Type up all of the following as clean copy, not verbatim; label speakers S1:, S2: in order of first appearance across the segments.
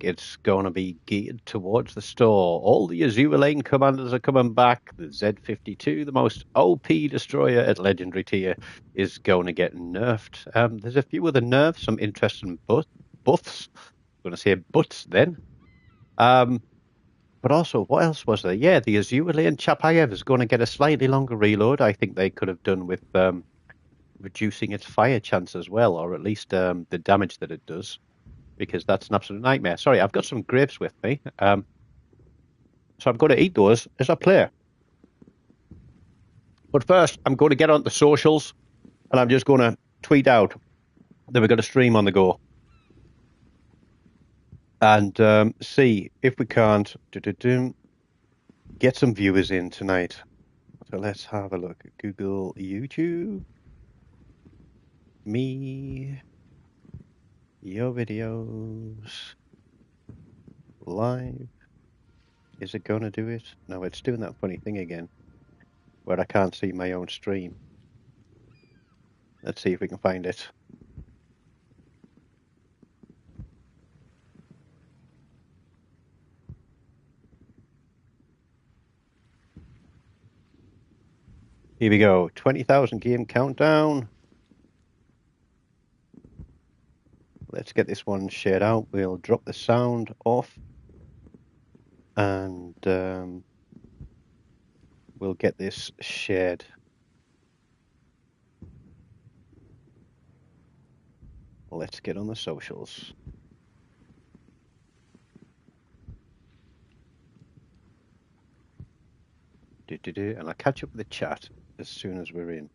S1: it's going to be geared towards the store. All the Azure Lane commanders are coming back. The Z-52, the most OP destroyer at Legendary tier, is going to get nerfed. There's a few other nerfs, some interesting buffs. I'm going to say butts then. But also, what else was there? Yeah, the Azure Lane Chapayev is going to get a slightly longer reload. I think they could have done with reducing its fire chance as well, or at least the damage that it does, because that's an absolute nightmare. Sorry, I've got some grapes with me, so I'm going to eat those as I play. But first, I'm going to get on the socials, and I'm just going to tweet out that we've got a stream on the go, and see if we can't get some viewers in tonight. So let's have a look at Google, YouTube, me, your videos, live. Is it going to do it? No, it's doing that funny thing again, where I can't see my own stream. Let's see if we can find it. Here we go. 20,000 game countdown. Let's get this one shared out. We'll drop the sound off, and we'll get this shared. Let's get on the socials. And I'll catch up with the chat as soon as we're in.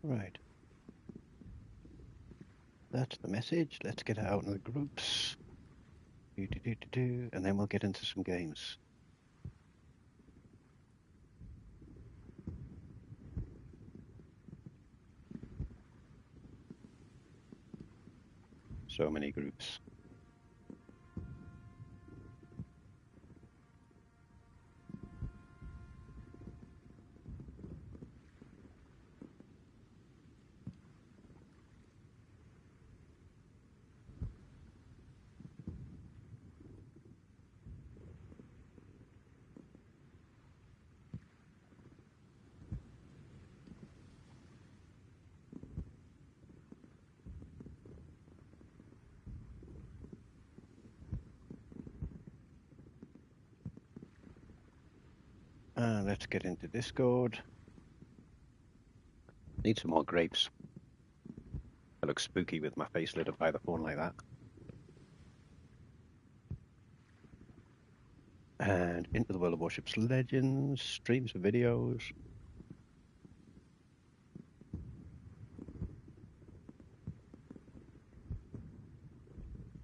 S1: Right. That's the message. Let's get it out in the groups. And then we'll get into some games. So many groups. Let's get into Discord. Need some more grapes. I look spooky with my face lit up by the phone like that. And into the world of WoWsLegends, streams and videos.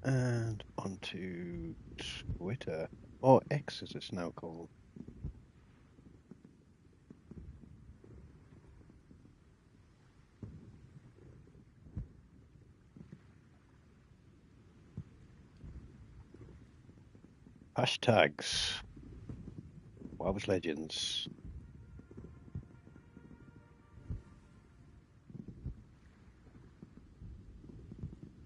S1: And to Twitter, or X as it's now called. Hashtags. WoWsLegends.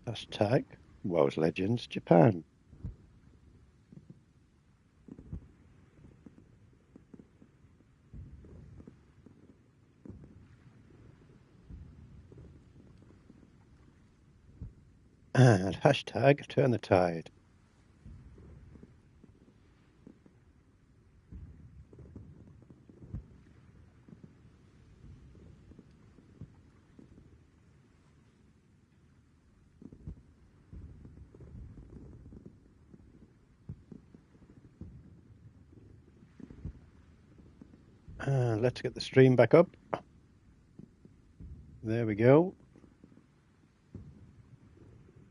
S1: Hashtag WoWsLegends Japan. And hashtag Turn the Tide. And let's get the stream back up. There we go.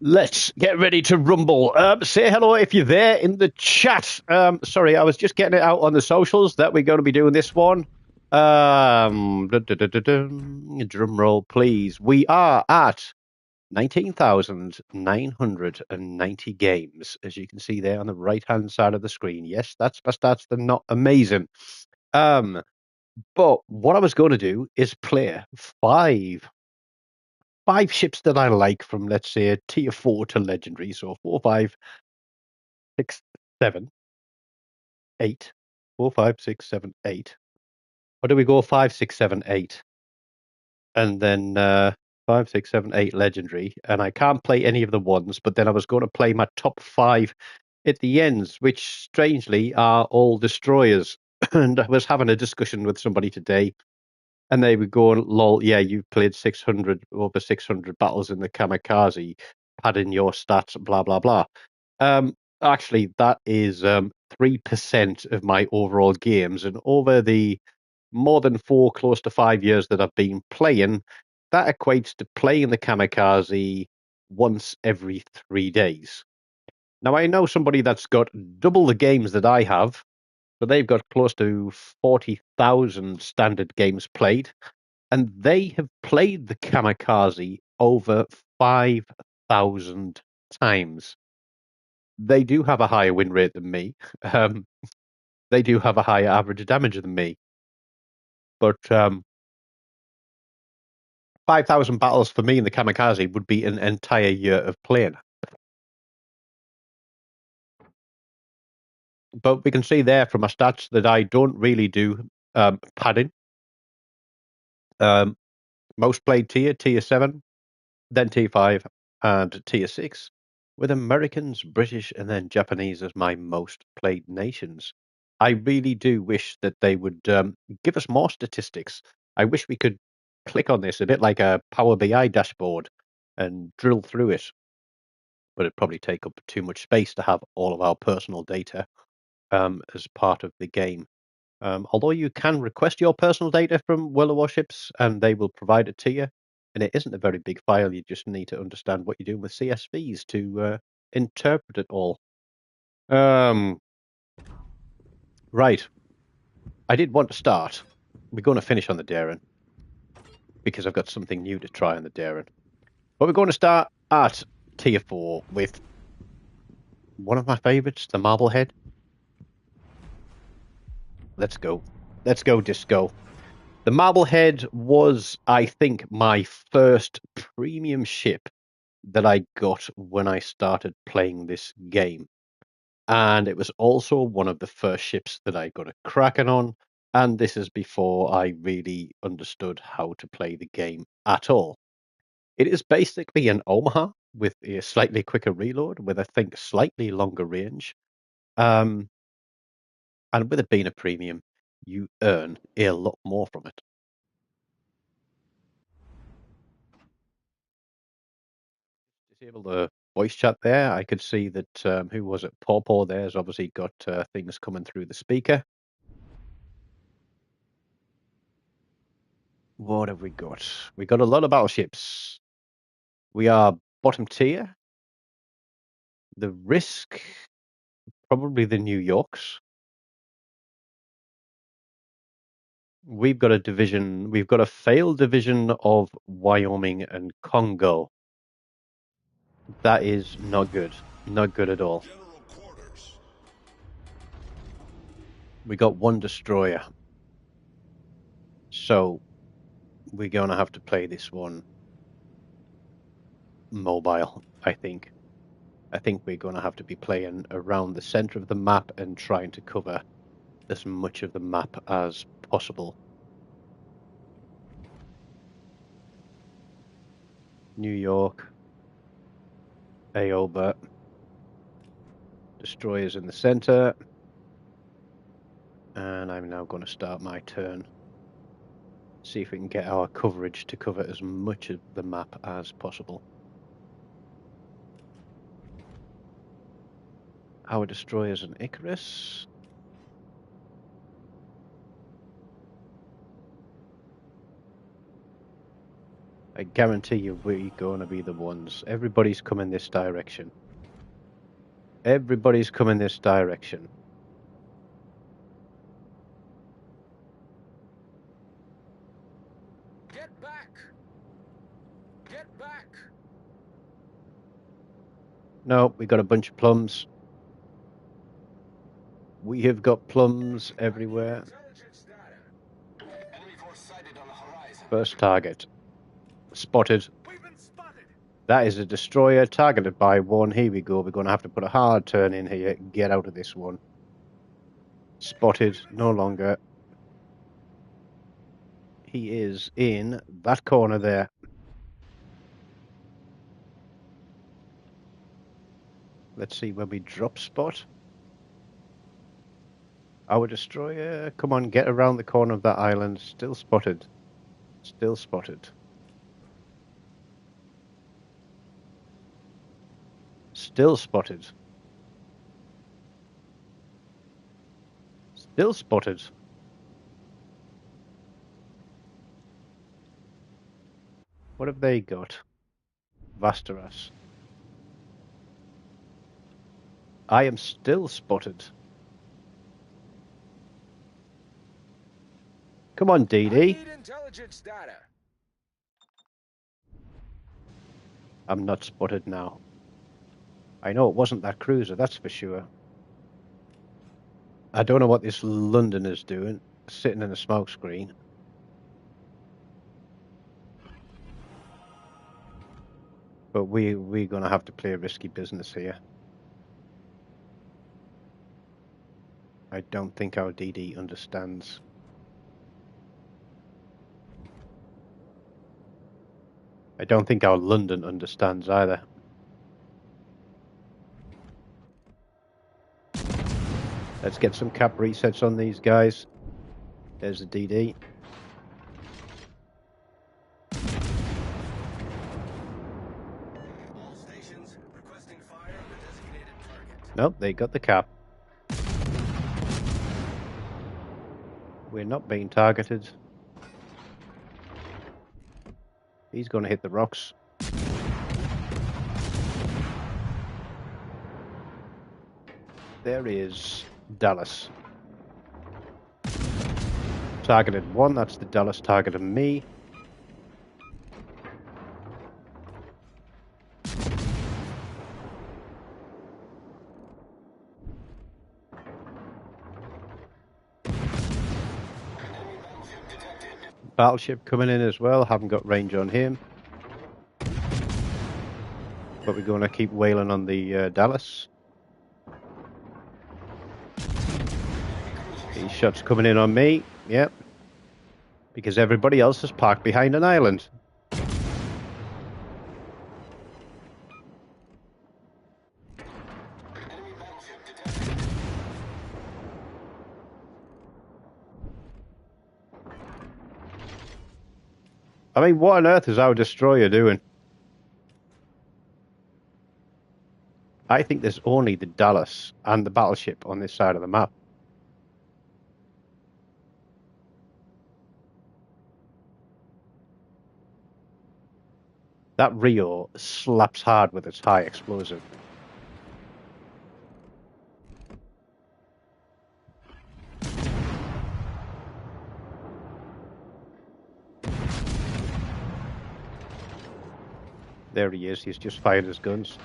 S1: Let's get ready to rumble. Say hello if you're there in the chat. Sorry, I was just getting it out on the socials that we're going to be doing this one. Drum roll, please. We are at 19,990 games, as you can see there on the right-hand side of the screen. Yes, that's my stats. They're not amazing. But what I was going to do is play five ships that I like from, let's say, tier 4 to legendary. So 4, 5, 6, 7, 8. 4, 5, 6, 7, 8. Or do we go 5, 6, 7, 8? And then 5, 6, 7, 8 legendary. And I can't play any of the ones, but then I was going to play my top 5 at the ends, which strangely are all destroyers. And I was having a discussion with somebody today, and they were going, lol, yeah, you've played over 600 battles in the kamikaze, padding your stats, blah, blah, blah. Actually, that is 3% of my overall games. And over the more than 4, close to 5 years that I've been playing, that equates to playing the kamikaze once every 3 days. Now, I know somebody that's got double the games that I have, so they've got close to 40,000 standard games played, and they have played the kamikaze over 5,000 times. They do have a higher win rate than me. They do have a higher average damage than me. But 5,000 battles for me in the kamikaze would be an entire year of playing. But we can see there from my stats that I don't really do padding. Most played tier 7, then tier 5, and tier 6, with Americans, British, and then Japanese as my most played nations. I really do wish that they would give us more statistics. I wish we could click on this a bit like a Power BI dashboard and drill through it. But it'd probably take up too much space to have all of our personal data as part of the game. Although you can request your personal data from World of Warships and they will provide it to you. And it isn't a very big file. You just need to understand what you're doing with CSVs to interpret it all. Right. I did want to start. We're going to finish on the Darren because I've got something new to try on the Darren. But we're going to start at tier 4 with one of my favorites, the Marblehead. Let's go. Let's go, Disco. The Marblehead was, I think, my first premium ship that I got when I started playing this game. And it was also one of the first ships that I got a cracking on. And this is before I really understood how to play the game at all. It is basically an Omaha with a slightly quicker reload, with I think slightly longer range. And with it being a premium, you earn a lot more from it. Disable the voice chat there. I could see that who was it? Pawpaw there's obviously got things coming through the speaker. What have we got? We got a lot of battleships. We are bottom tier. The risk, probably the New Yorks. We've got a failed division of Wyoming and Congo. That is not good. Not good at all. We got one destroyer. So we're going to have to play this one mobile, I think. I think we're going to have to be playing around the center of the map and trying to cover as much of the map as possible. New York, Aoba, destroyers in the center. And I'm now going to start my turn. See if we can get our coverage to cover as much of the map as possible. Our destroyers and Icarus. I guarantee you we're going to be the ones. Everybody's coming this direction. Everybody's coming this direction.
S2: Get back! Get back!
S1: No, we got a bunch of plums. We have got plums everywhere. First target. Spotted. That is a destroyer targeted by one. Here we go. We're going to have to put a hard turn in here. Get out of this one. Spotted. No longer. He is in that corner there. Let's see where we drop spot. Our destroyer. Come on, get around the corner of that island. Still spotted. Still spotted. Still spotted. Still spotted. What have they got? Vasteras. I am still spotted. Come on, DD.
S2: I need intelligence data.
S1: I'm not spotted now. I know it wasn't that cruiser, that's for sure. I don't know what this Londoner's doing, sitting in a smoke screen. But we're going to have to play a risky business here. I don't think our DD understands. I don't think our London understands either. Let's get some cap resets on these guys. There's the DD.
S2: All stations requesting fire on the designated target.
S1: Nope, they got the cap. We're not being targeted. He's going to hit the rocks. There is Dallas. Targeted one, that's the Dallas targeted me. Battleship coming in as well, haven't got range on him. But we're going to keep whaling on the Dallas. These shots coming in on me, yep. Because everybody else is parked behind an island. I mean, what on earth is our destroyer doing? I think there's only the Dallas and the battleship on this side of the map. That Rio slaps hard with its high explosive. There he is. He's just fired his guns.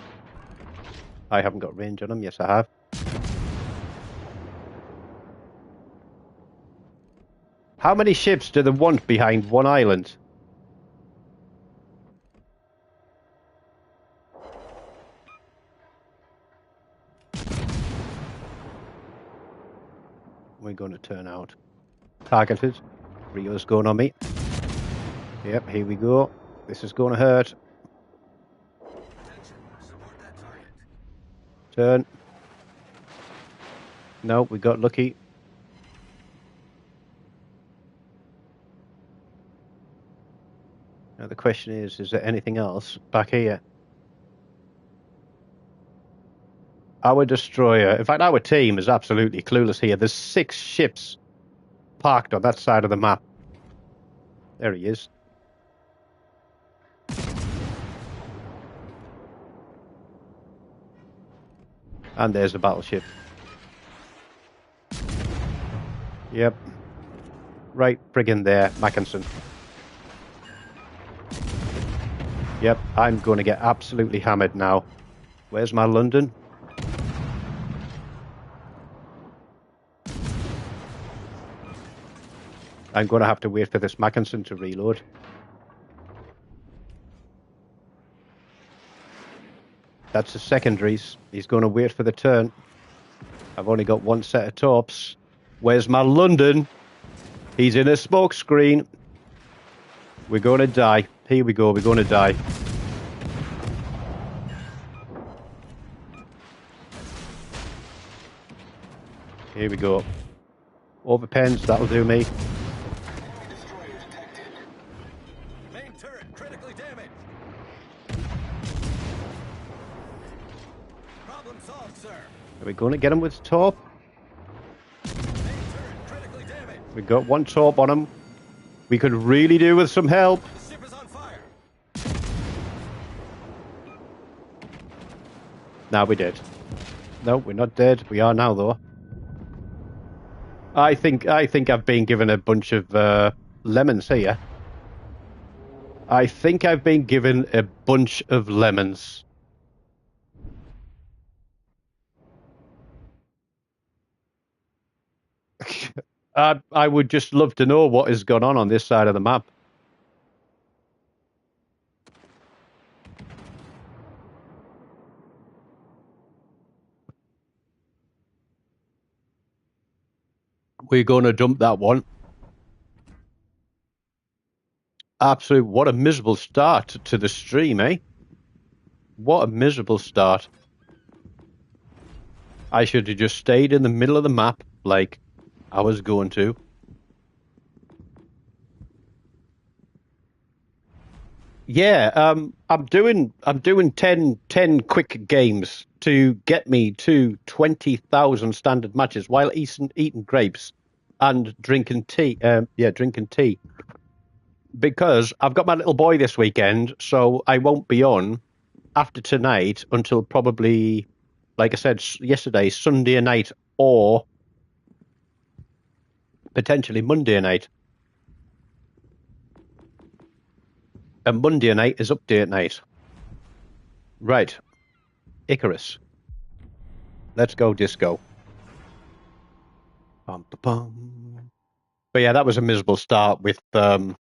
S1: I haven't got range on him. Yes, I have. How many ships do they want behind one island? We're going to turn out. Targeted. Rio's going on me. Yep, here we go. This is going to hurt.
S2: Attention, support that target.
S1: Turn. No, we got lucky. Now the question is there anything else back here? Our destroyer, in fact our team is absolutely clueless here. There's 6 ships parked on that side of the map. There he is. And there's the battleship. Yep. Right friggin' there, Mackinson. Yep, I'm going to get absolutely hammered now. Where's my London? I'm going to have to wait for this Mackinson to reload. That's the secondaries. He's going to wait for the turn. I've only got 1 set of torps. Where's my London? He's in a smoke screen. We're going to die. Here we go. We're going to die. Here we go. Overpens. That'll do me.
S2: Main turret critically damaged. Problem solved, sir.
S1: Are we going to get him with torp?
S2: Main turret critically damaged.
S1: We got 1 torp on him. We could really do with some help.
S2: The ship is on fire.
S1: Now we did. No, we're not dead. We are now, though. I think I've been given a bunch of lemons here. I think I've been given a bunch of lemons. I would just love to know what has gone on this side of the map. We're going to dump that one. Absolute, what a miserable start to the stream, eh? What a miserable start. I should have just stayed in the middle of the map like I was going to. Yeah, I'm doing 10 quick games to get me to 20,000 standard matches while eating grapes and drinking tea. Drinking tea. Because I've got my little boy this weekend, so I won't be on after tonight until probably, like I said yesterday, Sunday night or potentially Monday night. And Monday night is update night. Right. Icarus. Let's go disco. Bum, ba, bum. But yeah, that was a miserable start with a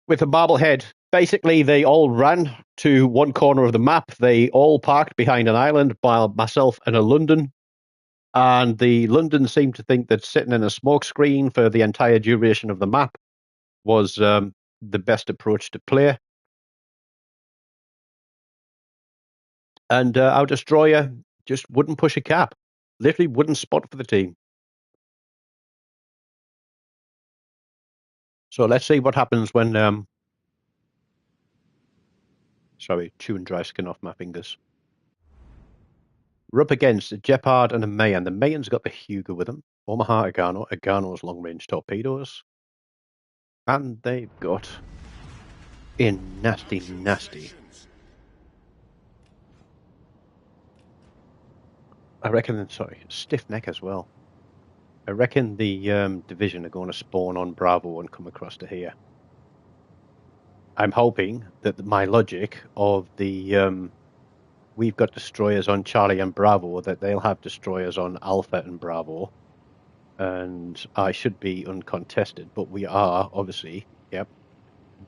S1: Marblehead. Basically, they all ran to one corner of the map. They all parked behind an island, while myself and a London. And the London seemed to think that sitting in a smoke screen for the entire duration of the map was the best approach to play. And our destroyer just wouldn't push a cap. Literally wouldn't spot for the team. So let's see what happens when... Sorry, chewing dry skin off my fingers. We're up against a Jeopard and a Mayan. The Mayan's got the Hugo with them. Omaha Agano's long-range torpedoes. And they've got a nasty... I reckon, stiff neck as well. I reckon the division are going to spawn on Bravo and come across to here. I'm hoping that my logic of the we've got destroyers on Charlie and Bravo, that they'll have destroyers on Alpha and Bravo, and I should be uncontested, but we are obviously, yep,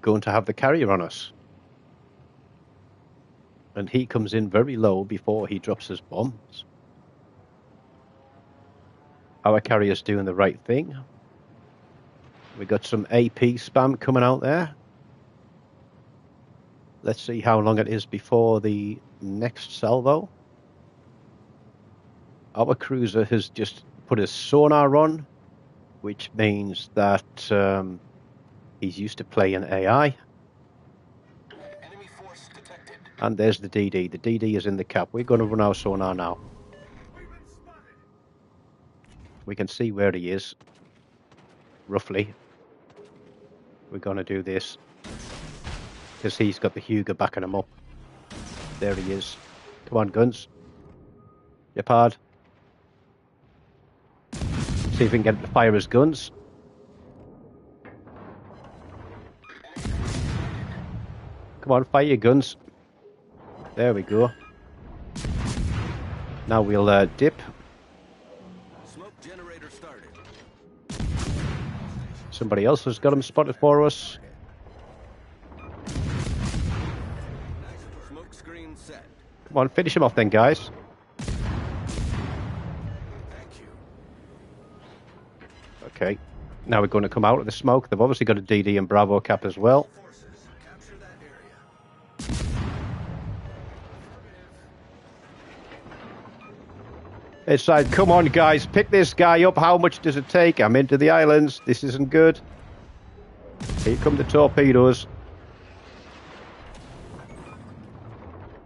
S1: going to have the carrier on us. And he comes in very low before he drops his bombs. Our carrier's doing the right thing. We got some AP spam coming out there. Let's see how long it is before the next salvo. Our cruiser has just put his sonar on, which means that he's used to playing AI.
S2: Enemy force detected.
S1: And there's the DD. The DD is in the cap. We're going to run our sonar now.
S2: We've been spotted.
S1: We can see where he is, roughly. We're going to do this because he's got the Huger backing him up. There he is. Come on, guns. Gepard. See if we can get him to fire his guns. Come on, fire your guns. There we go. Now we'll dip.
S2: Smoke generator started.
S1: Somebody else has got him spotted for us.
S2: Smoke screen set.
S1: Come on, finish him off then, guys.
S2: Thank you.
S1: Okay. Now we're going to come out of the smoke. They've obviously got a DD and Bravo cap as well.
S2: Forces capture that area.
S1: It's like, come on, guys, pick this guy up. How much does it take? I'm into the islands. This isn't good. Here come the torpedoes.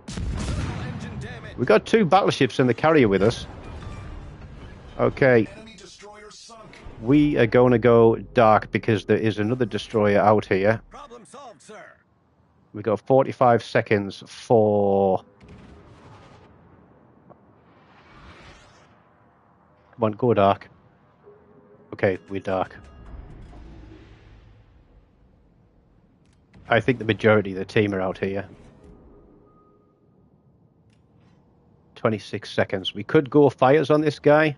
S2: Engine damage.
S1: We've got 2 battleships in the carrier with us. Okay.
S2: Enemy destroyer sunk.
S1: We are going to go dark because there is another destroyer out here.
S2: Problem solved, sir.
S1: We've got 45 seconds for... Come on, go dark. Okay, we're dark. I think the majority of the team are out here. 26 seconds. We could go fires on this guy.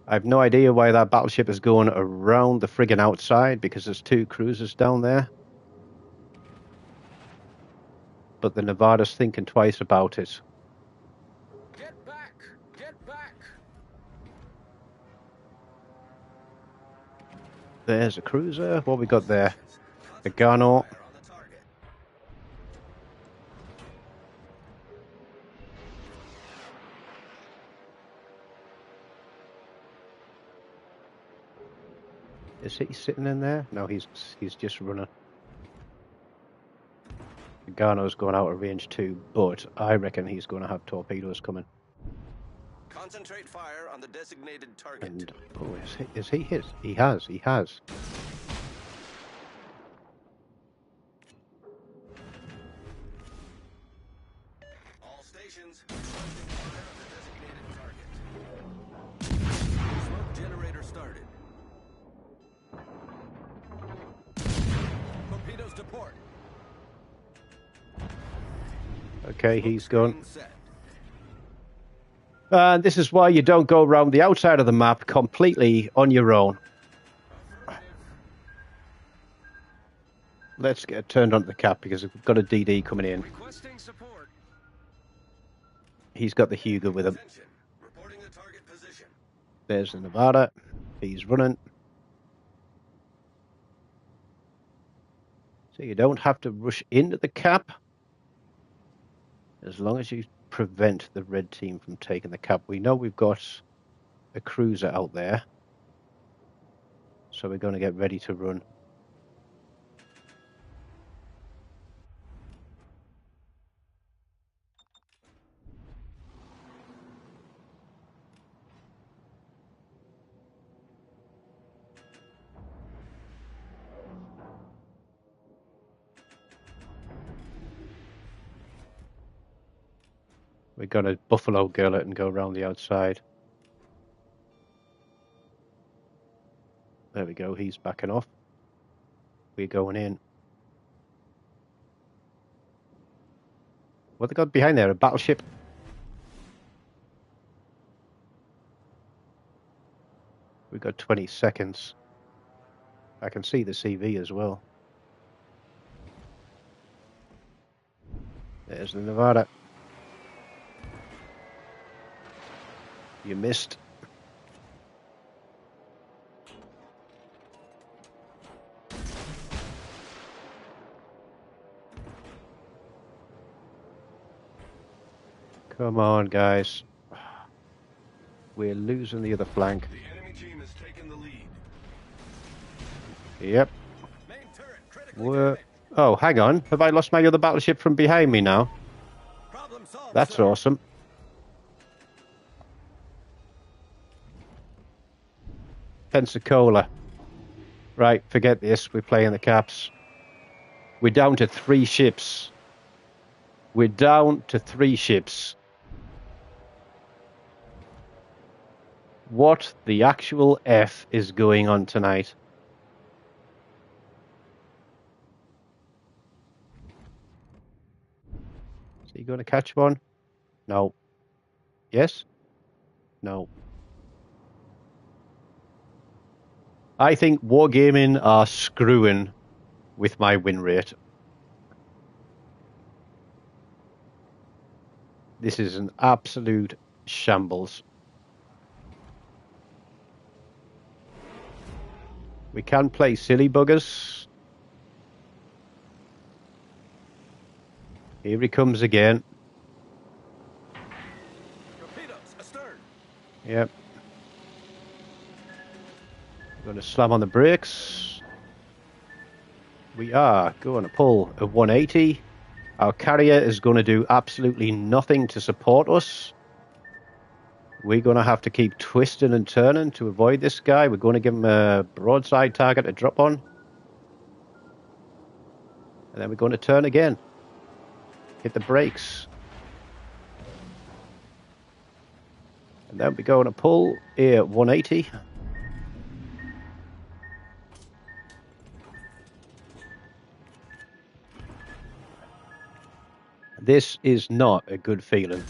S1: I have no idea why that battleship is going around the friggin' outside, because there's 2 cruisers down there. But the Nevada's thinking twice about it.
S2: Get back. Get back.
S1: There's a cruiser. What we got there? A Gano.
S2: Fire on the target.
S1: Is he sitting in there? No, he's just running. The Gano's going out of range too, but I reckon he's going to have torpedoes coming.
S2: Concentrate fire on the designated target.
S1: And oh, is he hit? He has.
S2: All stations. Requesting fire on the designated target. Smoke generator started. Torpedoes to port.
S1: Okay, he's gone.
S2: Screen set.
S1: And this is why you don't go around the outside of the map completely on your own. Let's get turned onto the cap because we've got a DD coming in.
S2: Requesting support.
S1: He's got the Huger with him.
S2: Attention. Reporting the target position.
S1: There's the Nevada. He's running. So you don't have to rush into the cap. As long as you prevent the red team from taking the cap. We know we've got a cruiser out there. So we're going to get ready to run. We're going to Buffalo Girl it and go around the outside. There we go, he's backing off. We're going in. What they got behind there? A battleship? We've got 20 seconds. I can see the CV as well. There's the Nevada. You missed. Come on, guys. We're losing the other flank.
S2: The enemy team has taken the lead.
S1: Yep.
S2: Main turret critically
S1: We're...
S2: damaged.
S1: Oh, hang on. Have I lost my other battleship from behind me now?
S2: Problem solved,
S1: That's
S2: sir.
S1: awesome. Pensacola. Right, forget this. We're playing the Caps. We're down to 3 ships. We're down to 3 ships. What the actual F is going on tonight? Is he going to catch one? No. Yes? No. I think Wargaming are screwing with my win rate. This is an absolute shambles. We can play silly buggers. Here he comes again.
S2: Torpedoes astern.
S1: Yep. Going to slam on the brakes. We are going to pull a 180. Our carrier is going to do absolutely nothing to support us. We're going to have to keep twisting and turning to avoid this guy. We're going to give him a broadside target to drop on. And then we're going to turn again. Hit the brakes. And then we're going to pull a 180. This is not a good feeling.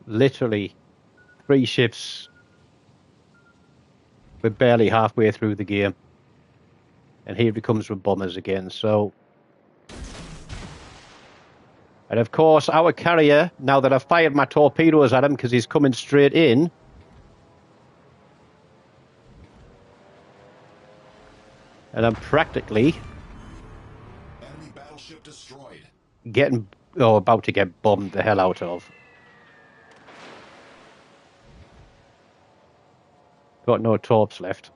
S1: Literally 3 ships. We're barely halfway through the game. And here he comes with bombers again. So, and of course our carrier, now that I've fired my torpedoes at him because he's coming straight in, and I'm practically
S3: Enemy battleship destroyed.
S1: getting, or about to get bombed the hell out of. Got no torps left.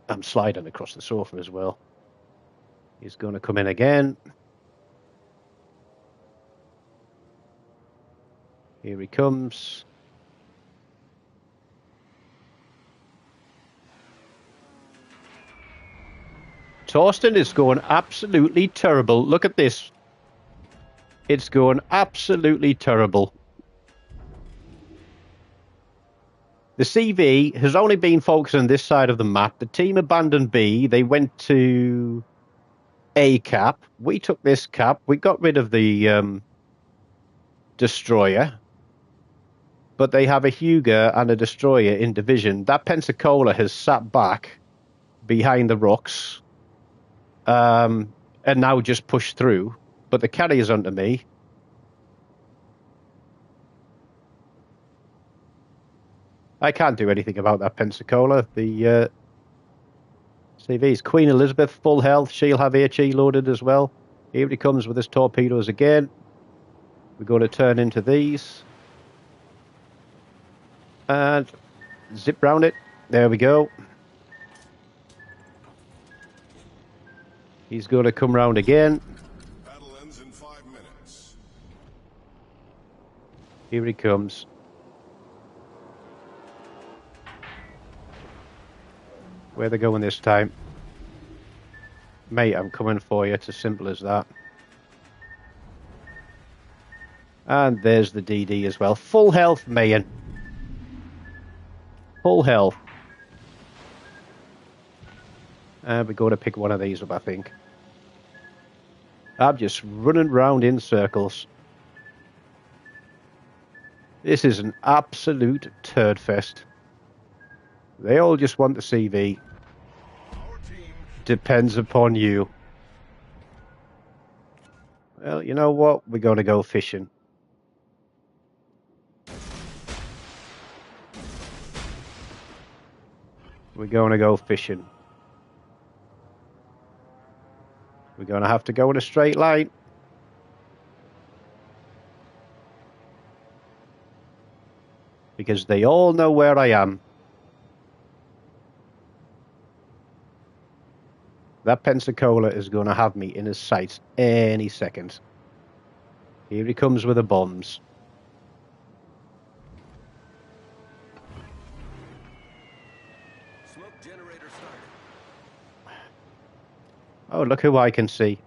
S1: I'm sliding across the sofa as well. He's going to come in again. Here he comes. Torsten is going absolutely terrible. Look at this. It's going absolutely terrible. The CV has only been focusing on this side of the map. The team abandoned B. They went to A cap. We took this cap. We got rid of the destroyer. But they have a Huger and a destroyer in division. That Pensacola has sat back behind the rocks. And now just pushed through. But the carrier's under me. I can't do anything about that Pensacola. The CV's Queen Elizabeth, full health. She'll have HE loaded as well. Here he comes with his torpedoes again. We're going to turn into these. And zip round it. There we go. He's going to come round again.
S3: Battle ends in 5 minutes.
S1: Here he comes. Where they going this time? Mate, I'm coming for you. It's as simple as that. And there's the DD as well. Full health, Mayan. Full health. We're going to pick one of these up, I think. I'm just running round in circles. This is an absolute turd fest. They all just want the CV.
S3: Our team
S1: Depends upon you. Well, you know what? We're going to go fishing. We're going to go fishing. We're going to have to go in a straight line. Because they all know where I am. That Pensacola is going to have me in his sights any second. Here he comes with the bombs.
S2: Smoke generator started.
S1: Oh, look who I can see.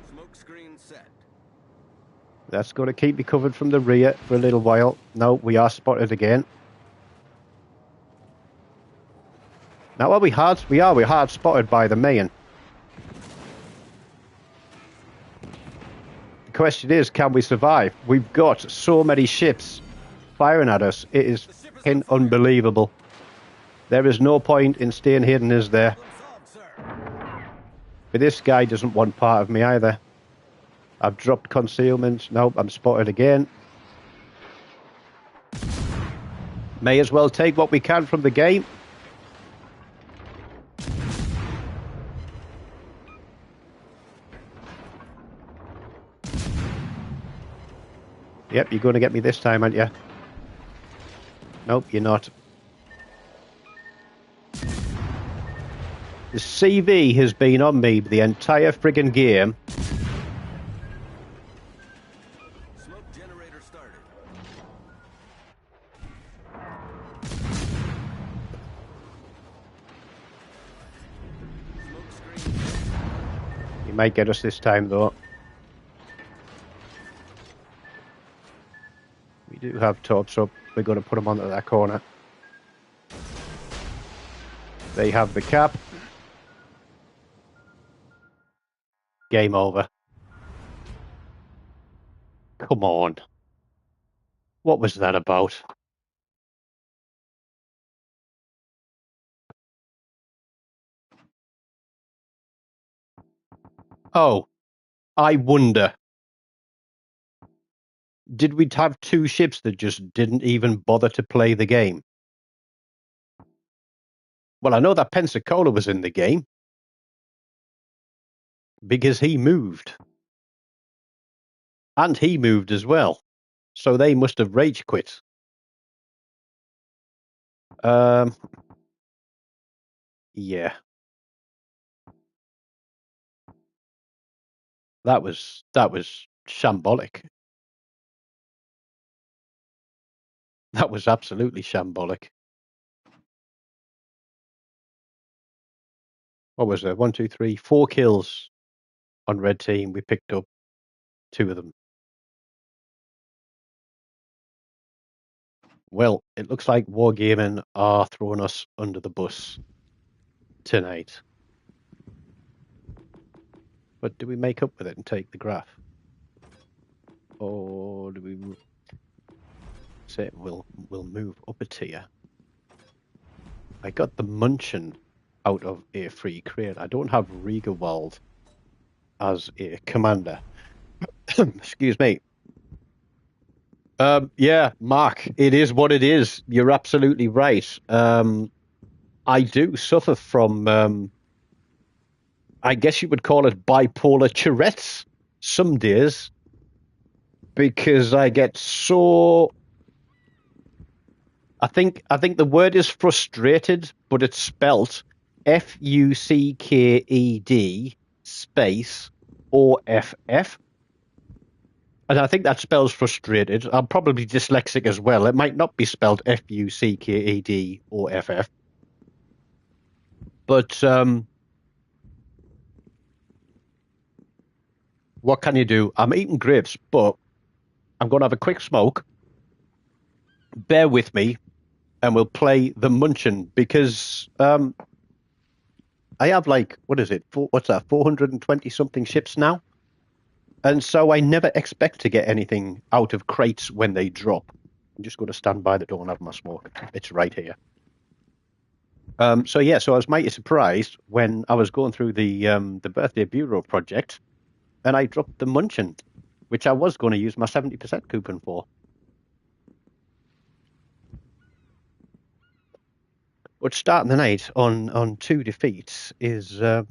S2: Smoke screen set.
S1: That's going to keep me covered from the rear for a little while. No, we are spotted again. Now, well, we're hard spotted by the Mayan. The question is, can we survive? We've got so many ships firing at us. It is fucking unbelievable. There is no point in staying hidden, is there?
S2: Problem solved, sir.
S1: But this guy doesn't want part of me either. I've dropped concealment. Nope, I'm spotted again. May as well take what we can from the game. Yep, you're going to get me this time, aren't you? Nope, you're not. The CV has been on me the entire friggin' game.
S2: Smoke generator started. Smoke screen.
S1: He might get us this time, though. We do have torps up. We're going to put them onto that corner. They have the cap. Game over. Come on. What was that about? Oh, I wonder. Did we have two ships that just didn't even bother to play the game? Well, I know that Pensacola was in the game. Because he moved. And he moved as well. So they must have rage quit. Yeah. That was shambolic. That was absolutely shambolic. What was there? 1, 2, 3, 4 kills on red team. We picked up 2 of them. Well, it looks like Wargaming are throwing us under the bus tonight. But do we make up with it and take the graph? Or do we say we'll move up a tier? I got the Munchen out of a free crate. I don't have Riegewald as a commander. Excuse me. Yeah, Mark, it is what it is. You're absolutely right. I do suffer from, I guess you would call it bipolar Tourette's some days, because I get so. I think the word is frustrated, but it's spelt FUCKED space OFF. And I think that spells frustrated. I'm probably dyslexic as well. It might not be spelled FUCKED or FF. But what can you do? I'm eating grapes, but I'm going to have a quick smoke. Bear with me, and we'll play the Munchen because I have like, what is it? What's that? 420 something ships now, and so I never expect to get anything out of crates when they drop. I'm just going to stand by the door and have my smoke. It's right here. So I was mighty surprised when I was going through the birthday bureau project, and I dropped the Munchen, which I was going to use my 70% coupon for. But starting the night on 2 defeats is not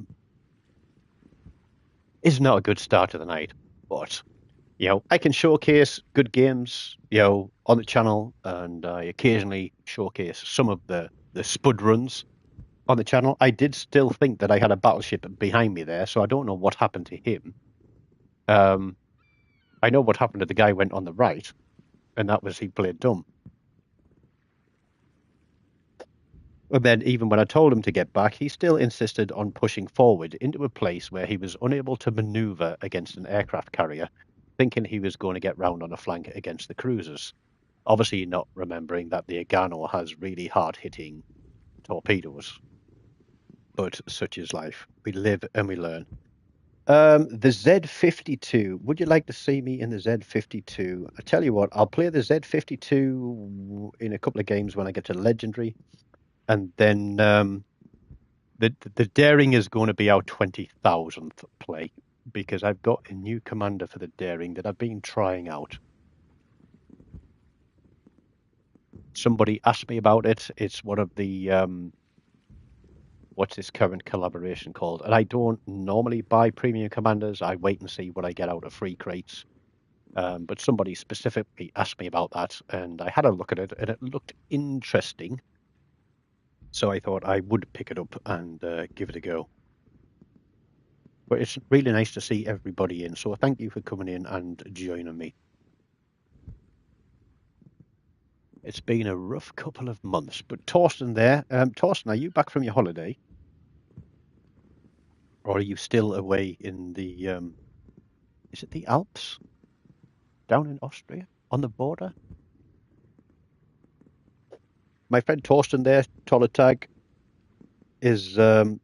S1: a good start to the night. But I can showcase good games, on the channel, and I occasionally showcase some of the spud runs on the channel. I did still think that I had a battleship behind me there, so I don't know what happened to him. I know what happened to the guy who went on the right, and that was he played dumb. And then even when I told him to get back, he still insisted on pushing forward into a place where he was unable to maneuver against an aircraft carrier, thinking he was going to get round on a flank against the cruisers. Obviously not remembering that the Agano has really hard-hitting torpedoes. But such is life. We live and we learn. The Z52. Would you like to see me in the Z52? I tell you what, I'll play the Z52 in a couple of games when I get to Legendary. And then the Daring is going to be our 20,000th play because I've got a new commander for the Daring that I've been trying out. Somebody asked me about it. It's one of the what's this current collaboration called? And I don't normally buy premium commanders. I wait and see what I get out of free crates. But somebody specifically asked me about that, and I had a look at it, and it looked interesting. So I thought I would pick it up and give it a go. But it's really nice to see everybody in. So thank you for coming in and joining me. It's been a rough couple of months. But Torsten there. Torsten, are you back from your holiday? Or are you still away in the... is it the Alps? Down in Austria? On the border? My friend Torsten there, Tolatag, is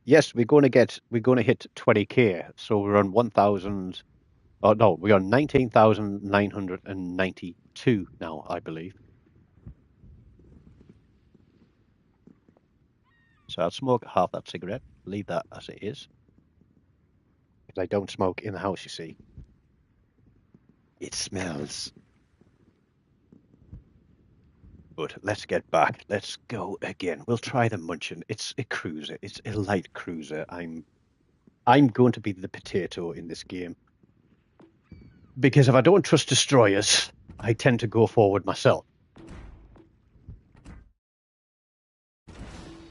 S1: yes, we're going to hit 20k. So we're on 1,000. Oh no, we're on 19,992 now, I believe. So I'll smoke half that cigarette. Leave that as it is, because I don't smoke in the house. You see, it smells. But let's get back. Let's go again. We'll try the Munchen. It's a cruiser. It's a light cruiser. I'm going to be the potato in this game. Because if I don't trust destroyers, I tend to go forward myself.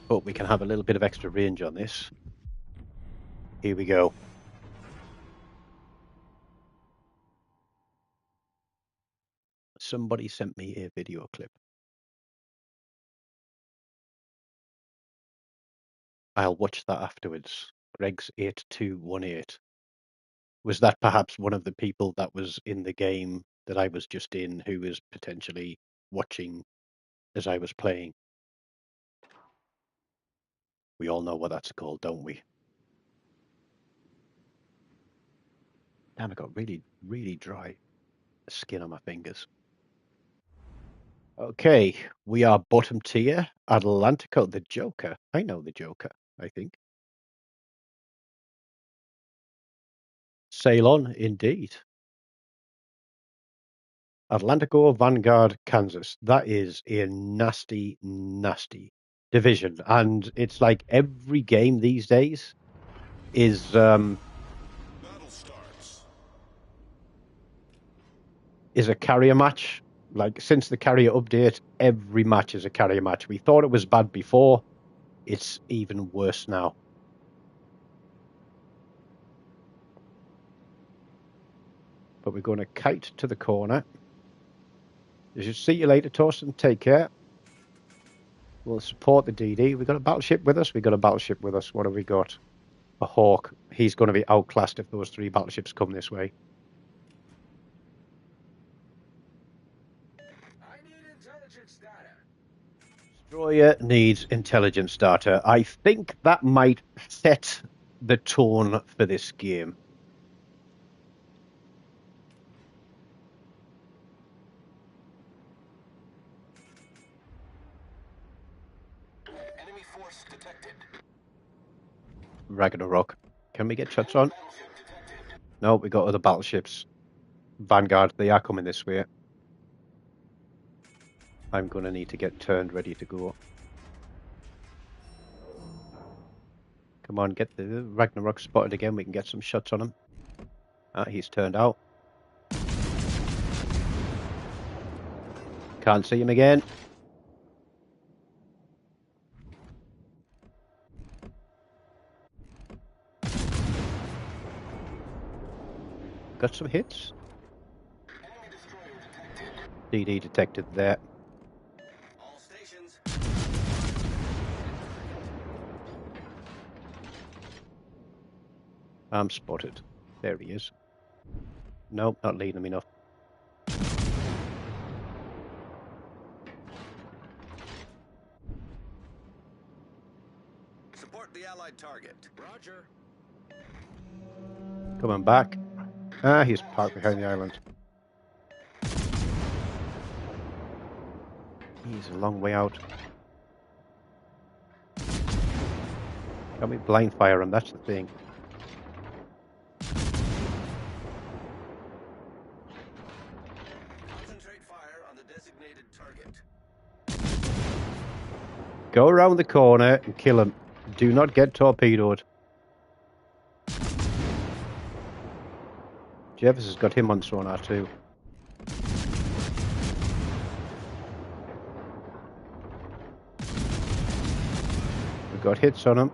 S1: But we can have a little bit of extra range on this. Here we go. Somebody sent me a video clip. I'll watch that afterwards. Greg's 8218. Was that perhaps one of the people that was in the game that I was just in who was potentially watching as I was playing? We all know what that's called, don't we? Damn, I got really, really dry skin on my fingers. Okay, we are bottom tier. Atlantico, the Joker. I know the Joker, I think. Sail on, indeed. Atlantico, Vanguard, Kansas. That is a nasty, nasty division. And it's like every game these days is
S3: Battle starts.
S1: is a carrier match. Like since the carrier update, every match is a carrier match. We thought it was bad before. It's even worse now. But we're going to kite to the corner. You should see you later, Torsten. Take care. We'll support the DD. We've got a battleship with us. We've got a battleship with us. What have we got? A Hawk. He's going to be outclassed if those 3 battleships come this way.
S2: Intelligence data.
S1: Destroyer needs intelligence data. I think that might set the tone for this game.
S2: Enemy force detected.
S1: Ragnarok. Can we get shots on? No, we got other battleships. Vanguard, they are coming this way. I'm going to need to get turned ready to go. Come on, get the Ragnarok spotted again. We can get some shots on him. Ah, he's turned out. Can't see him again. Got some hits. DD detected there.
S2: All stations.
S1: I'm spotted. There he is. Nope, not leading him enough.
S2: Support the allied target. Roger.
S1: Coming back. Ah, he's parked behind the island. He's a long way out. Can we blind fire him? That's the thing.
S2: Concentrate fire on the designated target.
S1: Go around the corner and kill him. Do not get torpedoed. Jeffers has got him on sonar too. We've got hits on him.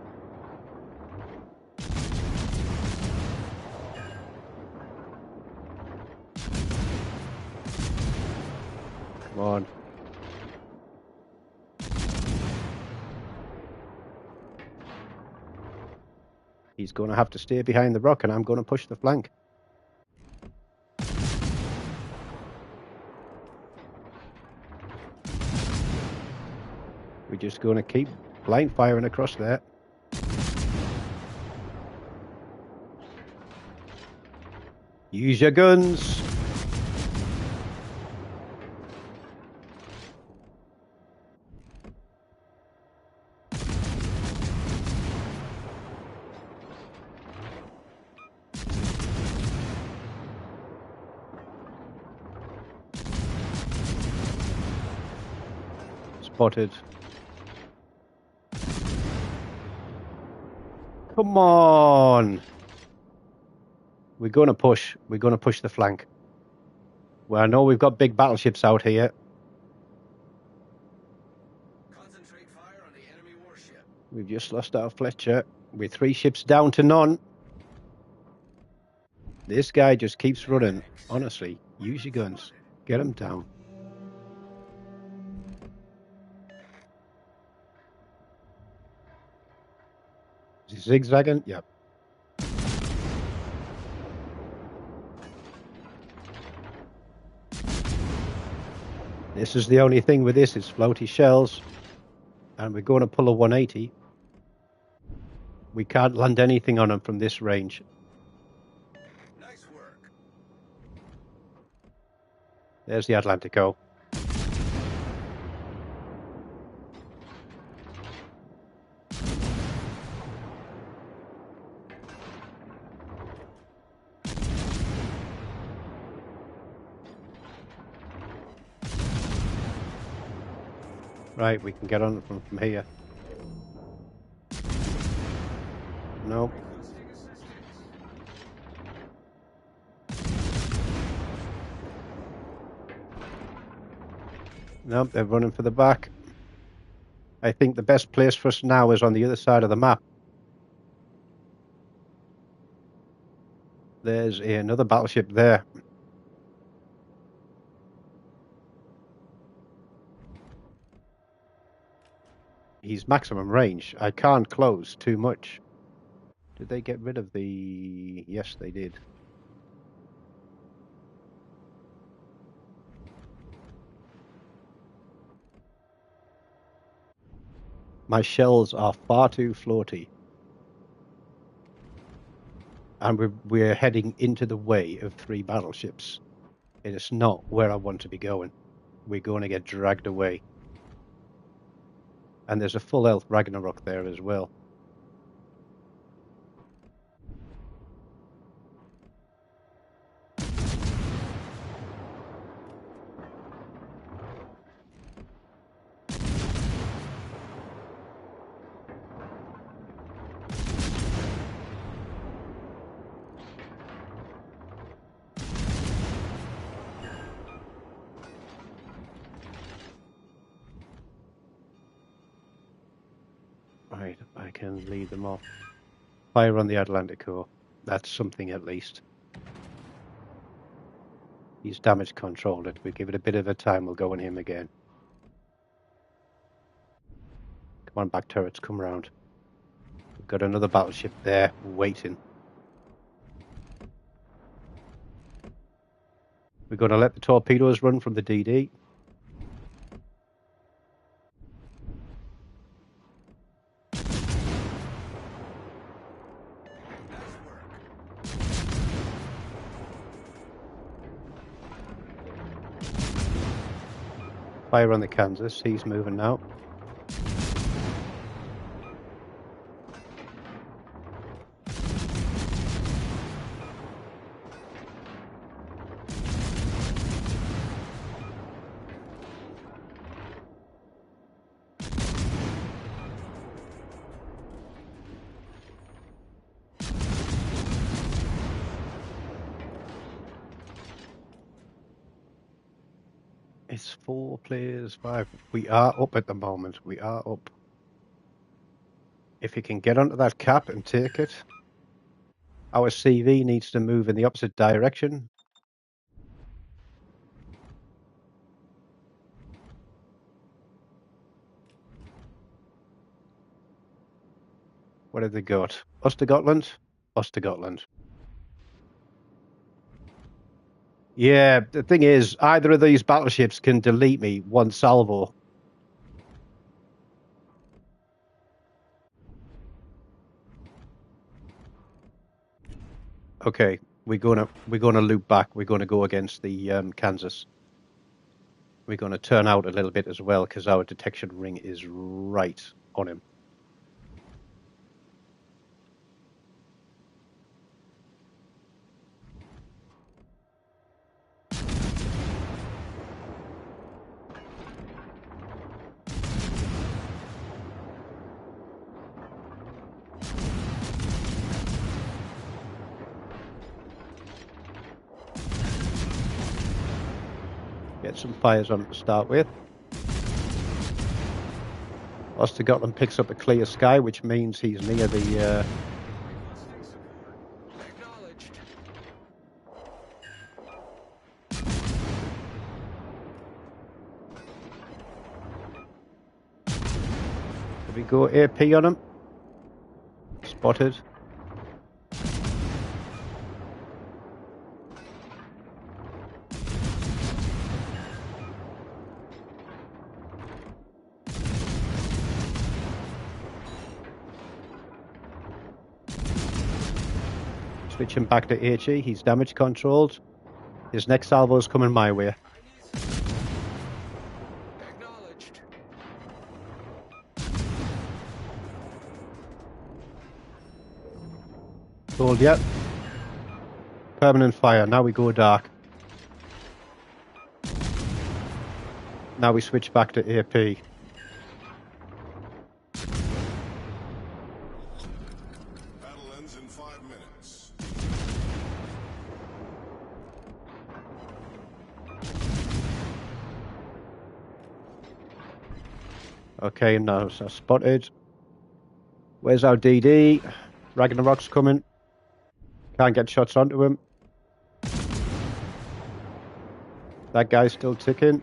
S1: Come on. He's going to have to stay behind the rock and I'm going to push the flank. We're just going to keep blind firing across there. Use your guns. Spotted. Come on. We're going to push. We're going to push the flank. Well, I know we've got big battleships out here.
S2: Concentrate fire on the enemy warship.
S1: We've just lost our Fletcher. We're 3 ships down to none. This guy just keeps running. Honestly, use your guns. Get him down. Is he zigzagging? Yep. This is the only thing with this is floaty shells. And we're going to pull a 180. We can't land anything on him from this range.
S2: Nice work.
S1: There's the Atlantico. Right, we can get on from here. No.
S2: Requesting assistance.
S1: No, they're running for the back. I think the best place for us now is on the other side of the map. There's another battleship there. He's maximum range. I can't close too much. Did they get rid of the... Yes, they did. My shells are far too floaty. And we're heading into the way of 3 battleships. It is not where I want to be going. We're going to get dragged away. And there's a full health Ragnarok there as well. Right, I can lead them off. Fire on the Atlantico. That's something at least. He's damage controlled it. We give it a bit of a time, we'll go on him again. Come on, back turrets, come round. We've got another battleship there, waiting. We're going to let the torpedoes run from the DD. Fire on the Kansas, he's moving now. It's 4 players, 5. We are up at the moment. We are up. If you can get onto that cap and take it. Our CV needs to move in the opposite direction. What have they got? Ostergotland? Ostergotland. Yeah, the thing is, either of these battleships can delete me one salvo. Okay, we're gonna loop back. We're gonna go against the Kansas. We're gonna turn out a little bit as well because our detection ring is right on him. Get some fires on to start with. Ostergotland picks up a clear sky, which means he's near the.
S2: Requesting support. Acknowledged.
S1: Did we go AP on him? Spotted. Switching back to HE, he's damage controlled. His next salvo is coming my way.
S2: I need support. Acknowledged.
S1: Hold yet. Permanent fire, now we go dark. Now we switch back to AP.
S3: Battle ends in 5 minutes.
S1: Okay, now so spotted. Where's our DD? Ragnarok's coming. Can't get shots onto him. That guy's still ticking.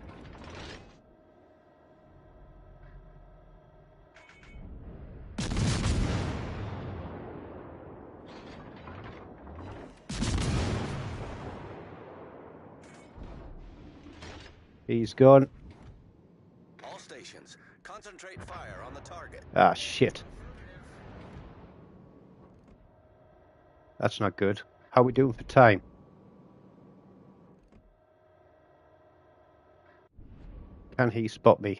S1: He's gone.
S2: All stations. Concentrate fire on the target.
S1: Ah, shit. That's not good. How are we doing for time? Can he spot me?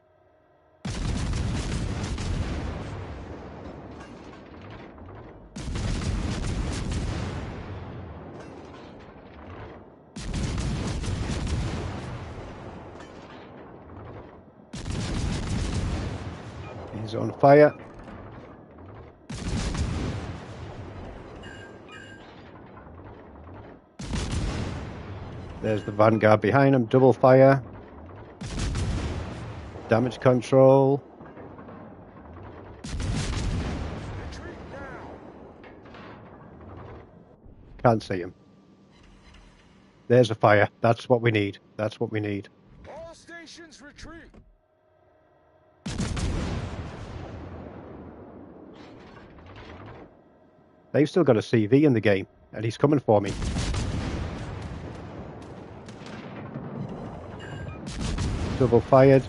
S1: He's on fire. There's the Vanguard behind him. Double fire. Damage control.
S2: Retreat now.
S1: Can't see him. There's a fire. That's what we need. That's what we need.
S2: All stations retreat.
S1: They've still got a CV in the game, and he's coming for me. Double fired.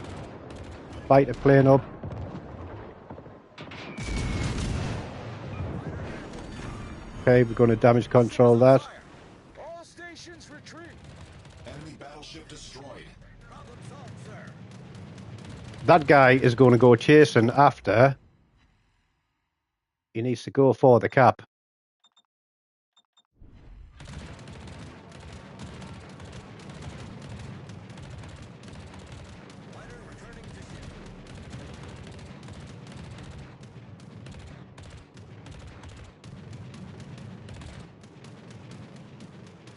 S1: Fighter plane up. Okay, we're going to damage control that.
S2: All stations retreat.
S3: Enemy battleship destroyed.
S2: Problem solved, sir.
S1: That guy is going to go chasing after. He needs to go for the cap.
S2: Fighter returning to ship.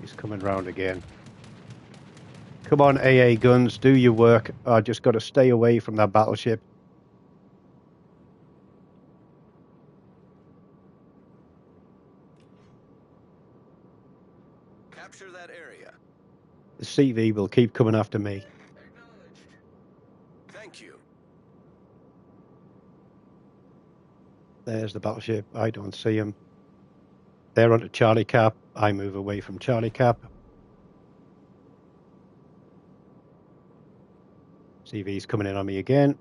S1: He's coming round again. Come on, AA guns, do your work. I just got to stay away from that battleship.
S2: Capture that area.
S1: The CV will keep coming after me.
S2: Acknowledged. Thank you.
S1: There's the battleship. I don't see him. They're onto Charlie Cap. I move away from Charlie Cap. CV's coming in on me again.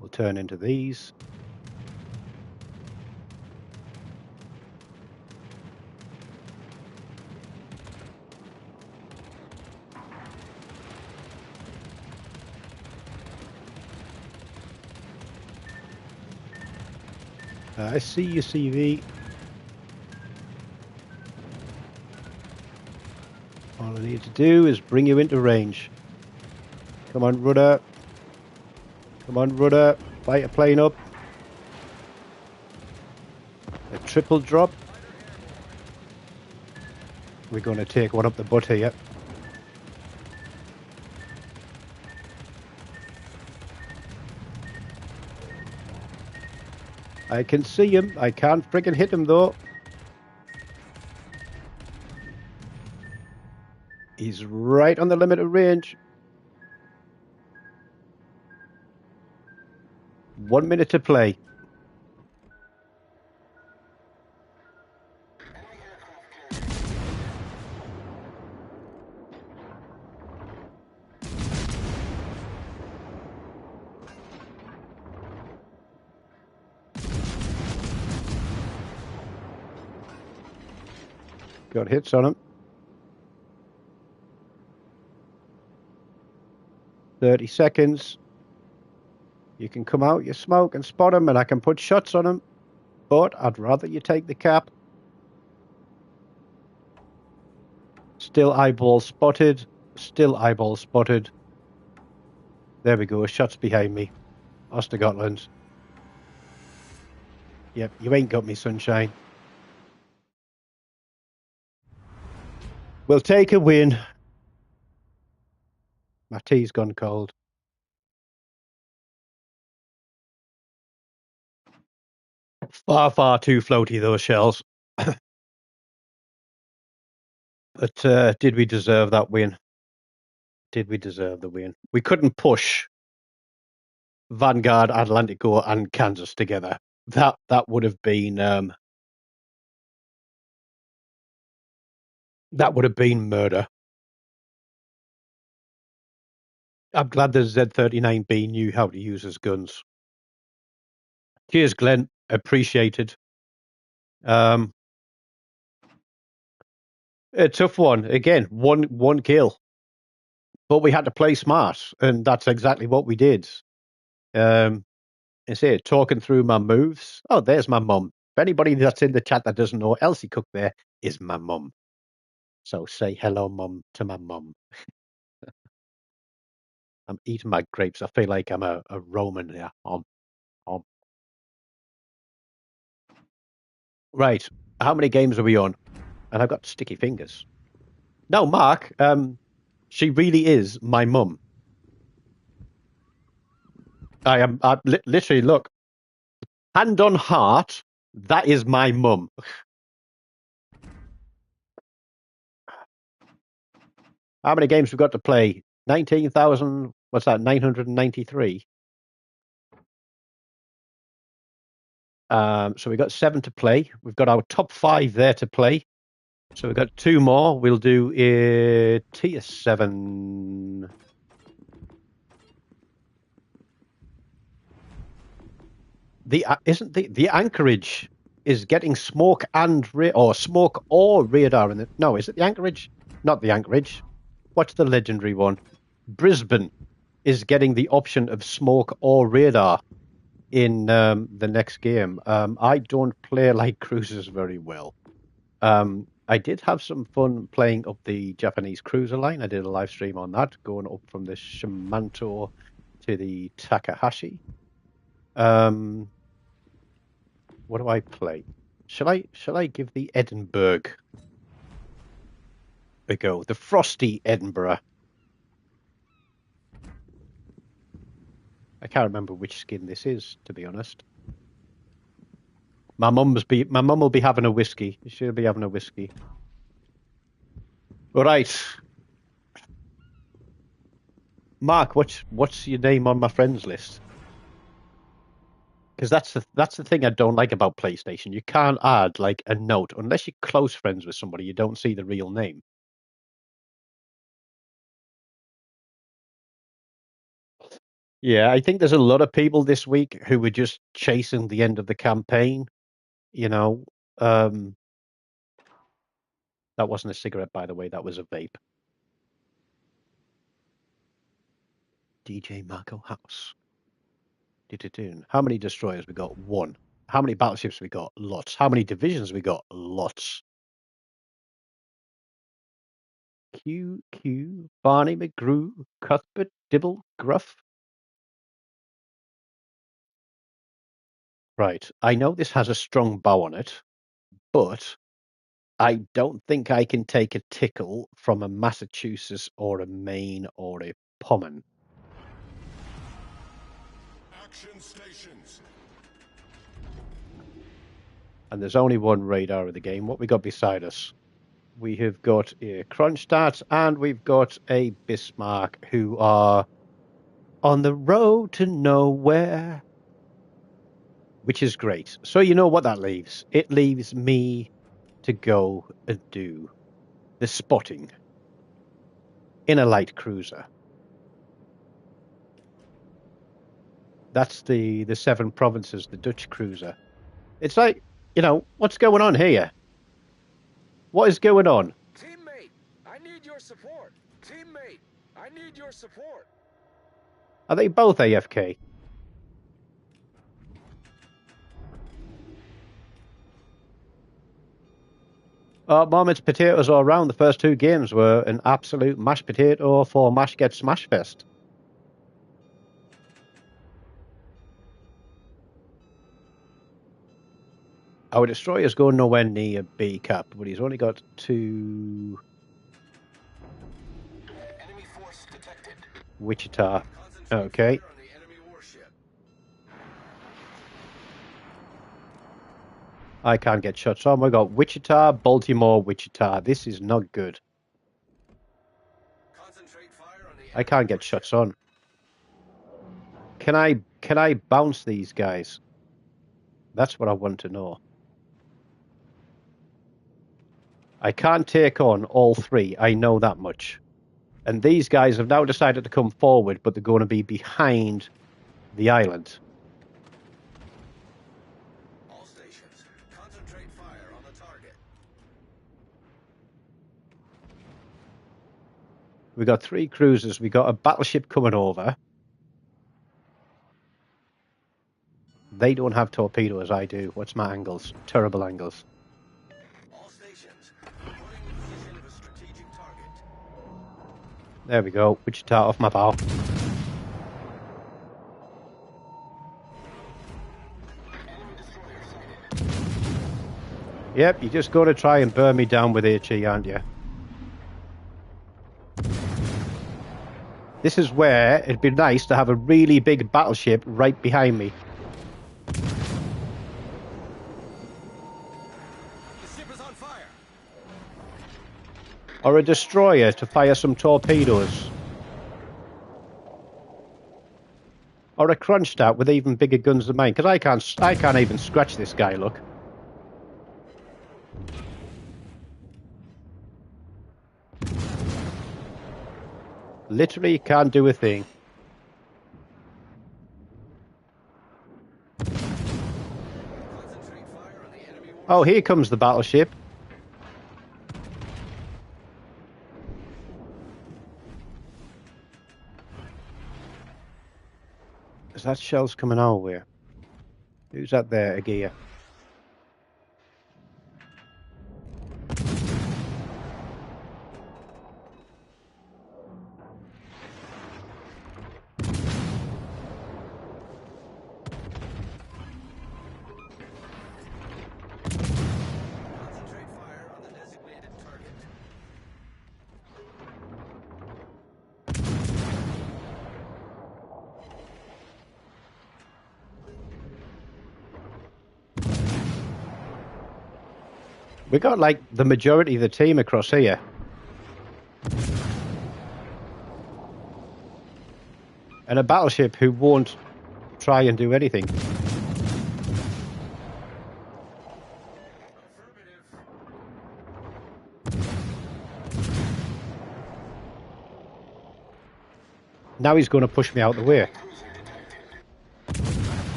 S1: We'll turn into these. I see your CV. All I need to do is bring you into range. Come on, rudder. Come on, rudder. Fighter plane up. A triple drop. We're going to take one up the butt here. I can see him. I can't friggin' hit him though. He's right on the limit of range. 1 minute to play. Got hits on him. 30 seconds. You can come out, you smoke and spot him, and I can put shots on him. But I'd rather you take the cap. Still eyeball spotted. Still eyeball spotted. There we go. Shots behind me. Ostergotland. Yep, you ain't got me, sunshine. We'll take a win. My tea's gone cold. Far, far too floaty, those shells. But did we deserve that win? Did we deserve the win? We couldn't push Vanguard, Atlantico, and Kansas together. That would have been murder. I'm glad the Z39B knew how to use his guns. Cheers, Glenn. Appreciated. A tough one. Again, one kill. But we had to play smart, and that's exactly what we did. I say, talking through my moves. Oh, there's my mum. If anybody that's in the chat that doesn't know Elsie Cook there is my mum. So say hello, mum, to my mum. I'm eating my grapes. I feel like I'm a Roman here. Right. How many games are we on? And I've got sticky fingers. No, Mark, she really is my mum. I literally, look, hand on heart, that is my mum. How many games we got to play? 19,000, what's that, 993? So we got 7 to play. We've got our top 5 there to play. So we've got 2 more. We'll do a tier 7. The anchorage is getting smoke and smoke or radar in it. No, is it the anchorage? Not the anchorage. What's the legendary one? Brisbane is getting the option of smoke or radar in the next game. I don't play light cruisers very well. I did have some fun playing up the Japanese cruiser line. I did a live stream on that, going up from the Shimanto to the Takahashi. What do I play? Shall I give the Edinburgh a go? The frosty Edinburgh. I can't remember which skin this is, to be honest. My mum will be having a whiskey. She'll be having a whiskey. All right. Mark, what's your name on my friends list? Because that's the thing I don't like about PlayStation. You can't add like a note unless you're close friends with somebody. You don't see the real name. Yeah, I think there's a lot of people this week who were just chasing the end of the campaign. You know, that wasn't a cigarette, by the way. That was a vape. DJ Marco House. How many destroyers we got? 1. How many battleships we got? Lots. How many divisions we got? Lots. Q, Barney McGrew, Cuthbert, Dibble, Gruff. Right. I know this has a strong bow on it, but I don't think I can take a tickle from a Massachusetts or a Maine or a Pommern.
S3: Action stations.
S1: And there's only one radar of the game. What we got beside us? We have got a Kronstadt and we've got a Bismarck who are on the road to nowhere, which is great. So you know what that leaves? It leaves me to go and do the spotting in a light cruiser. That's the 7 provinces, the Dutch cruiser. It's like, what's going on here? What is going on?
S2: Teammate, I need your support. Teammate, I need your support.
S1: Are they both AFK? Marmot's potatoes all round. The first 2 games were an absolute mashed potato for Mash Get Smash Fest. Our destroyer's going nowhere near B cap, but he's only got 2.
S2: Enemy force detected.
S1: Wichita. Okay.
S2: On the enemy warship.
S1: I can't get shots on. We've got Wichita, Baltimore, Wichita. This is not good.
S2: Concentrate fire on the
S1: I can't get shots on. Can I bounce these guys? That's what I want to know. I can't take on all 3. I know that much. And these guys have now decided to come forward, but they're going to be behind the island.
S3: All stations, concentrate fire on the target.
S1: We got 3 cruisers. We got a battleship coming over. They don't have torpedoes, I do. What's my angles? Terrible angles.
S3: All stations, reporting the position of a strategic target.
S1: There we go. Wichita off my bow. Yep, you're just going to try and burn me down with HE, aren't you? This is where it'd be nice to have a really big battleship right behind me.
S3: The ship is on fire.
S1: Or a destroyer to fire some torpedoes. Or a Kronstadt with even bigger guns than mine. Because I can't even scratch this guy, look. Literally can't do a thing.
S3: Concentrate fire on the enemy.
S1: Oh, here comes the battleship. Is that shells coming our way? Who's that there, a gear?
S3: Concentrate fire on the designated target.
S1: We got like the majority of the team across here. And a battleship who won't try and do anything. Now he's going to push me out the way.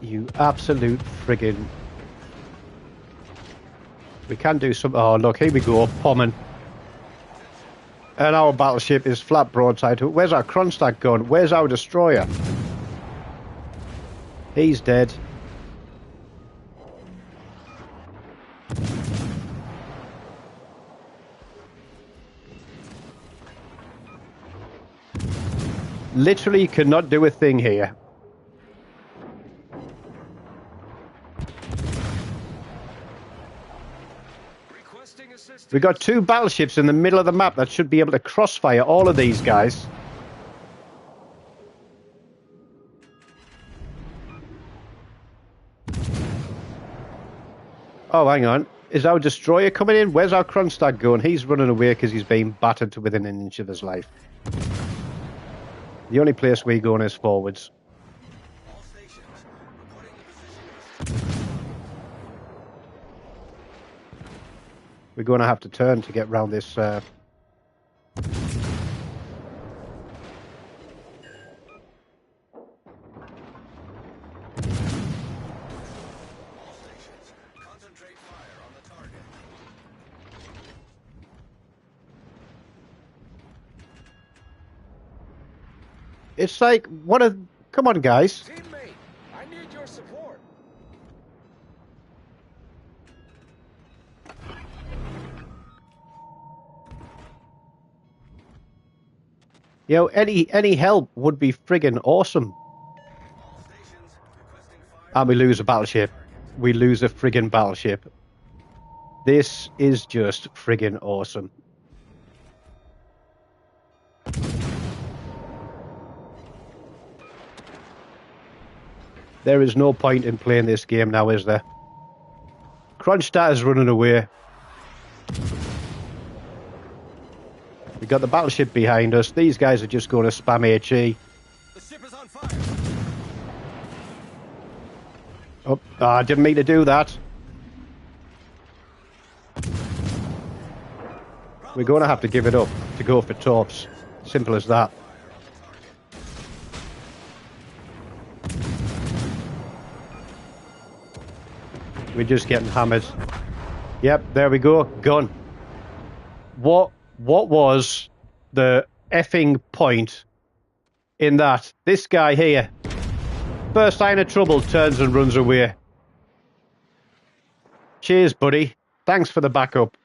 S1: You absolute friggin'... We can do some... Oh, look, here we go, bombing. And our battleship is flat broadside to it. Where's our Kronstadt gun? Where's our destroyer? He's dead. Literally cannot do a thing here.
S2: Requesting assistance.
S1: We got 2 battleships in the middle of the map that should be able to crossfire all of these guys. Oh, hang on. Is our destroyer coming in? Where's our Kronstadt going? He's running away because he's being battered to within an inch of his life. The only place we're going is forwards.
S3: All stations, reporting the position.
S1: We're going to have to turn to get round this...
S3: All stations, concentrate fire on the target.
S1: It's like, what a... Come on, guys.
S2: Teammate, I need your support.
S1: You know, any help would be friggin' awesome.
S3: All stations, requesting fire.
S1: And we lose a battleship. We lose a friggin' battleship. This is just friggin' awesome. There is no point in playing this game now, is there? Kronstadt is running away. We got the battleship behind us. These guys are just going to spam HE.
S3: The ship is on fire.
S1: Oh, I didn't mean to do that. We're going to have to give it up to go for torps. Simple as that. We're just getting hammered. Yep, there we go. Gone. What was the effing point in that? This guy here, first sign of trouble, turns and runs away. Cheers, buddy. Thanks for the backup.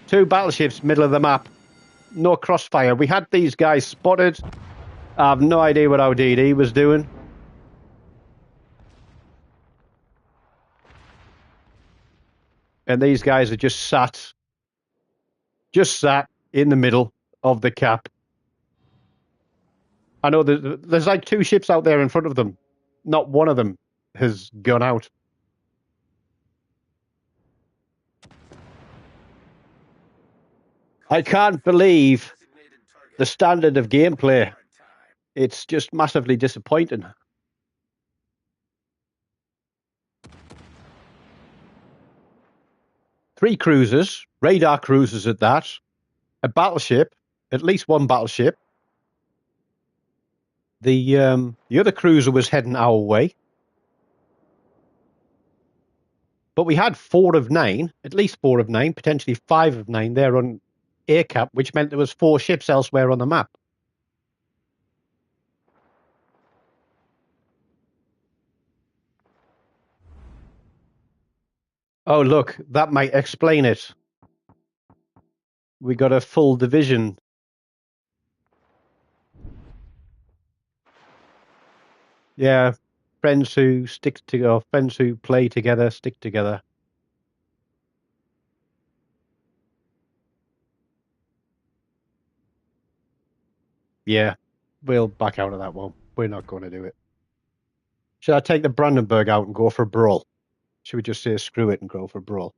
S1: 2 battleships, middle of the map. No crossfire. We had these guys spotted. I have no idea what our DD was doing. And these guys are just sat in the middle of the cap. I know there's like 2 ships out there in front of them. Not one of them has gone out. I can't believe the standard of gameplay. It's just massively disappointing. Three cruisers, radar cruisers at that, a battleship, at least one battleship. The other cruiser was heading our way. But we had 4 of 9, at least 4 of 9, potentially 5 of 9 there on air cap, which meant there was 4 ships elsewhere on the map. Oh, look, that might explain it. We got a full division. Yeah, friends who stick together, friends who play together, stick together. Yeah, we'll back out of that one. We're not going to do it. Should I take the Brandenburg out and go for a brawl? Should we just say screw it and go for a brawl?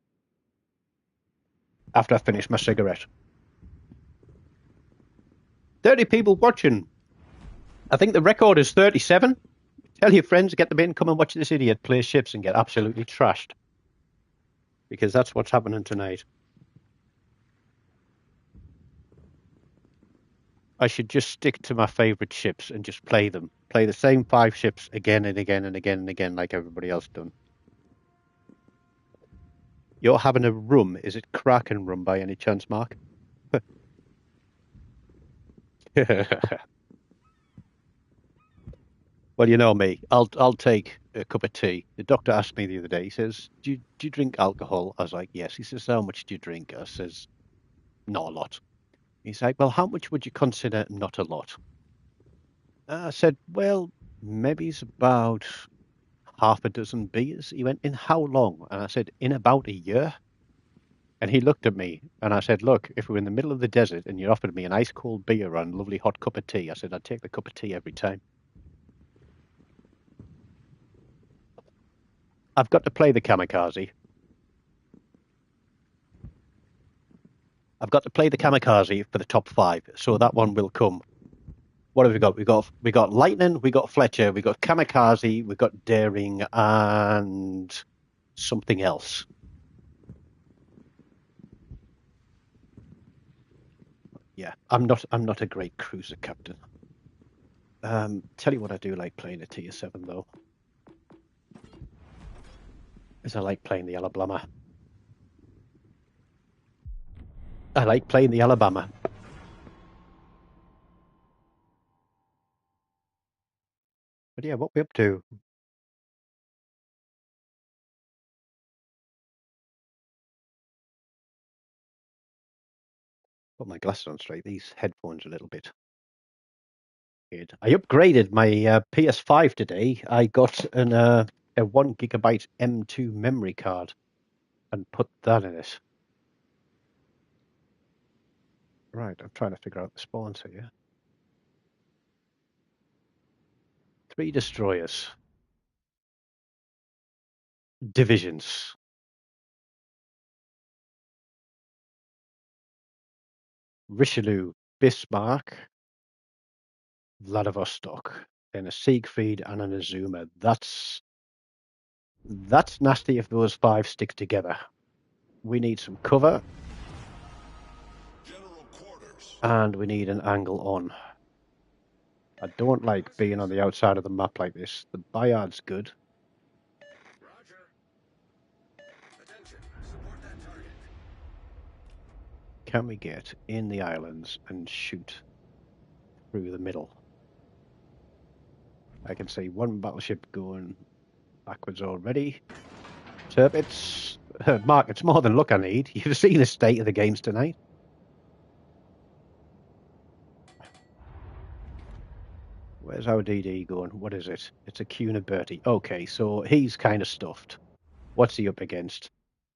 S1: After I finish my cigarette. 30 people watching. I think the record is 37. Tell your friends, get them in, come and watch this idiot play ships and get absolutely trashed. Because that's what's happening tonight. I should just stick to my favourite ships and just play them. Play the same 5 ships again and again and again and again like everybody else done. You're having a rum. Is it Kraken rum by any chance, Mark? Well, you know me. I'll take a cup of tea. The doctor asked me the other day. He says, "Do you drink alcohol?" I was like, "Yes." He says, "How much do you drink?" I says, "Not a lot." He's like, "Well, how much would you consider not a lot?" I said, "Well, maybe it's about half a dozen beers." He went, "In how long?" And I said, "In about a year." And he looked at me and I said, "Look, if we're in the middle of the desert and you offered me an ice cold beer and a lovely hot cup of tea," I said, "I'd take the cup of tea every time." I've got to play the kamikaze. I've got to play the kamikaze for the top 5, so that one will come. What have we got? We got lightning, we got Fletcher, we got kamikaze, we got daring, and something else. Yeah, I'm not a great cruiser captain. Tell you what, I do like playing a tier 7 though. Is I like playing the Alabama. I like playing the Alabama. But yeah, what we up to? Put my glasses on straight. These headphones are a little bit weird. I upgraded my PS5 today. I got a 1 gigabyte M2 memory card and put that in it. Right, I'm trying to figure out the spawns here. 3 destroyers. Divisions. Richelieu, Bismarck, Vladivostok, then a Siegfried and an Azuma. That's nasty if those 5 stick together. We need some cover. And we need an angle on. I don't like being on the outside of the map like this. The Bayard's good.
S3: Roger. Attention. Support that target.
S1: Can we get in the islands and shoot through the middle? I can see one battleship going backwards already. Turpits. Mark, it's more than luck I need. You've seen the state of the games tonight. Where's our DD going? What is it? It's a Cuna Bertie. Okay, so he's kind of stuffed. What's he up against?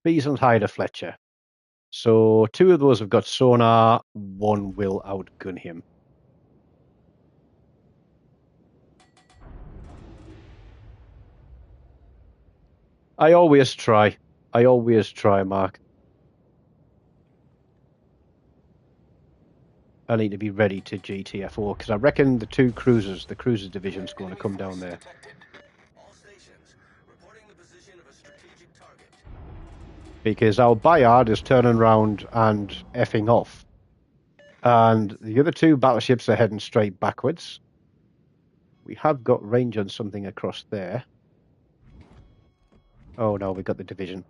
S1: Beeson Hyder Fletcher. So 2 of those have got sonar, 1 will outgun him. I always try, Mark. I need to be ready to GTFO because I reckon the 2 cruisers, the cruisers division's going to come down there.
S3: All stations reporting the position of a strategic target.
S1: Because our Bayard is turning around and effing off. And the other 2 battleships are heading straight backwards. We have got range on something across there. Oh no, we got the division.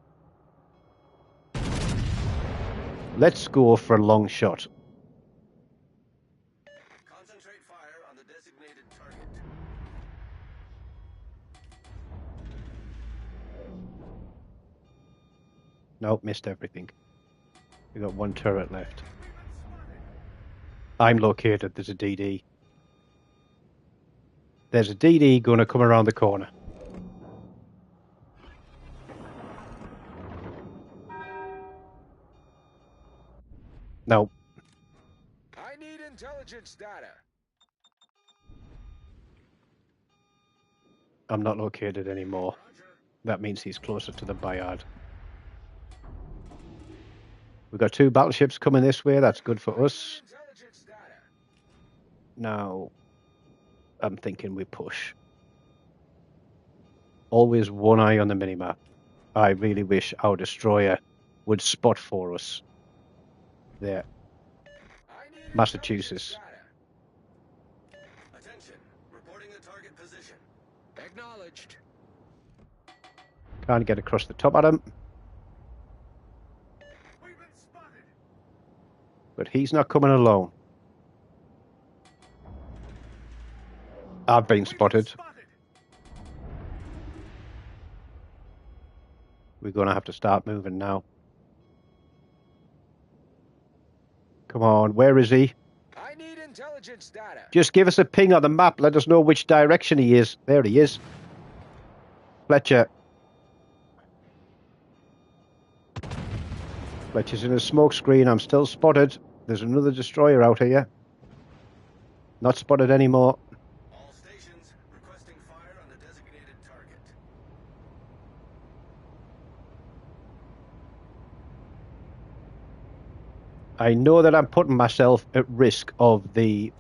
S1: Let's go for a long shot.
S3: Concentrate fire on the designated target.
S1: Nope, missed everything. We got 1 turret left. I'm located. There's a DD. There's a DD going to come around the corner. No.
S2: I need intelligence data.
S1: I'm not located anymore. That means he's closer to the Bayard. We've got 2 battleships coming this way. That's good for us.
S2: Intelligence data.
S1: Now, I'm thinking we push. Always 1 eye on the minimap. I really wish our destroyer would spot for us. There.
S2: I need
S1: Massachusetts.
S2: intelligence data.
S3: Attention. Reporting the target position.
S2: Acknowledged.
S1: Can't get across the top at him.
S3: We've been spotted.
S1: But he's not coming alone. I've been spotted. We're going to have to start moving now. Come on, where is he?
S2: I need intelligence data.
S1: Just give us a ping on the map. Let us know which direction he is. There he is. Fletcher. Fletcher's in a smoke screen. I'm still spotted. There's another destroyer out here. Not spotted anymore.
S3: All stations requesting fire on the designated target.
S1: I know that I'm putting myself at risk of the...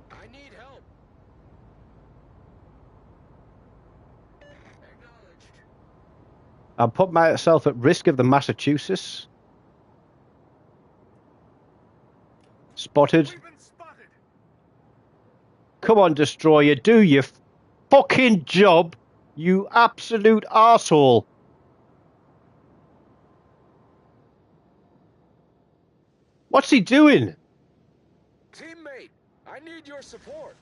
S2: I need help. Acknowledged.
S1: I'm putting myself at risk of the Massachusetts. Spotted.
S3: We've been spotted.
S1: Come on, destroyer. Do your fucking job, you absolute arsehole. What's he doing?
S2: Teammate, I need your support.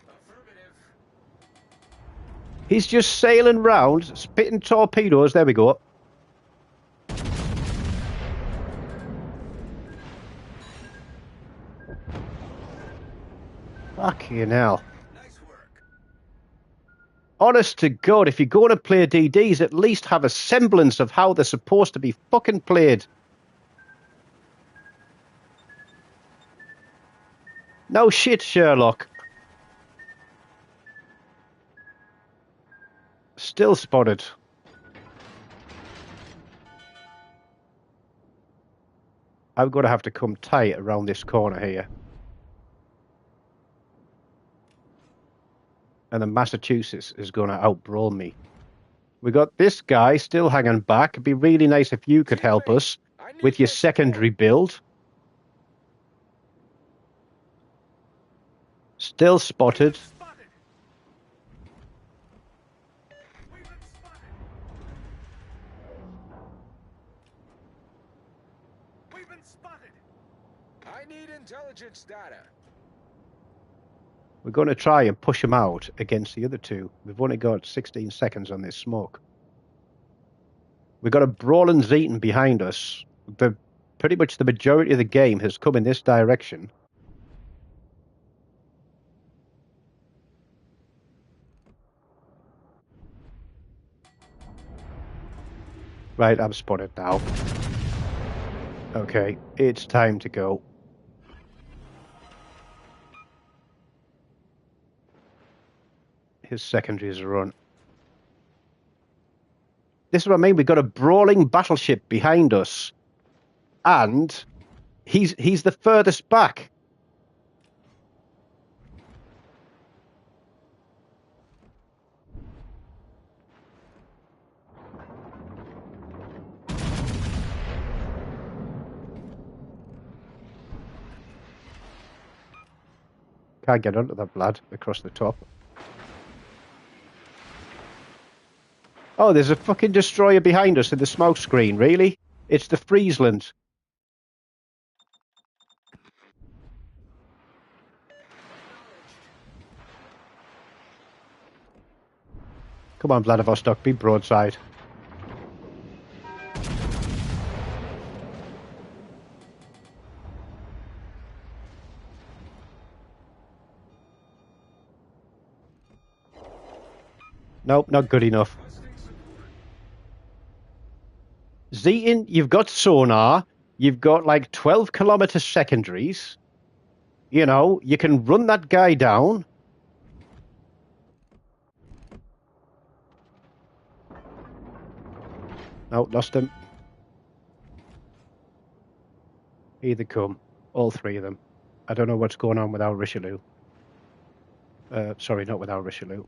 S3: Affirmative.
S1: He's just sailing round, spitting torpedoes. There we go. Fucking hell.
S3: Nice work.
S1: Honest to God, if you're going to play DDs, at least have a semblance of how they're supposed to be fucking played. No shit, Sherlock. Still spotted. I'm going to have to come tight around this corner here. And the Massachusetts is going to outbrawl me. We got this guy still hanging back. It'd be really nice if you could help us with your secondary build. Still spotted.
S2: We've been spotted. We've been spotted. I need intelligence data.
S1: We're going to try and push them out against the other two. We've only got 16 seconds on this smoke. We've got a brawling Zeton behind us. Pretty much the majority of the game has come in this direction. Right, I'm spotted now. Okay, it's time to go. His secondaries are on. This is what I mean. We've got a brawling battleship behind us, and he's the furthest back. Can't get onto that lad across the top. Oh, there's a fucking destroyer behind us in the smoke screen, really? It's the Friesland. Come on, Vladivostok, be broadside. Nope, not good enough. Zeton, you've got sonar. You've got like 12-kilometer secondaries. You know, you can run that guy down. No, lost him. Here they come. All three of them. I don't know what's going on with our Richelieu. Sorry, not with our Richelieu.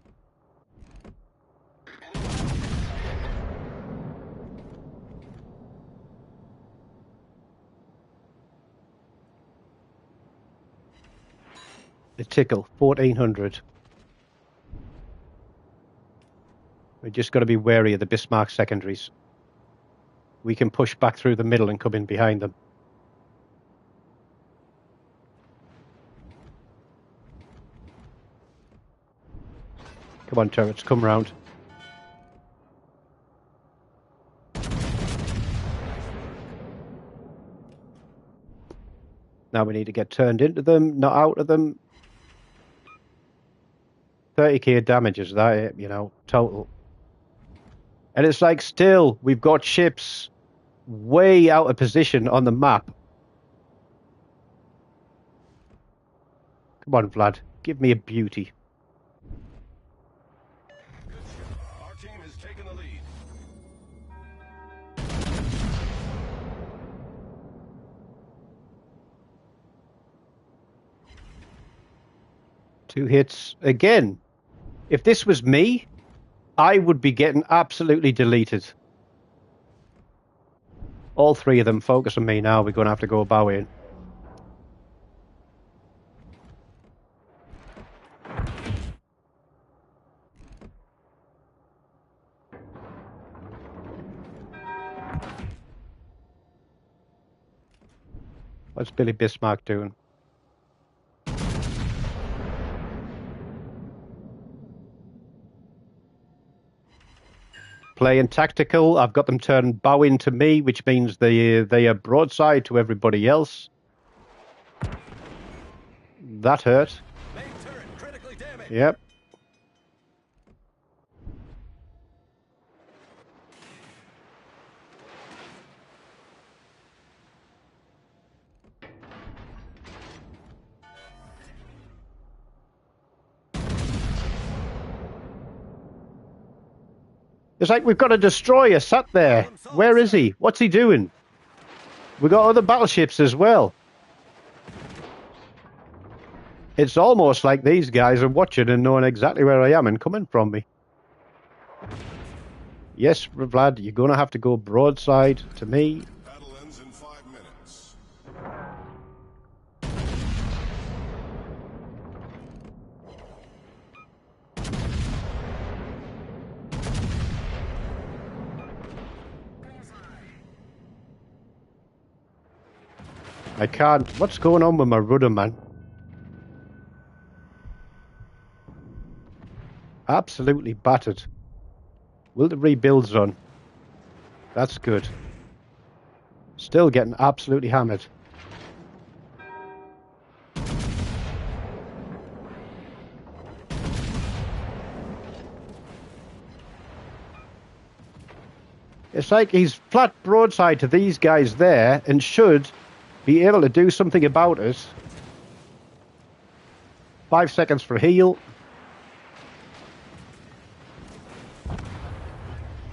S1: The tickle, 1400. We just got to be wary of the Bismarck secondaries. We can push back through the middle and come in behind them. Come on, turrets, come round. Now we need to get turned into them, not out of them. 30k damage is that, you know, total. And it's like, still, we've got ships way out of position on the map. Come on, Vlad, give me a beauty.
S3: Good shot. Our team has taken the lead.
S1: Two hits again. If this was me, I would be getting absolutely deleted. All three of them focus on me now. We're going to have to go bow in. What's Billy Bismarck doing? Playing tactical. I've got them turn bow into me, which means they are broadside to everybody else. That hurt.
S3: Main turret critically damaged.
S1: Yep. It's like we've got a destroyer sat there. Where is he? What's he doing? We've got other battleships as well. It's almost like these guys are watching and knowing exactly where I am and coming from me. Yes, Vlad, you're going to have to go broadside to me.
S3: Battle ends in 5 minutes.
S1: I can't. What's going on with my rudder, man? Absolutely battered. Will the rebuilds run? That's good. Still getting absolutely hammered. It's like he's flat broadside to these guys there and should be able to do something about it. 5 seconds for heal.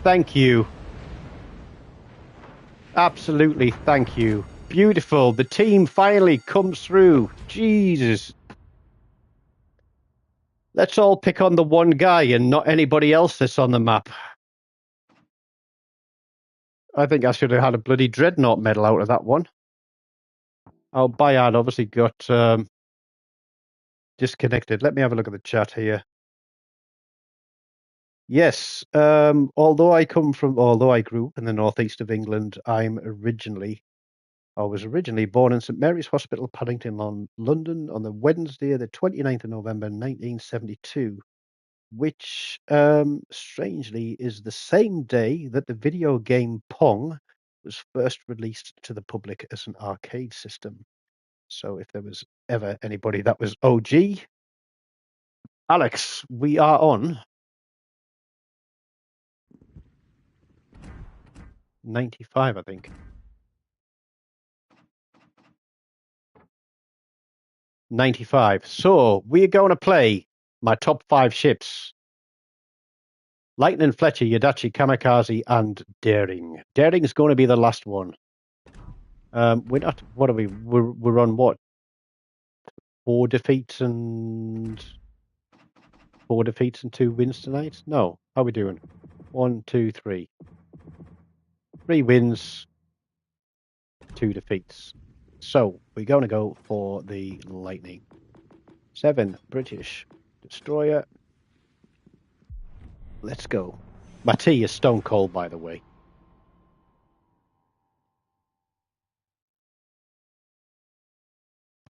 S1: Thank you. Absolutely, thank you. Beautiful. The team finally comes through. Jesus. Let's all pick on the one guy and not anybody else that's on the map. I think I should have had a bloody Dreadnought medal out of that one. Oh, Bayard obviously got disconnected. Let me have a look at the chat here. Yes, although I grew up in the northeast of England, I was originally born in St Mary's Hospital, Paddington, London, on the Wednesday, the 29th of November, 1972. Which, strangely, is the same day that the video game Pong was first released to the public as an arcade system. So if there was ever anybody that was OG, Alex, we are on 95, I think. 95. So we're going to play my top 5 ships. Lightning, Fletcher, Yadachi, Kamikaze, and Daring. Daring is going to be the last one. We're not. What are we? We're on what? 4 defeats and 2 wins tonight. No, how are we doing? 1, 2, 3. 3 wins, 2 defeats. So we're going to go for the Lightning. 7 British destroyer. Let's go. My tea is stone cold, by the way.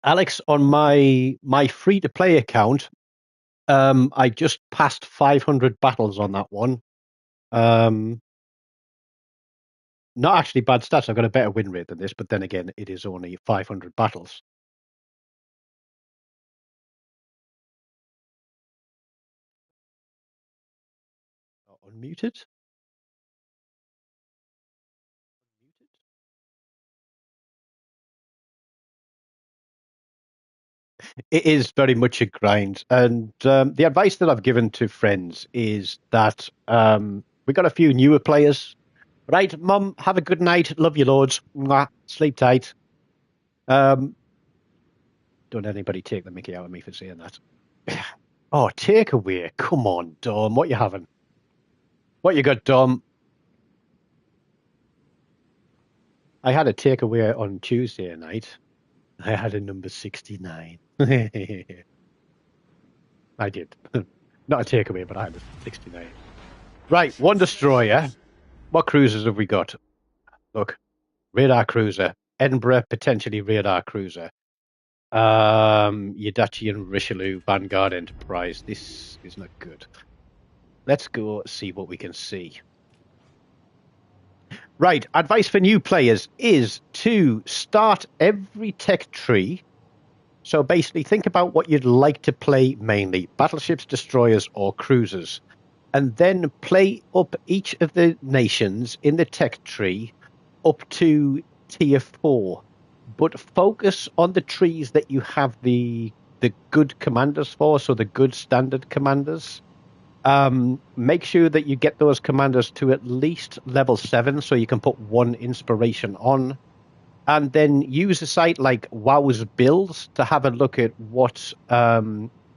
S1: Alex, on my free-to-play account, I just passed 500 battles on that one. Not actually bad stats. I've got a better win rate than this, but then again, it is only 500 battles. Unmuted? It is very much a grind. And the advice that I've given to friends is that we got a few newer players. Right, Mum, have a good night. Love you, Lords. Mwah. Sleep tight. Don't anybody take the mickey out of me for saying that. Oh, takeaway. Come on, Dom. What you having? What you got, Dom? I had a takeaway on Tuesday night. I had a number 69. I did. Not a takeaway, but I had a 69. Right, one destroyer. What cruisers have we got? Look, radar cruiser. Edinburgh, potentially radar cruiser. Yadachi and Richelieu, Vanguard Enterprise. This is not good. Let's go see what we can see. Right, advice for new players is to start every tech tree. So basically think about what you'd like to play mainly, battleships, destroyers, or cruisers. And then play up each of the nations in the tech tree up to tier 4. But focus on the trees that you have the good commanders for, so the good standard commanders. Make sure that you get those commanders to at least level 7 so you can put 1 inspiration on. And then use a site like WoWsLegends to have a look at what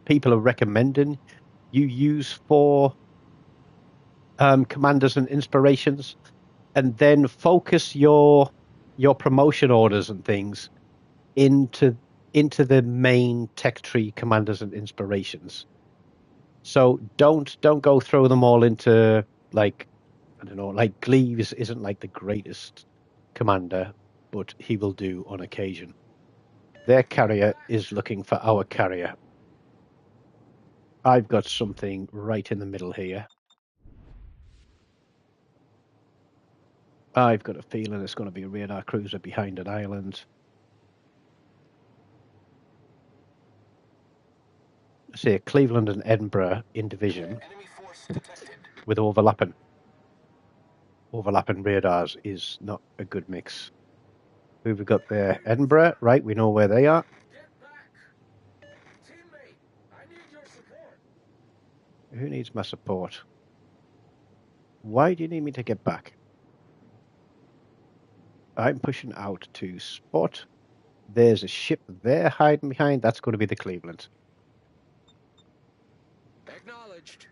S1: people are recommending you use for commanders and inspirations. And then focus your promotion orders and things into the main tech tree commanders and inspirations. So don't go throw them all into, like, I don't know, like Gleaves isn't like the greatest commander, but he will do on occasion. Their carrier is looking for our carrier. I've got something right in the middle here. I've got a feeling it's going to be a radar cruiser behind an island. Say Cleveland and Edinburgh in division with overlapping radars is not a good mix. Who have we got there? Edinburgh, right? We know where they are.
S2: Teammate, I need your support.
S1: Who needs my support? Why do you need me to get back? I'm pushing out to spot. There's a ship there hiding behind. That's going to be the Cleveland.
S2: Acknowledged.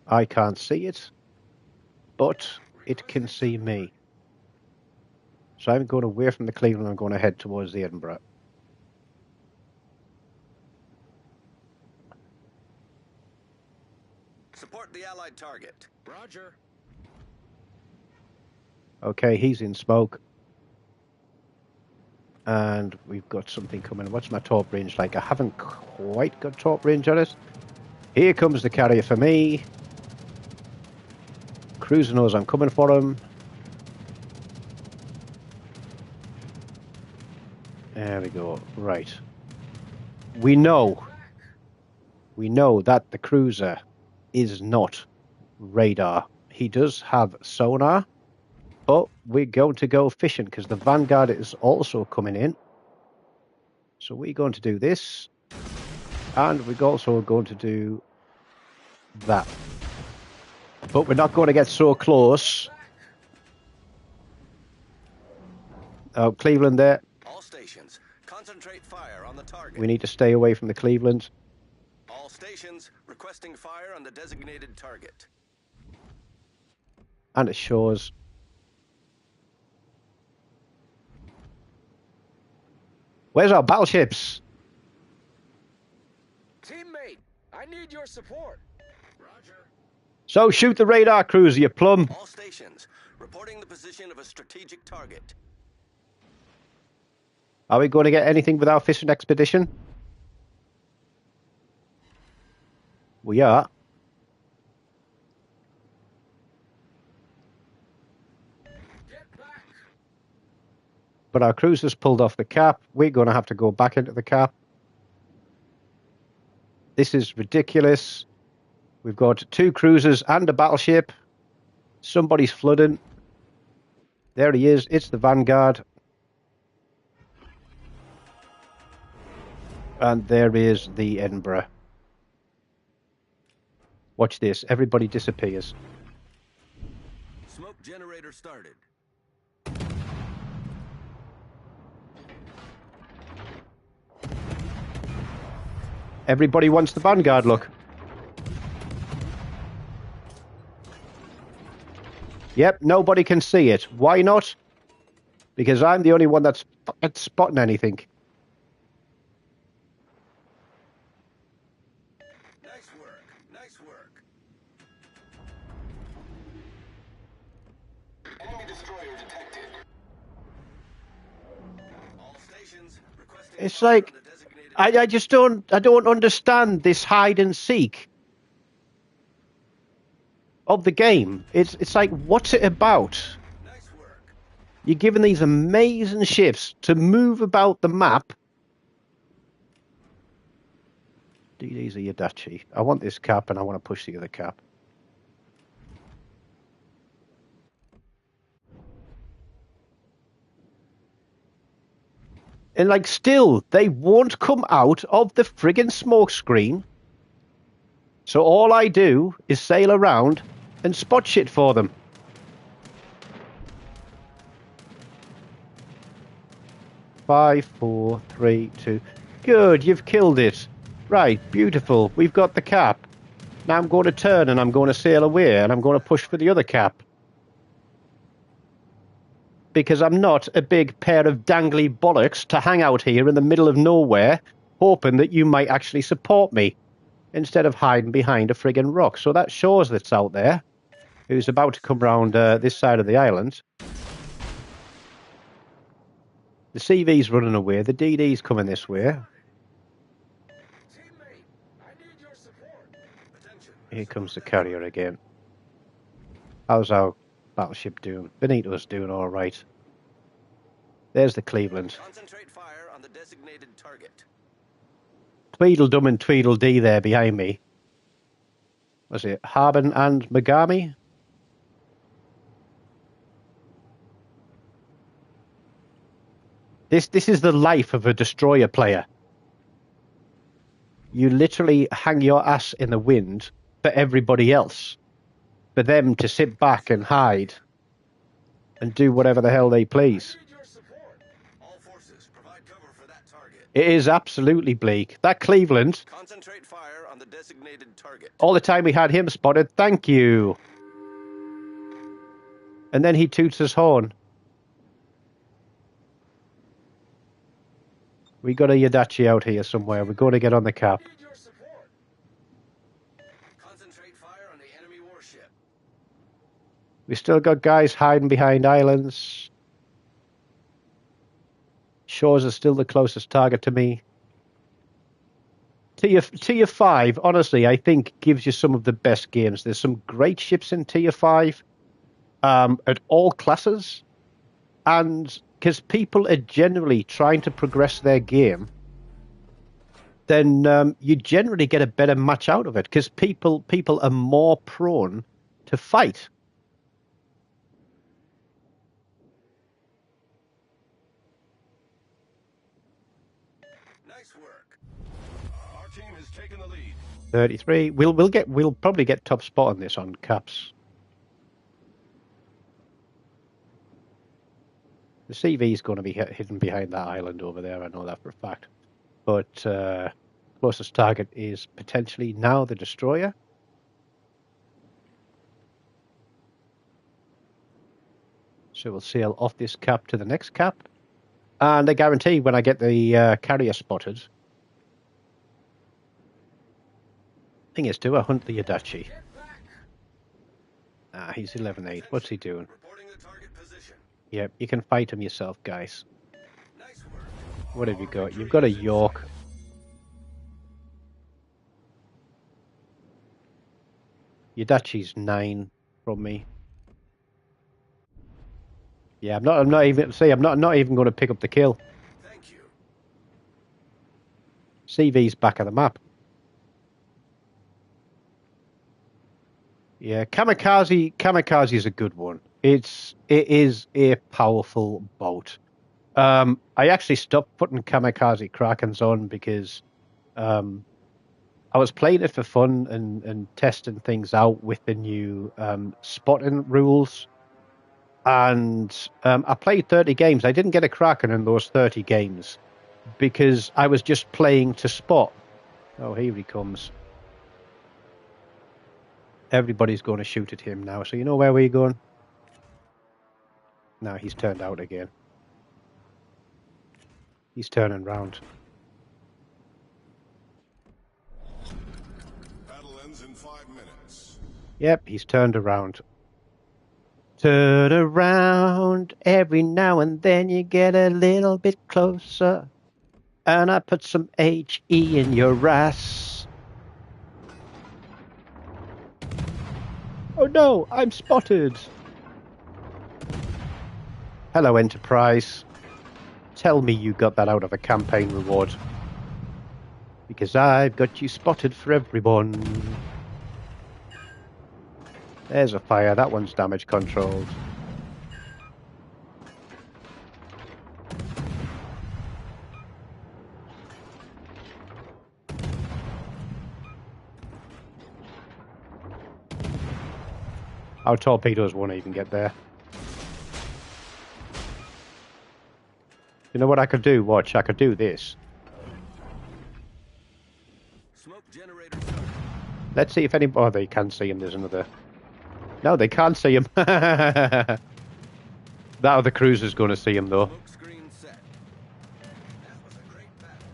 S1: I can't see it, but it can see me. So I'm going away from the Cleveland. I'm going to head towards the Edinburgh.
S3: Support the allied target.
S2: Roger.
S1: Okay, he's in smoke. And we've got something coming. What's my top range like? I haven't quite got top range on it. Here comes the carrier for me. Cruiser knows I'm coming for him. There we go. Right. We know that the cruiser is not radar. He does have sonar, but we're going to go fishing because the Vanguard is also coming in. So we're going to do this, and we're also going to do that. But we're not going to get so close. Oh, Cleveland there.
S3: All stations, concentrate fire on the target.
S1: We need to stay away from the Cleveland.
S3: All stations, requesting fire on the designated target.
S1: And it shows. Where's our battleships?
S2: Teammate, I need your support. Roger.
S1: So shoot the radar cruiser, you plum.
S3: All stations, reporting the position of a strategic target.
S1: Are we going to get anything with our fishing expedition? We are.
S2: Get back.
S1: But our cruiser's pulled off the cap. We're going to have to go back into the cap. This is ridiculous. We've got 2 cruisers and a battleship. Somebody's flooding. There he is. It's the Vanguard. And there is the Edinburgh. Watch this. Everybody disappears.
S3: Smoke generator started.
S1: Everybody wants the Vanguard, look. Yep, nobody can see it. Why not? Because I'm the only one that's spotting anything.
S3: Nice work. Nice work. Enemy destroyer detected. All stations requesting
S1: It's
S3: fire
S1: like
S3: on the designated
S1: I just don't understand this hide and seek of the game. It's like, what's it about?
S3: Nice work.
S1: You're given these amazing ships to move about the map. DD's a Yadachi. I want this cap and I want to push the other cap. And like, still, they won't come out of the friggin' smoke screen. So all I do is sail around and spot shit for them. Five, four, three, two. Good, you've killed it. Right, beautiful. We've got the cap. Now I'm going to turn and I'm going to sail away and I'm going to push for the other cap. Because I'm not a big pair of dangly bollocks to hang out here in the middle of nowhere hoping that you might actually support me instead of hiding behind a friggin' rock. So that shows that's out there, who's about to come round this side of the island. The CV's running away. The DD's coming this way.
S2: Teammate, I need your support.
S3: Attention.
S1: Here comes the carrier again. How's our battleship doing? Benito's doing all right. There's the Cleveland.
S3: Concentrate fire on the designated target.
S1: Tweedledum and Tweedledee there behind me. Was it Harbin and Megami? This is the life of a destroyer player. You literally hang your ass in the wind for everybody else. For them to sit back and hide and do whatever the hell they please.
S2: I need your support.
S3: All forces, provide cover for that target.
S1: It is absolutely bleak. That Cleveland,
S3: Concentrate fire on the designated target.
S1: all the time we had him spotted, thank you. And then he toots his horn. We got a Yadachi out here somewhere. We're going to get on the cap.
S2: I need your support.
S3: Concentrate fire on the enemy warship.
S1: We still got guys hiding behind islands. Shores are still the closest target to me. Tier 5, honestly, I think gives you some of the best games. There's some great ships in Tier 5 at all classes. And because people are generally trying to progress their game, then you generally get a better match out of it because people are more prone to fight.
S3: Nice work. Our team has taken the lead.
S1: 33. We'll probably get top spot on this on caps. The CV is going to be hidden behind that island over there. I know that for a fact. But closest target is potentially now the destroyer. So we'll sail off this cap to the next cap. And I guarantee when I get the carrier spotted, thing is, do I hunt the Yadachi? Ah, he's 11-8. What's he doing?
S3: Reporting the target position.
S1: Yep, you can fight him yourself, guys.
S3: Nice work.
S1: What have you got? You've got a York. Yadachi's 9 from me. Yeah, I'm not even going to pick up the kill.
S3: Thank you.
S1: CV's back of the map. Yeah, Kamikaze is a good one. It is a powerful boat. I actually stopped putting Kamikaze Krakens on because I was playing it for fun and testing things out with the new spotting rules. And I played 30 games. I didn't get a Kraken in those 30 games because I was just playing to spot. Oh, here he comes. Everybody's going to shoot at him now. So you know where we're going? Now he's turned out again. He's turning round.
S3: Battle ends in 5 minutes.
S1: Yep, he's turned around. Turn around. Every now and then you get a little bit closer. And I put some HE in your ass. Oh no, I'm spotted. Hello, Enterprise. Tell me you got that out of a campaign reward. Because I've got you spotted for everyone. There's a fire. That one's damage controlled. Our torpedoes won't even get there. You know what I could do? Watch, I could do this.
S3: Smoke generator started.
S1: Let's see if any... Oh, they can see him. There's another... No, they can't see him. That other cruiser's going to see him, though.
S3: Smoke screen set. That was a great battle.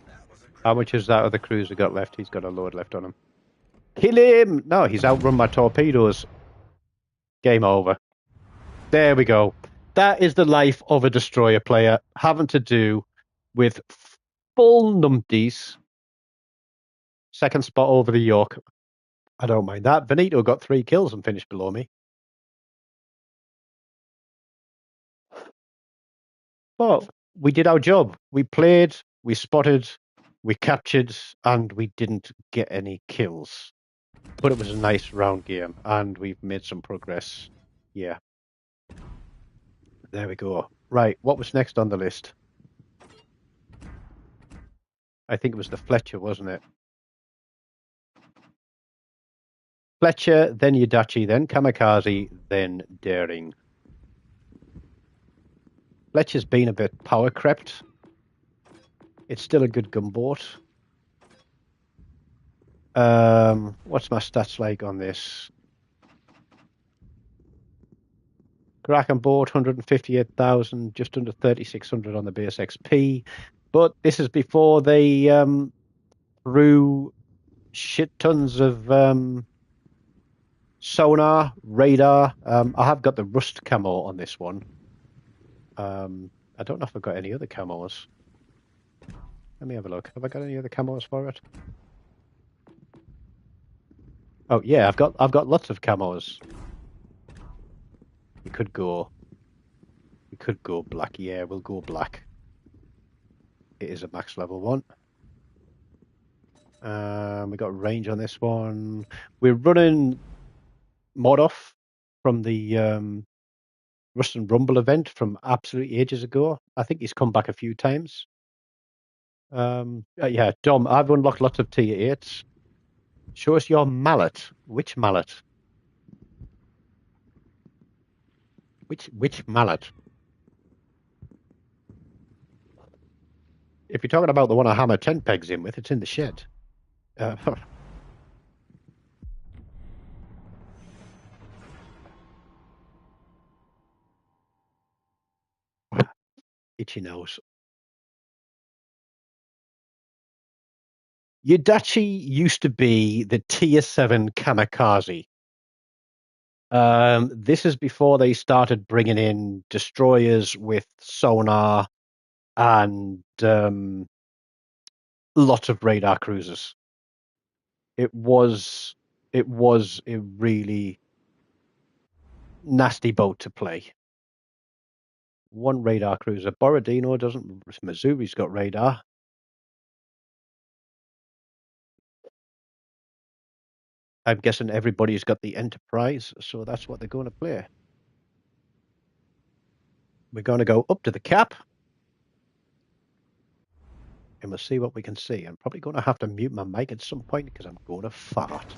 S3: That was a great
S1: How much has that other cruiser got left? He's got a load left on him. Kill him! No, he's outrun my torpedoes. Game over. There we go. That is the life of a destroyer player, having to do with full numpties. Second spot over the York. I don't mind that. Benito got 3 kills and finished below me. But we did our job. We played, we spotted, we captured, and we didn't get any kills. But it was a nice round game, and we've made some progress. Yeah. There we go. Right, what was next on the list? I think it was the Fletcher, wasn't it? Fletcher, then Yudachi, then Kamikaze, then Daring. Fletcher's been a bit power crept. It's still a good gunboat. What's my stats like on this? Kraken board, 158,000, just under 3,600 on the base XP. But this is before they threw shit tons of sonar, radar. I have got the rust camo on this one. I don't know if I've got any other camos. Let me have a look. Have I got any other camos for it? Oh yeah, I've got lots of camos. We could go black. Yeah, we'll go black. It is a max level 1. We got range on this one. We're running Mordoff from the Rust and Rumble event from absolutely ages ago. I think he's come back a few times. Yeah, Dom, I've unlocked lots of tier 8s. Show us your mallet. Which mallet? Which mallet? If you're talking about the one I hammer 10 pegs in with, it's in the shed. Itchy nose. Yudachi used to be the tier 7 kamikaze. This is before they started bringing in destroyers with sonar and lots of radar cruisers. It was a really nasty boat to play. 1 radar cruiser. Borodino doesn't. Missouri's got radar. I'm guessing everybody's got the Enterprise, so that's what they're going to play. We're going to go up to the cap. And we'll see what we can see. I'm probably going to have to mute my mic at some point because I'm going to fart.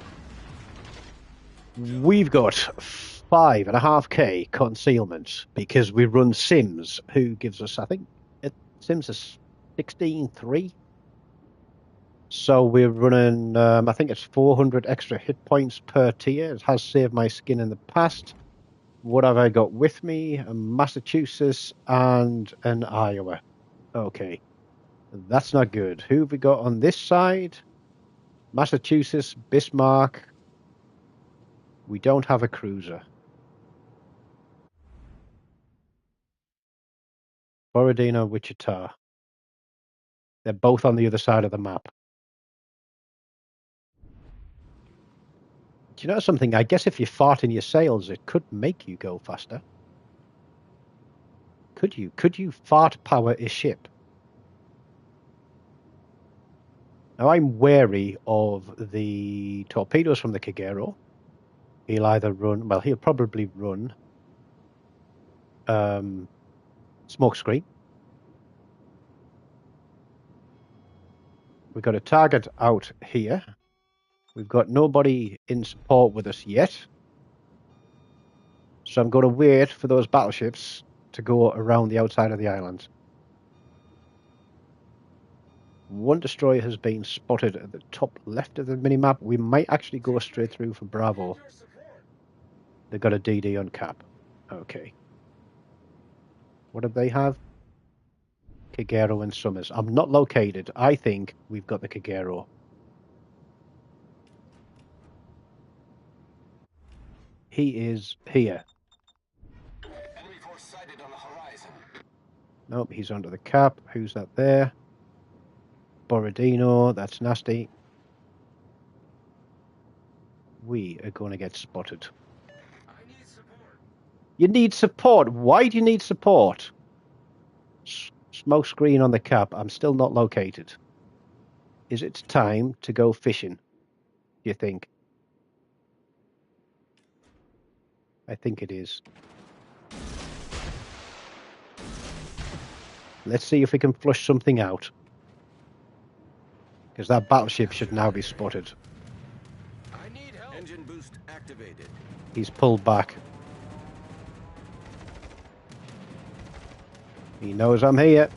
S1: We've got 5.5k concealment because we run Sims, who gives us, I think, Sims is 16.3. So we're running, I think it's 400 extra hit points per tier. It has saved my skin in the past. What have I got with me? A Massachusetts and an Iowa. Okay. That's not good. Who have we got on this side? Massachusetts, Bismarck. We don't have a cruiser. Borodino, Wichita. They're both on the other side of the map. Do you know something? I guess if you fart in your sails, it could make you go faster. Could you? Could you fart power a ship? Now I'm wary of the torpedoes from the Kagero. He'll either run, well, he'll probably run smokescreen. We've got a target out here. We've got nobody in support with us yet. So I'm going to wait for those battleships to go around the outside of the island. 1 destroyer has been spotted at the top left of the minimap. We might actually go straight through for Bravo. They've got a DD on cap. Okay. What do they have? Kagero and Summers. I'm not located. I think we've got the Kagero. He is here.
S3: Enemy force sighted on the horizon.
S1: Nope, he's under the cap. Who's that there? Borodino, that's nasty. We are going to get spotted.
S2: I need support.
S1: You need support. Why do you need support? Smoke screen on the cap. I'm still not located. Is it time to go fishing? Do you think? I think it is. Let's see if we can flush something out. Because that battleship should now be spotted.
S2: I need help.
S3: Engine boost activated.
S1: He's pulled back. He knows I'm here.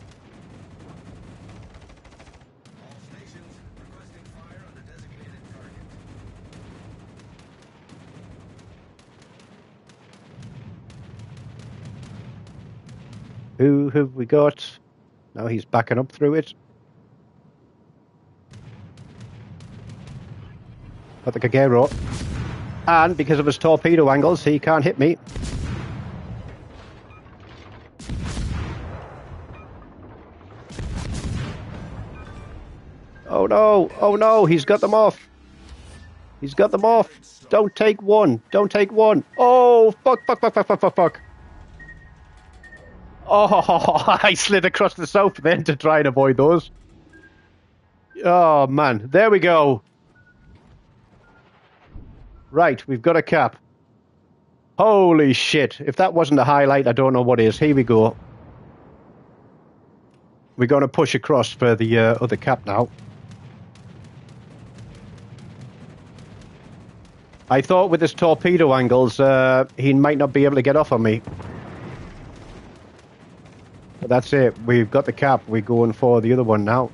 S3: All stations requesting fire on the designated target.
S1: Who have we got? Now he's backing up through it. Got the Kagero. And because of his torpedo angles, he can't hit me. Oh no! Oh no! He's got them off! He's got them off! Don't take one! Don't take one! Oh! Fuck! Fuck! Fuck! Fuck! Fuck! Fuck! Fuck! Oh! I slid across the sofa then to try and avoid those. Oh man! There we go! Right, we've got a cap. Holy shit! If that wasn't a highlight, I don't know what is. Here we go. We're going to push across for the other cap now. I thought with his torpedo angles, he might not be able to get off on me. But that's it. We've got the cap. We're going for the other one now.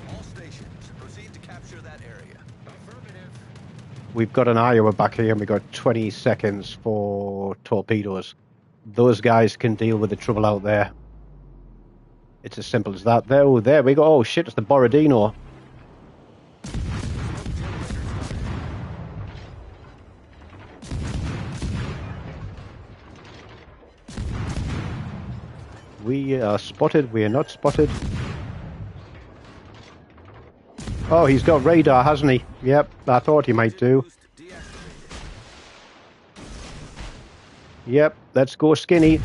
S3: All stations proceed to capture that area.
S2: Affirmative.
S1: We've got an Iowa back here and we've got 20 seconds for torpedoes. Those guys can deal with the trouble out there. It's as simple as that. There, oh, there we go. Oh shit, it's the Borodino. We are spotted. We are not spotted. Oh, he's got radar, hasn't he? Yep, I thought he might do.
S3: Boost deactivated.
S1: Yep, let's go skinny.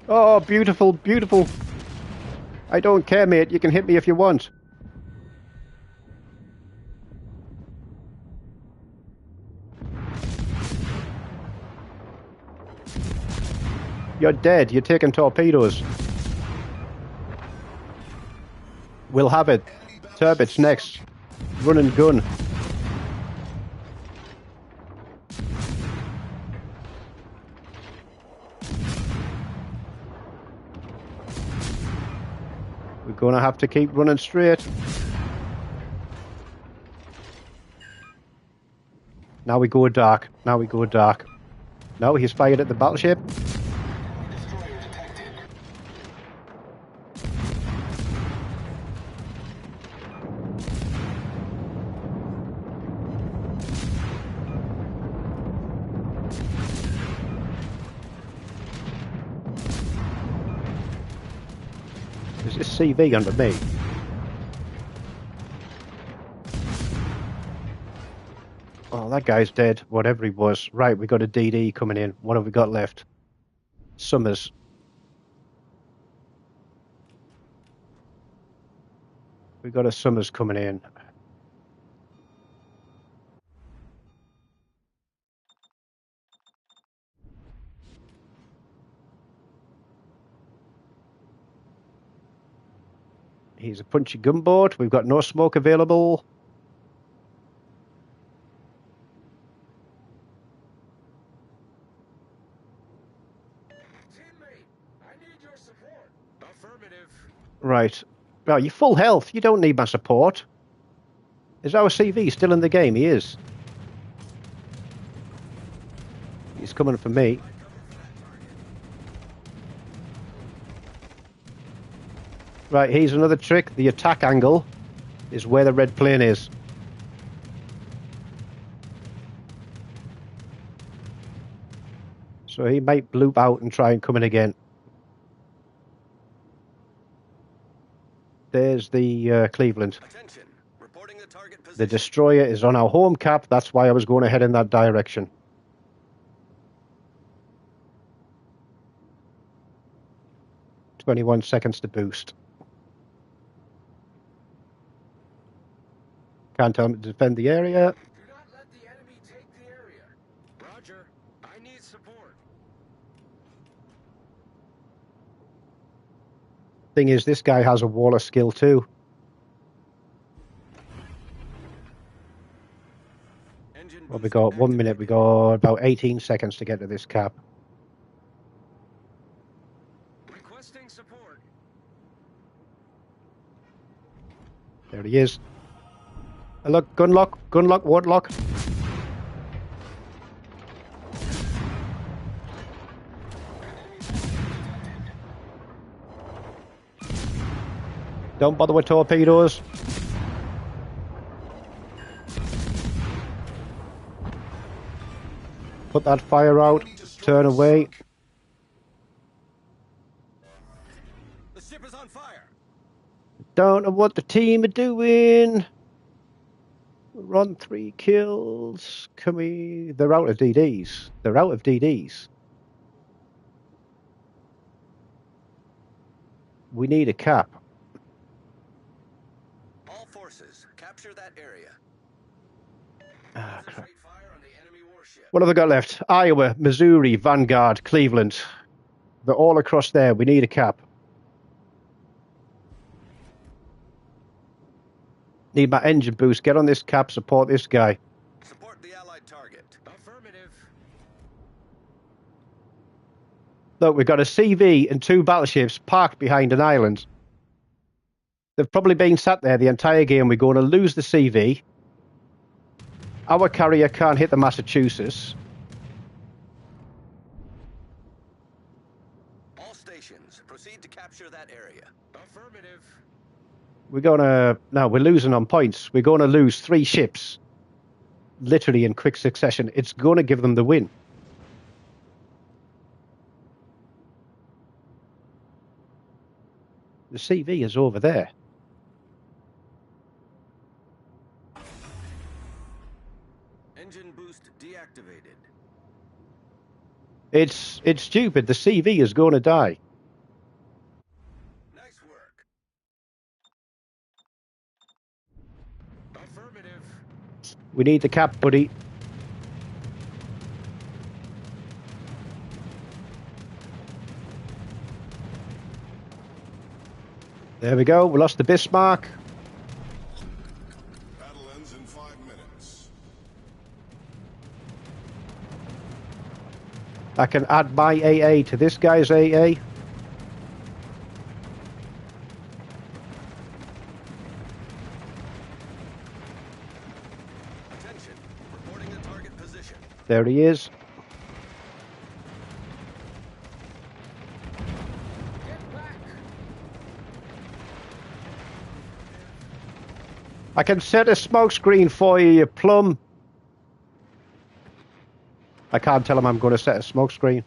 S1: Oh, beautiful, beautiful. I don't care, mate. You can hit me if you want. You're dead. You're taking torpedoes. We'll have it. Turbot's next. Run and gun. We're gonna have to keep running straight. Now we go dark. Now we go dark. No, he's fired at the battleship.
S3: Destroyer detected.
S1: There's this CV under me. Oh, that guy's dead, whatever he was. Right, we got a DD coming in. What have we got left? Summers. We got a Summers coming in. He's a punchy gunboat. We've got no smoke available.
S2: Teammate, I need your support. Affirmative.
S1: Right. Well, you're full health. You don't need my support. Is our CV still in the game? He is. He's coming for me. Right, here's another trick. The attack angle is where the red plane is. So he might bloop out and try and come in again. There's the Cleveland.
S3: Attention. Reporting the target position.
S1: The destroyer is on our home cap. That's why I was going to head in that direction. "21 seconds to boost." Can't tell him to defend the area.
S2: Do not let the enemy take the area. Roger. I need support.
S1: Thing is, this guy has a wall of skill too.
S3: Engine
S1: Well, we
S3: boost
S1: got 1 minute.
S3: activated.
S1: We got about 18 seconds to get to this cap.
S2: Requesting support.
S1: There he is. Look, gunlock, warlock. Don't bother with torpedoes. Put that fire out. Turn away.
S3: The ship is on fire.
S1: Don't know what the team are doing. We're on 3 kills. Can we... They're out of DDs. They're out of DDs. We need a cap.
S3: All forces, capture that area.
S1: Ah, crap.
S3: Concentrate fire on the enemy warship.
S1: What have they got left? Iowa, Missouri, Vanguard, Cleveland. They're all across there. We need a cap. Need my engine boost. Get on this cap. Support this guy.
S3: Support the allied target.
S2: Affirmative.
S1: Look, we've got a CV and 2 battleships parked behind an island. They've probably been sat there the entire game. We're going to lose the CV. Our carrier can't hit the Massachusetts.
S3: All stations, proceed to capture that area.
S2: Affirmative.
S1: We're going to... No, we're losing on points. We're going to lose 3 ships. Literally in quick succession. It's going to give them the win. The CV is over there.
S3: Engine boost deactivated.
S1: It's stupid. The CV is going to die.
S3: Nice work.
S2: Affirmative.
S1: We need the cap, buddy. There we go. We lost the Bismarck.
S3: Battle ends in 5 minutes.
S1: I can add my AA to this guy's AA.
S3: Attention, reporting the target position.
S1: There he is.
S2: Get back.
S1: I can set a smoke screen for you, you plum. I can't tell him I'm going to set a smoke screen.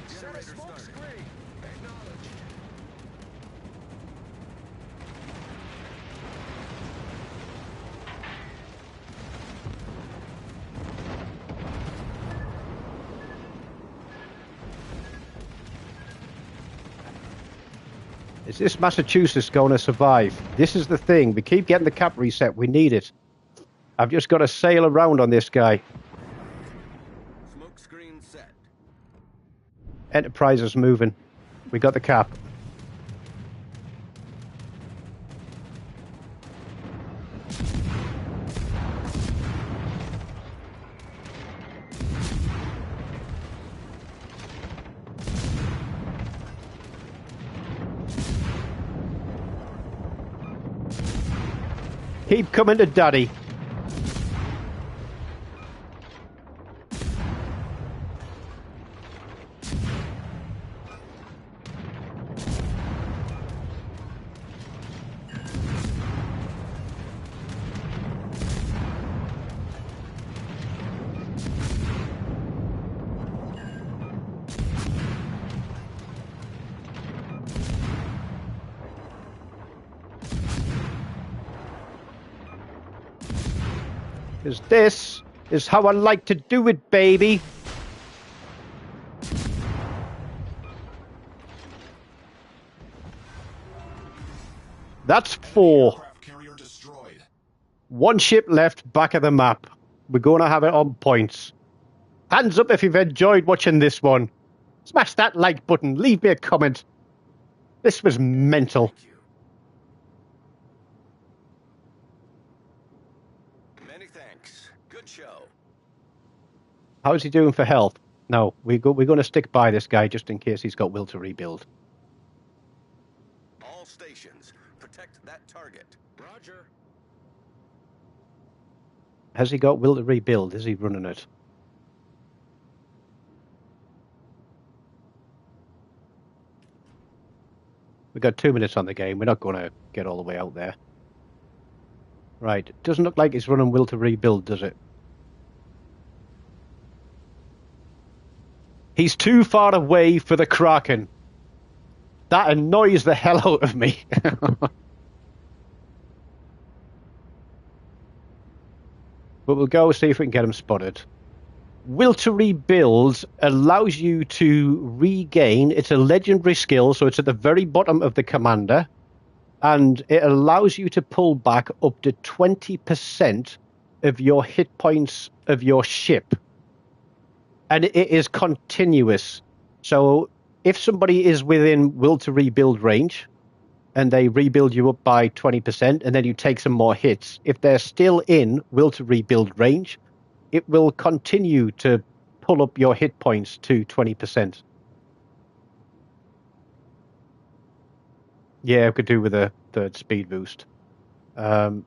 S2: Set a smoke screen. Acknowledged.
S1: Is this Massachusetts going to survive? This is the thing. We keep getting the cap reset. We need it. I've just got to sail around on this guy.
S3: Smoke screen set.
S1: Enterprise is moving. We got the cap. Keep coming to daddy. Because this is how I like to do it, baby. That's 4.
S3: Aircraft carrier destroyed.
S1: 1 ship left, back of the map. We're going to have it on points. Hands up if you've enjoyed watching this one. Smash that like button. Leave me a comment. This was mental.
S3: Thank you. Many thanks. Good show.
S1: How's he doing for health? No, we're going to stick by this guy just in case he's got will to rebuild.
S3: All stations, protect that target.
S2: Roger.
S1: Has he got will to rebuild? Is he running it? We've got 2 minutes on the game. We're not going to get all the way out there. Right. Doesn't look like he's running will to rebuild, does it? He's too far away for the Kraken. That annoys the hell out of me. But we'll go see if we can get him spotted. Will to rebuild allows you to regain, it's a legendary skill, so it's at the very bottom of the commander, and it allows you to pull back up to 20% of your hit points of your ship. And it is continuous. So if somebody is within will to rebuild range, and they rebuild you up by 20%, and then you take some more hits, if they're still in will to rebuild range, it will continue to pull up your hit points to 20%. Yeah, we could do with a third speed boost. The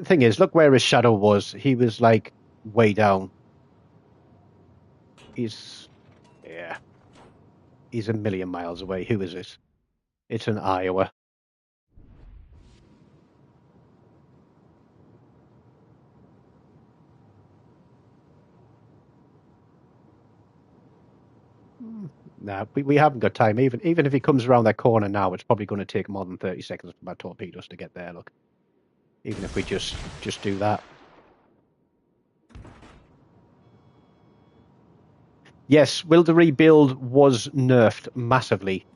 S1: thing is, look where his shadow was. He was like way down. He's a million miles away. Who is it? It's in Iowa. Nah, we haven't got time. Even if he comes around that corner now, it's probably going to take more than 30 seconds for my torpedoes to get there. Look, even if we just do that. Yes, will to rebuild was nerfed massively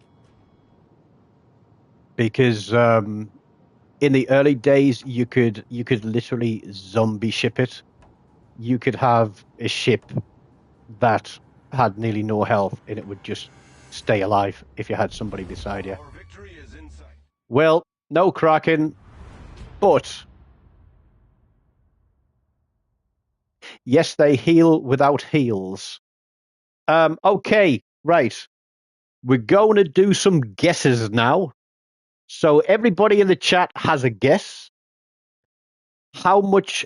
S1: because in the early days you could literally zombie ship it. You could have a ship that had nearly no health and it would just stay alive if you had somebody beside you.
S3: Our victory is in sight.
S1: Well, no Kraken, but yes, they heal without heals. Okay, right. We're going to do some guesses now. So everybody in the chat has a guess. How much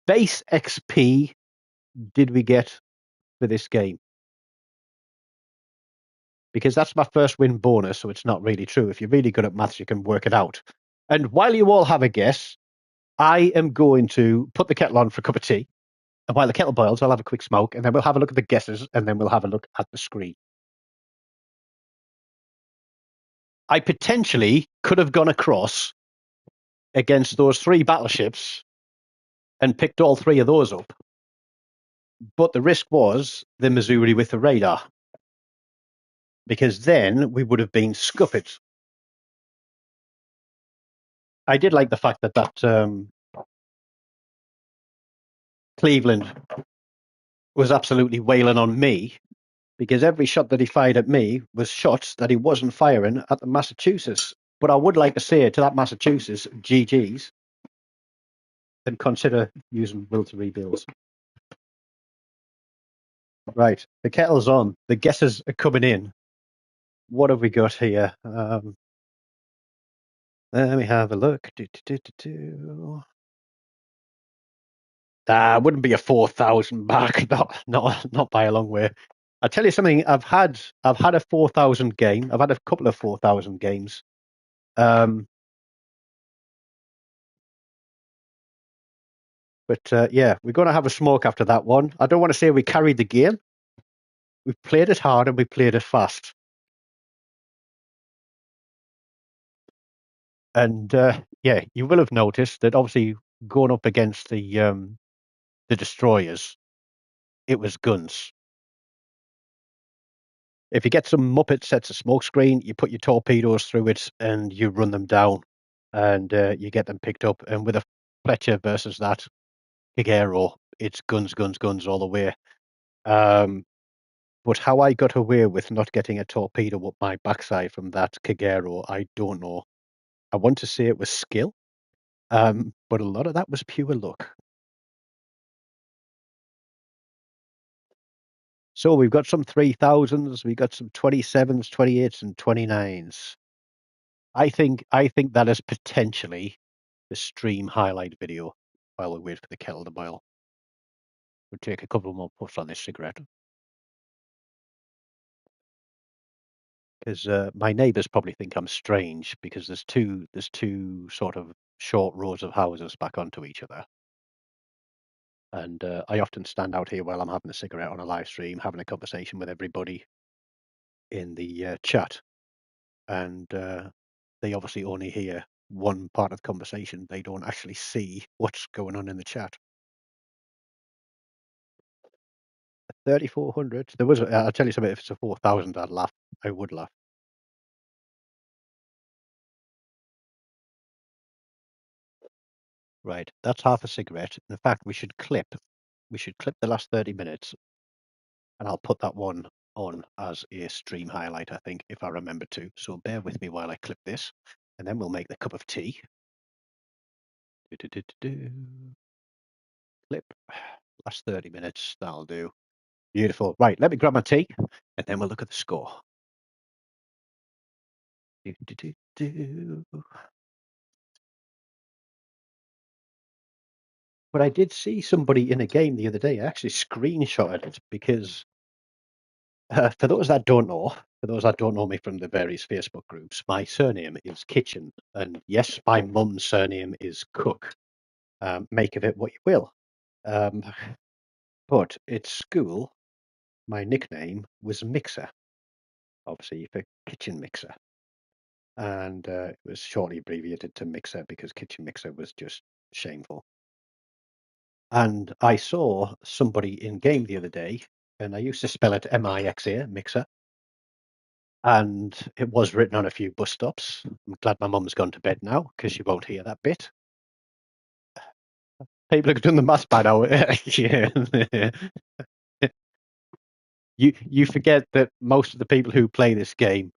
S1: base XP did we get for this game? Because that's my first win bonus, so it's not really true. If you're really good at maths, you can work it out. And while you all have a guess, I am going to put the kettle on for a cup of tea. And while the kettle boils, I'll have a quick smoke, and then we'll have a look at the guesses, and then we'll have a look at the screen. I potentially could have gone across against those 3 battleships and picked all 3 of those up. But the risk was the Missouri with the radar. Because then we would have been scuppered. I did like the fact that Cleveland was absolutely wailing on me, because every shot that he fired at me was shots that he wasn't firing at the Massachusetts. But I would like to say to that Massachusetts, GG's, and consider using will to rebuilds. Right, the kettle's on. The guesses are coming in. What have we got here? Let me have a look. Wouldn't be a 4,000 mark, not by a long way. I tell you something. I've had a 4,000 game. I've had a couple of 4,000 games. But yeah, we're going to have a smoke after that one. I don't want to say we carried the game. We played it hard and we played it fast. And yeah, you will have noticed that obviously going up against the the destroyers, it was guns. If you get some Muppet sets a smoke screen, you put your torpedoes through it and you run them down, and you get them picked up. And with a Fletcher versus that Kigero, it's guns, guns, guns all the way. But how I got away with not getting a torpedo up my backside from that Kigero, I don't know. I want to say it was skill, but a lot of that was pure luck. So we've got some 3000s, we've got some 27s, 28s, and 29s. I think that is potentially the stream highlight video while we wait for the kettle to boil. We'll take a couple more puffs on this cigarette. Because my neighbours probably think I'm strange because there's two sort of short rows of houses back onto each other. And I often stand out here while I'm having a cigarette on a live stream, having a conversation with everybody in the chat. And they obviously only hear one part of the conversation. They don't actually see what's going on in the chat. 3,400. There was. I'll tell you something. If it's a 4,000, I'd laugh. I would laugh. Right. That's half a cigarette. In fact, we should clip the last 30 minutes, and I'll put that one on as a stream highlight, I think, if I remember to. So bear with me while I clip this, and then we'll make the cup of tea. Clip. Last 30 minutes. That'll do. Beautiful. Right. Let me grab my tea, and then we'll look at the score. But I did see somebody in a game the other day. I actually screenshotted it because for those that don't know me from the various Facebook groups, my surname is Kitchen, and yes, my mum's surname is Cook. Make of it what you will. But at school, my nickname was Mixer, obviously for kitchen mixer, and it was shortly abbreviated to Mixer because kitchen mixer was just shameful. And I saw somebody in game the other day, and I used to spell it M-I-X-A, Mixer. And it was written on a few bus stops. I'm glad my mum's gone to bed now because she won't hear that bit. People have done the maths by now. Yeah. You forget that most of the people who play this game,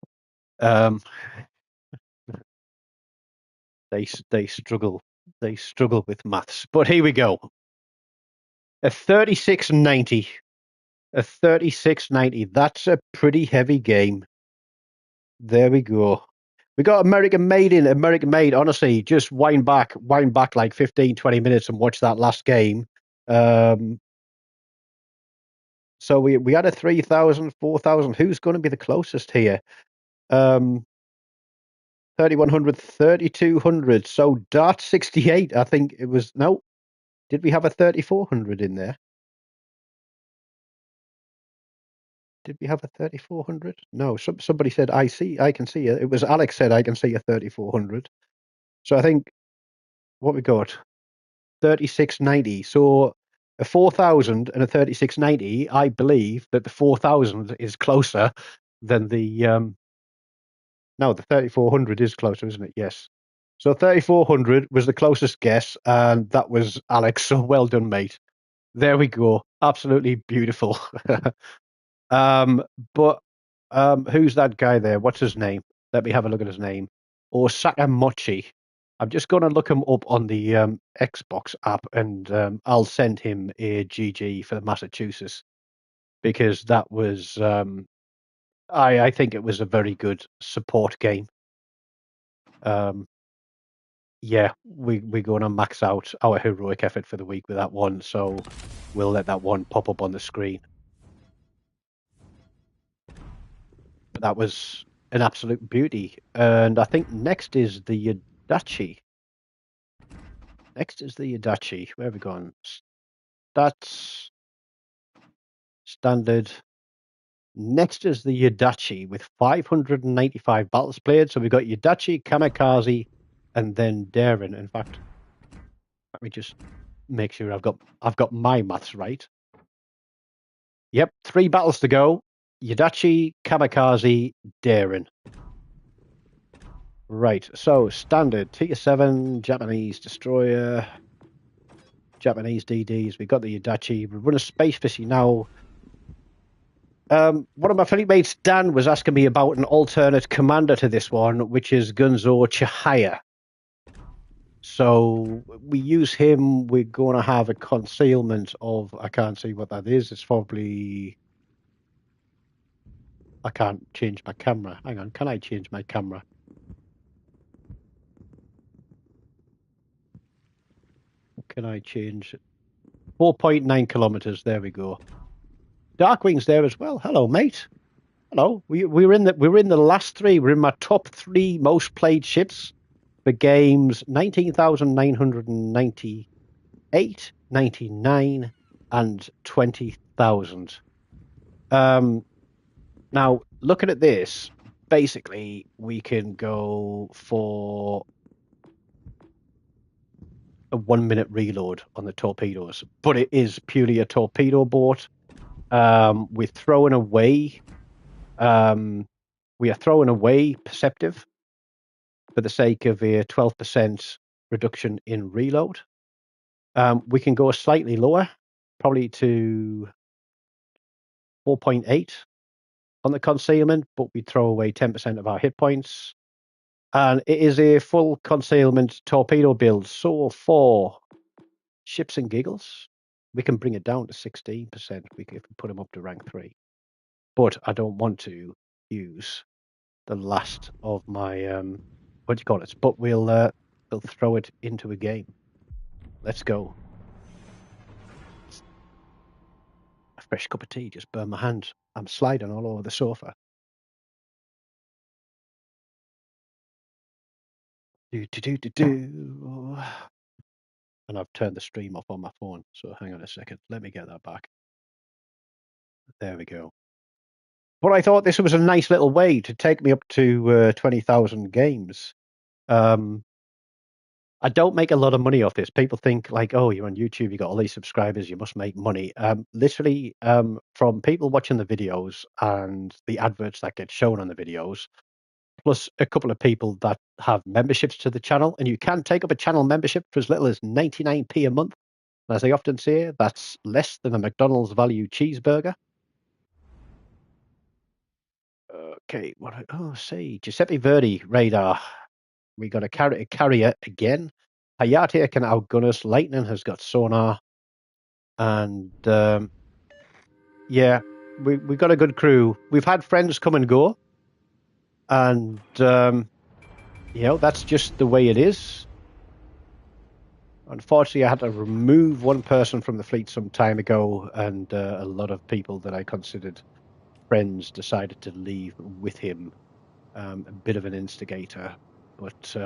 S1: they struggle with maths. But here we go. A 3690. A 3690. That's a pretty heavy game. There we go. We got American Made. Honestly, just wind back like 15, 20 minutes and watch that last game. So we had a 3,000, 4,000. Who's going to be the closest here? 3,100, 3,200. So Dart 68, I think it was. No, did we have a 3,400 in there? Did we have a 3,400? No, somebody said I can see it. It was Alex said I can see a 3,400. So I think what we got 3690. So a 4,000 and a 3690. I believe that the 4,000 is closer than the no, the 3,400 is closer, isn't it? Yes. So 3,400 was the closest guess, and that was Alex. So well done, mate. There we go. Absolutely beautiful. But who's that guy there? What's his name? Let me have a look at his name. Osaka Mochi. I'm just going to look him up on the Xbox app, and I'll send him a GG for Massachusetts because that was I think it was a very good support game. Yeah, we're going to max out our heroic effort for the week with that one, so we'll let that one pop up on the screen. But that was an absolute beauty. And I think next is the Yadachi. Where have we gone? Stats. Standard. Next is the Yadachi with 595 battles played. So we've got Yadachi, Kamikaze, and then Darren. In fact, let me just make sure I've got my maths right. Yep, 3 battles to go. Yadachi, Kamikaze, Daring. Right, so standard Tier 7, Japanese destroyer, Japanese DDs. We've got the Yadachi. We're running Space Fishing now. One of my fleet mates, Dan, was asking me about an alternate commander to this one, which is Gunzo Chihaya. So we use him. We're going to have a concealment of, I can't see what that is. It's probably, I can't change my camera. Hang on, can I change my camera? Can I change it? 4.9 kilometers. There we go. Darkwing's there as well. Hello, mate. Hello. We're in the last 3. We're in my top 3 most played ships for games 19,998, 99, and 20,000. Now, looking at this, basically, we can go for a 1-minute reload on the torpedoes, but it is purely a torpedo boat. We're throwing away, Perceptive for the sake of a 12% reduction in reload. We can go slightly lower, probably to 4.8 on the concealment, but we throw away 10% of our hit points. And it is a full concealment torpedo build. So for ships and giggles, we can bring it down to 16% if we put them up to rank 3. But I don't want to use the last of my, what do you call it? But we'll throw it into a game. Let's go. A fresh cup of tea just burned my hand. I'm sliding all over the sofa. And I've turned the stream off on my phone, so hang on a second. Let me get that back. There we go. But I thought this was a nice little way to take me up to 20,000 games. I don't make a lot of money off this. People think like, oh, you're on YouTube, you got all these subscribers, you must make money. Literally, from people watching the videos and the adverts that get shown on the videos, plus a couple of people that have memberships to the channel, and you can take up a channel membership for as little as 99p a month. And as I often say, that's less than a McDonald's value cheeseburger. Okay, see, Giuseppe Verdi radar. We got a carrier again. Hayate can outgun us. Lightning has got sonar, and yeah, we got a good crew. We've had friends come and go, and that's just the way it is. Unfortunately, I had to remove one person from the fleet some time ago, and a lot of people that I considered friends decided to leave with him. A bit of an instigator, but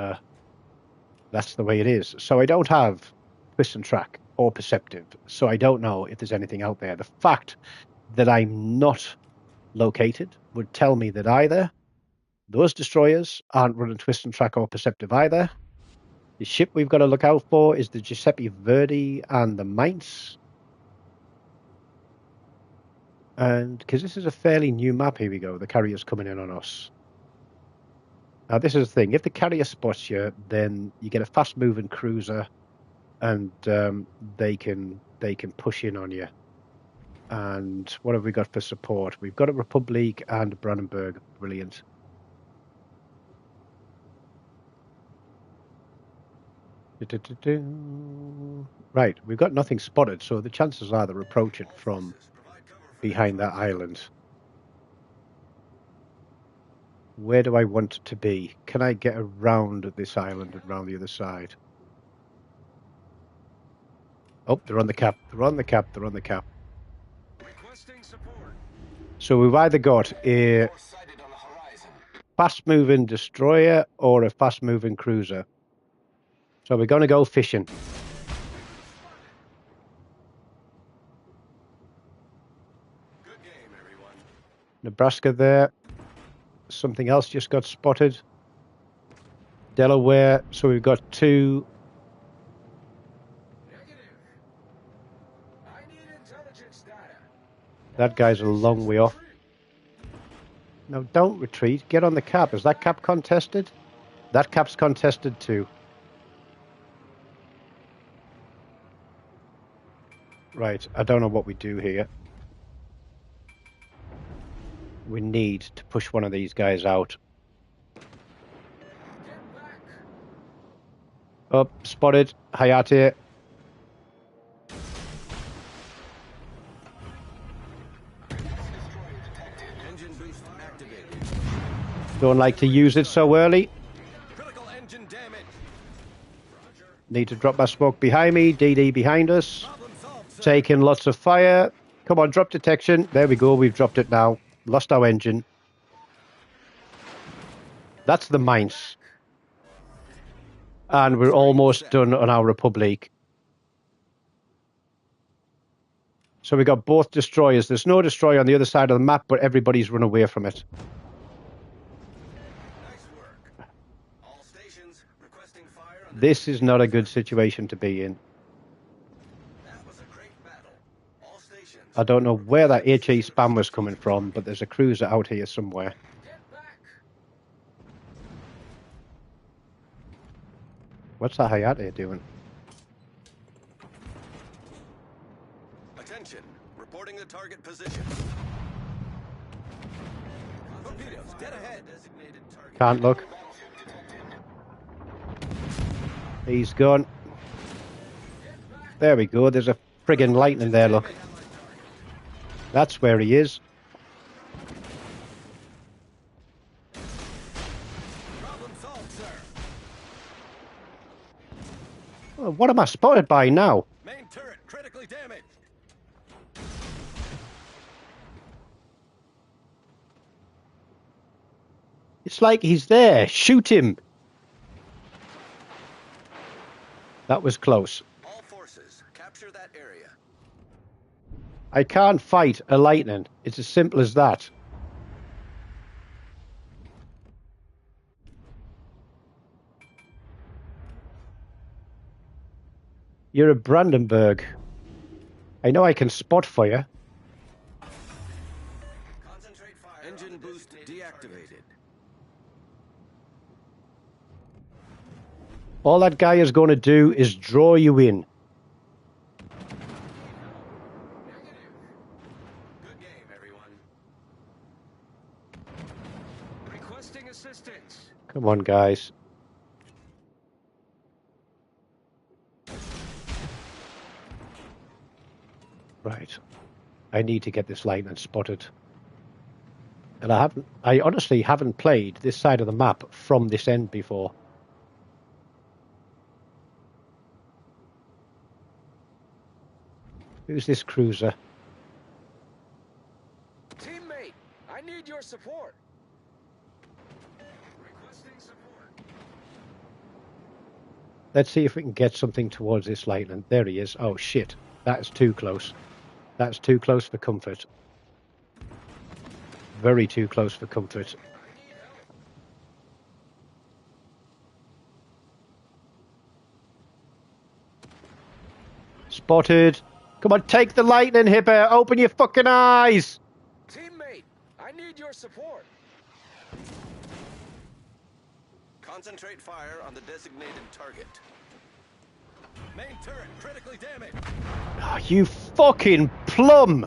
S1: that's the way it is. So I don't have Twist and Track or Perceptive, so I don't know if there's anything out there. The fact that I'm not located would tell me that either those destroyers aren't running Twist and Track or Perceptive either. The ship we've got to look out for is the Giuseppe Verdi and the Mainz. And because this is a fairly new map, here we go, the carrier's coming in on us. Now, this is the thing. If the carrier spots you, then you get a fast-moving cruiser, and they can push in on you. And what have we got for support? We've got a Republic and Brandenburg. Brilliant. Right, we've got nothing spotted, so the chances are they're approaching from behind that island. Where do I want to be? Can I get around this island and around the other side? Oh, they're on the cap. They're on the cap. They're on the cap. So we've either got a fast-moving destroyer or a fast-moving cruiser. So we're going to go fishing.
S3: Good game, everyone.
S1: Nebraska there. Something else just got spotted. Delaware. So we've got 2. That guy's a long way off. No, don't retreat. Get on the cap. Is that cap contested? That cap's contested too. Right, I don't know what we do here. We need to push one of these guys out. Oh, spotted. Hayate.
S3: Engine boost activated.
S1: Don't like to use it so early.
S3: Critical engine damage.
S1: Need to drop my smoke behind me. DD behind us.
S3: Problem solved, sir.
S1: Taking lots of fire. Come on, drop detection. There we go. We've dropped it now. Lost our engine. That's the mines. And we're almost done on our Republic. So we got both destroyers. There's no destroyer on the other side of the map, but everybody's run away from it.
S3: Nice work. All stations requesting fire on the
S1: This is not a good situation to be in.
S3: That was a great battle. All stations.
S1: I don't know where that HE spam was coming from, but there's a cruiser out here somewhere. What's that Hayate doing?
S3: Attention. Reporting the target position. Torpedoes dead ahead. Designated target.
S1: Can't look. He's gone. There we go. There's a friggin' lightning there, look. That's where he is.
S3: Problem solved, sir.
S1: Oh, what am I spotted by now?
S3: Main turret critically damaged.
S1: It's like he's there. Shoot him. That was close.
S3: All forces capture that area.
S1: I can't fight a lightning. It's as simple as that. You're a Brandenburg. I know I can spot for you.
S3: Concentrate fire. Engine boost deactivated.
S1: All that guy is going to do is draw you in.
S3: Good game, everyone.
S2: Requesting assistance.
S1: Come on, guys. Right. I need to get this lightning spotted. And I honestly haven't played this side of the map from this end before. Who's this cruiser?
S2: Teammate, I need your support. Requesting support.
S1: Let's see if we can get something towards this lightning. There he is. Oh, shit. That is too close. That's too close for comfort. Very too close for comfort. Spotted. Come on, take the lightning, Hipper. Open your fucking eyes.
S2: Teammate, I need your support.
S3: Concentrate fire on the designated target. Main turret critically damaged.
S1: Oh, you fucking plum.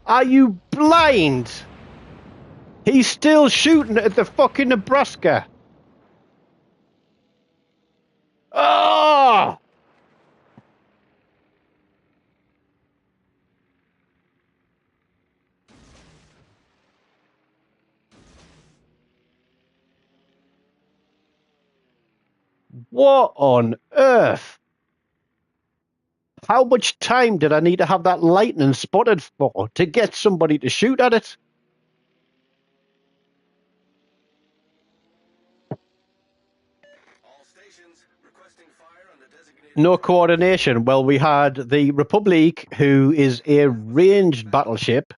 S1: Are you blind? He's still shooting at the fucking Nebraska. Oh! What on earth? How much time did I need to have that lightning spotted for to get somebody to shoot at it?
S3: All stations requesting fire on the designated
S1: No coordination. Well, we had the Republic, who is a ranged battleship,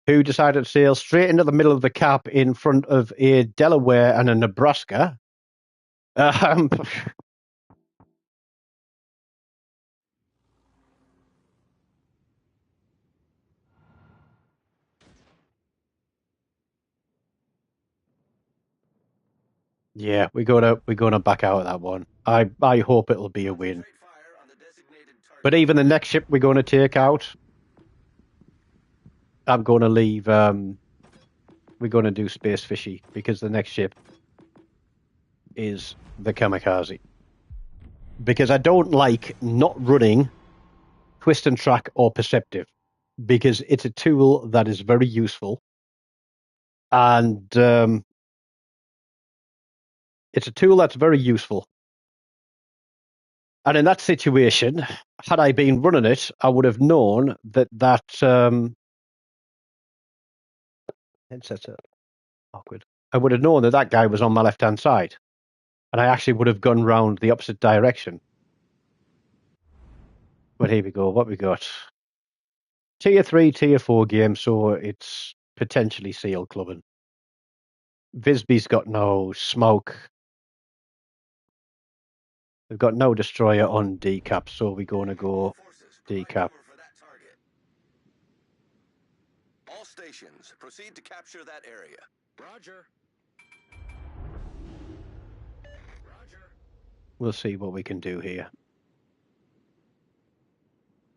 S1: who decided to sail straight into the middle of the cap in front of a Delaware and a Nebraska. Yeah, we're gonna back out of that one. I hope it'll be a win.
S3: Concentrate fire on the designated target.
S1: But even the next ship we're going to take out, I'm going to leave. We're going to do Space Fishy because the next ship is the Kamikaze. Because I don't like not running Twist and Track or Perceptive because it's a tool that is very useful. And it's a tool that's very useful. And in that situation, had I been running it, I would have known that headset's awkward. I would have known that guy was on my left-hand side. And I actually would have gone round the opposite direction. But here we go. What we got? Tier 3, Tier 4 game, so it's potentially seal clubbing. Visby's got no smoke. We've got no destroyer on decap, so we're going to go
S3: Forces,
S1: decap.
S3: cover for that target. All stations, proceed to capture that area.
S2: Roger. Roger.
S1: We'll see what we can do here.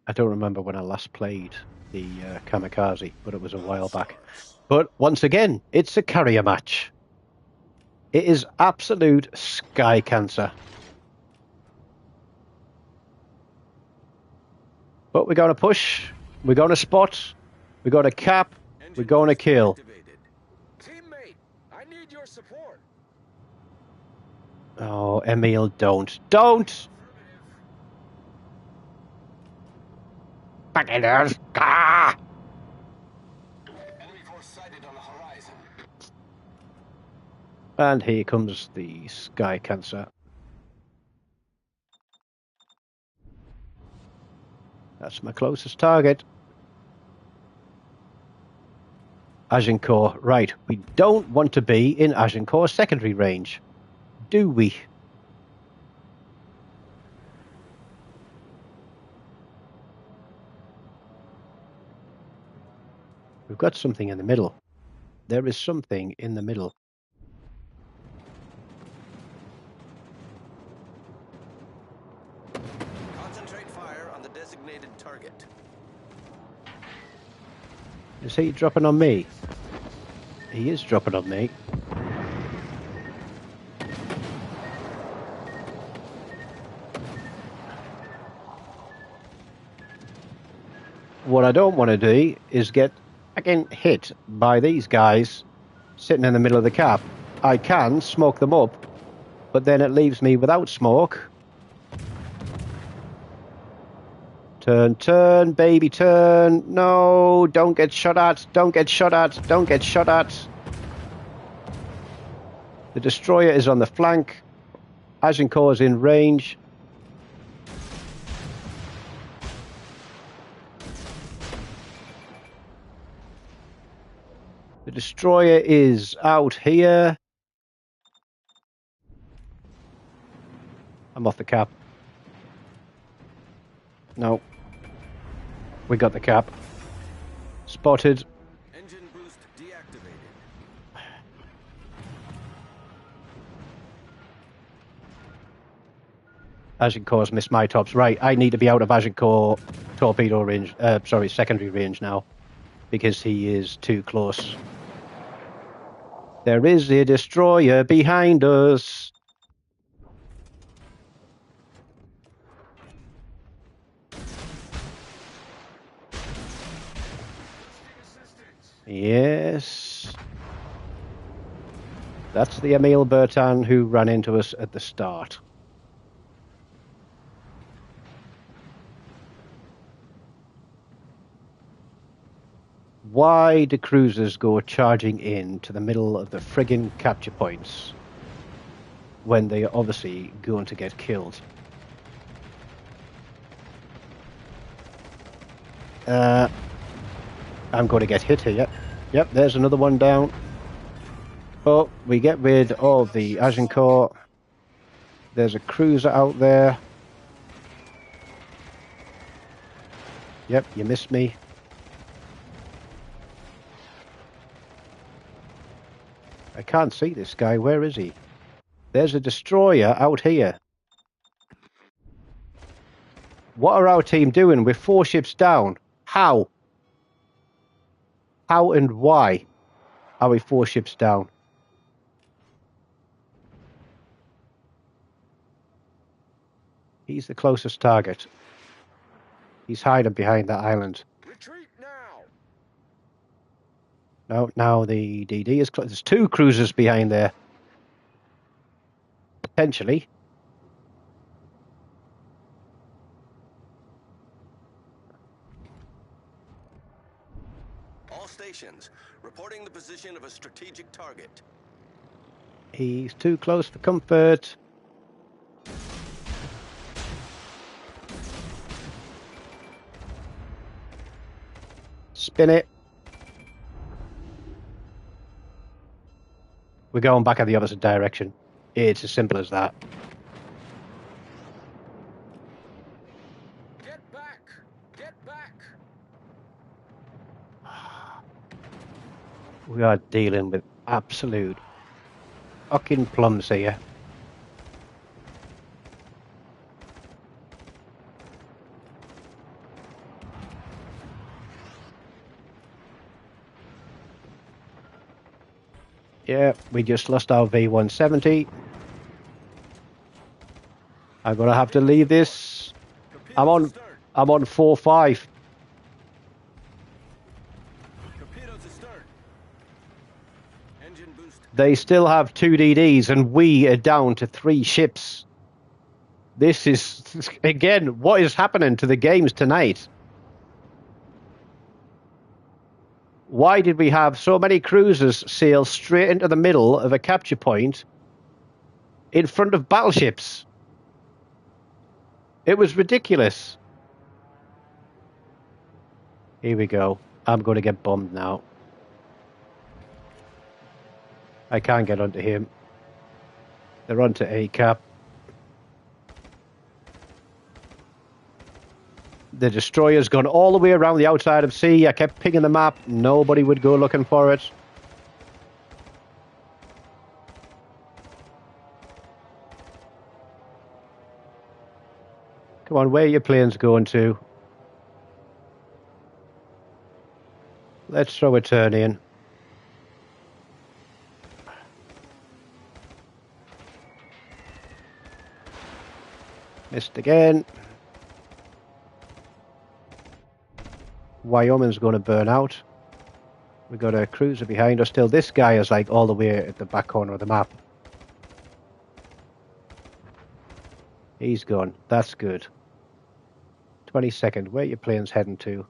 S1: I don't remember when I last played the Kamikaze, but it was a while back. But once again, it's a carrier match. It is absolute sky cancer. But we're going to push, we're going to spot, we're going to cap, we're going to kill.
S3: Activated.
S2: Teammate, I need your support.
S1: Oh, Emil, don't! Back in there! Ah!
S3: Enemy force sighted on the horizon.
S1: And here comes the sky cancer. That's my closest target. Agincourt. Right, we don't want to be in Agincourt secondary range, do we? We've got something in the middle. There is something in the middle.
S3: Concentrate fire on the designated target.
S1: Is he dropping on me? He is dropping on me. What I don't want to do is get again hit by these guys sitting in the middle of the cap. I can smoke them up, but then it leaves me without smoke. Turn, baby, turn. No, don't get shot at. Don't get shot at. Don't get shot at. The destroyer is on the flank. Agincourt is in range. The destroyer is out here. I'm off the cap. No. We got the cap. Spotted.
S3: Engine boost deactivated.
S1: Agincourt's missed my tops. Right, I need to be out of Agincourt torpedo range. Sorry, secondary range now. Because he is too close. There is a destroyer behind us. Yes. That's the Emil Bertin who ran into us at the start. Why do cruisers go charging in to the middle of the friggin' capture points when they are obviously going to get killed? I'm going to get hit here. Yep, there's another one down. Oh, we get rid of the Agincourt. There's a cruiser out there. Yep, you missed me. I can't see this guy. Where is he? There's a destroyer out here. What are our team doing? We're 4 ships down. How? How and why are we 4 ships down? He's the closest target. He's hiding behind that island.
S2: Retreat now.
S1: No, now the DD is close. There's 2 cruisers behind there. Potentially.
S3: All stations, reporting the position of a strategic target.
S1: He's too close for comfort. Spin it. We're going back in the opposite direction. It's as simple as that.
S2: Get back. Get back.
S1: We are dealing with absolute fucking plums here. Yeah, we just lost our V170. I'm gonna have to leave this. I'm on 4-5.
S3: Torpedoes astern. Engine boost.
S1: They still have 2 DDs and we are down to 3 ships. This is, again, what is happening to the games tonight? Why did we have so many cruisers sail straight into the middle of a capture point in front of battleships? It was ridiculous. Here we go. I'm going to get bombed now. I can't get onto him. They're onto A cap. The destroyer's gone all the way around the outside of sea. I kept pinging the map. Nobody would go looking for it. Come on, where are your planes going to? Let's throw a turn in. Missed again. Wyoming's going to burn out. We've got a cruiser behind us still. This guy is like all the way at the back corner of the map. He's gone. That's good. 22nd. Where are your planes heading to?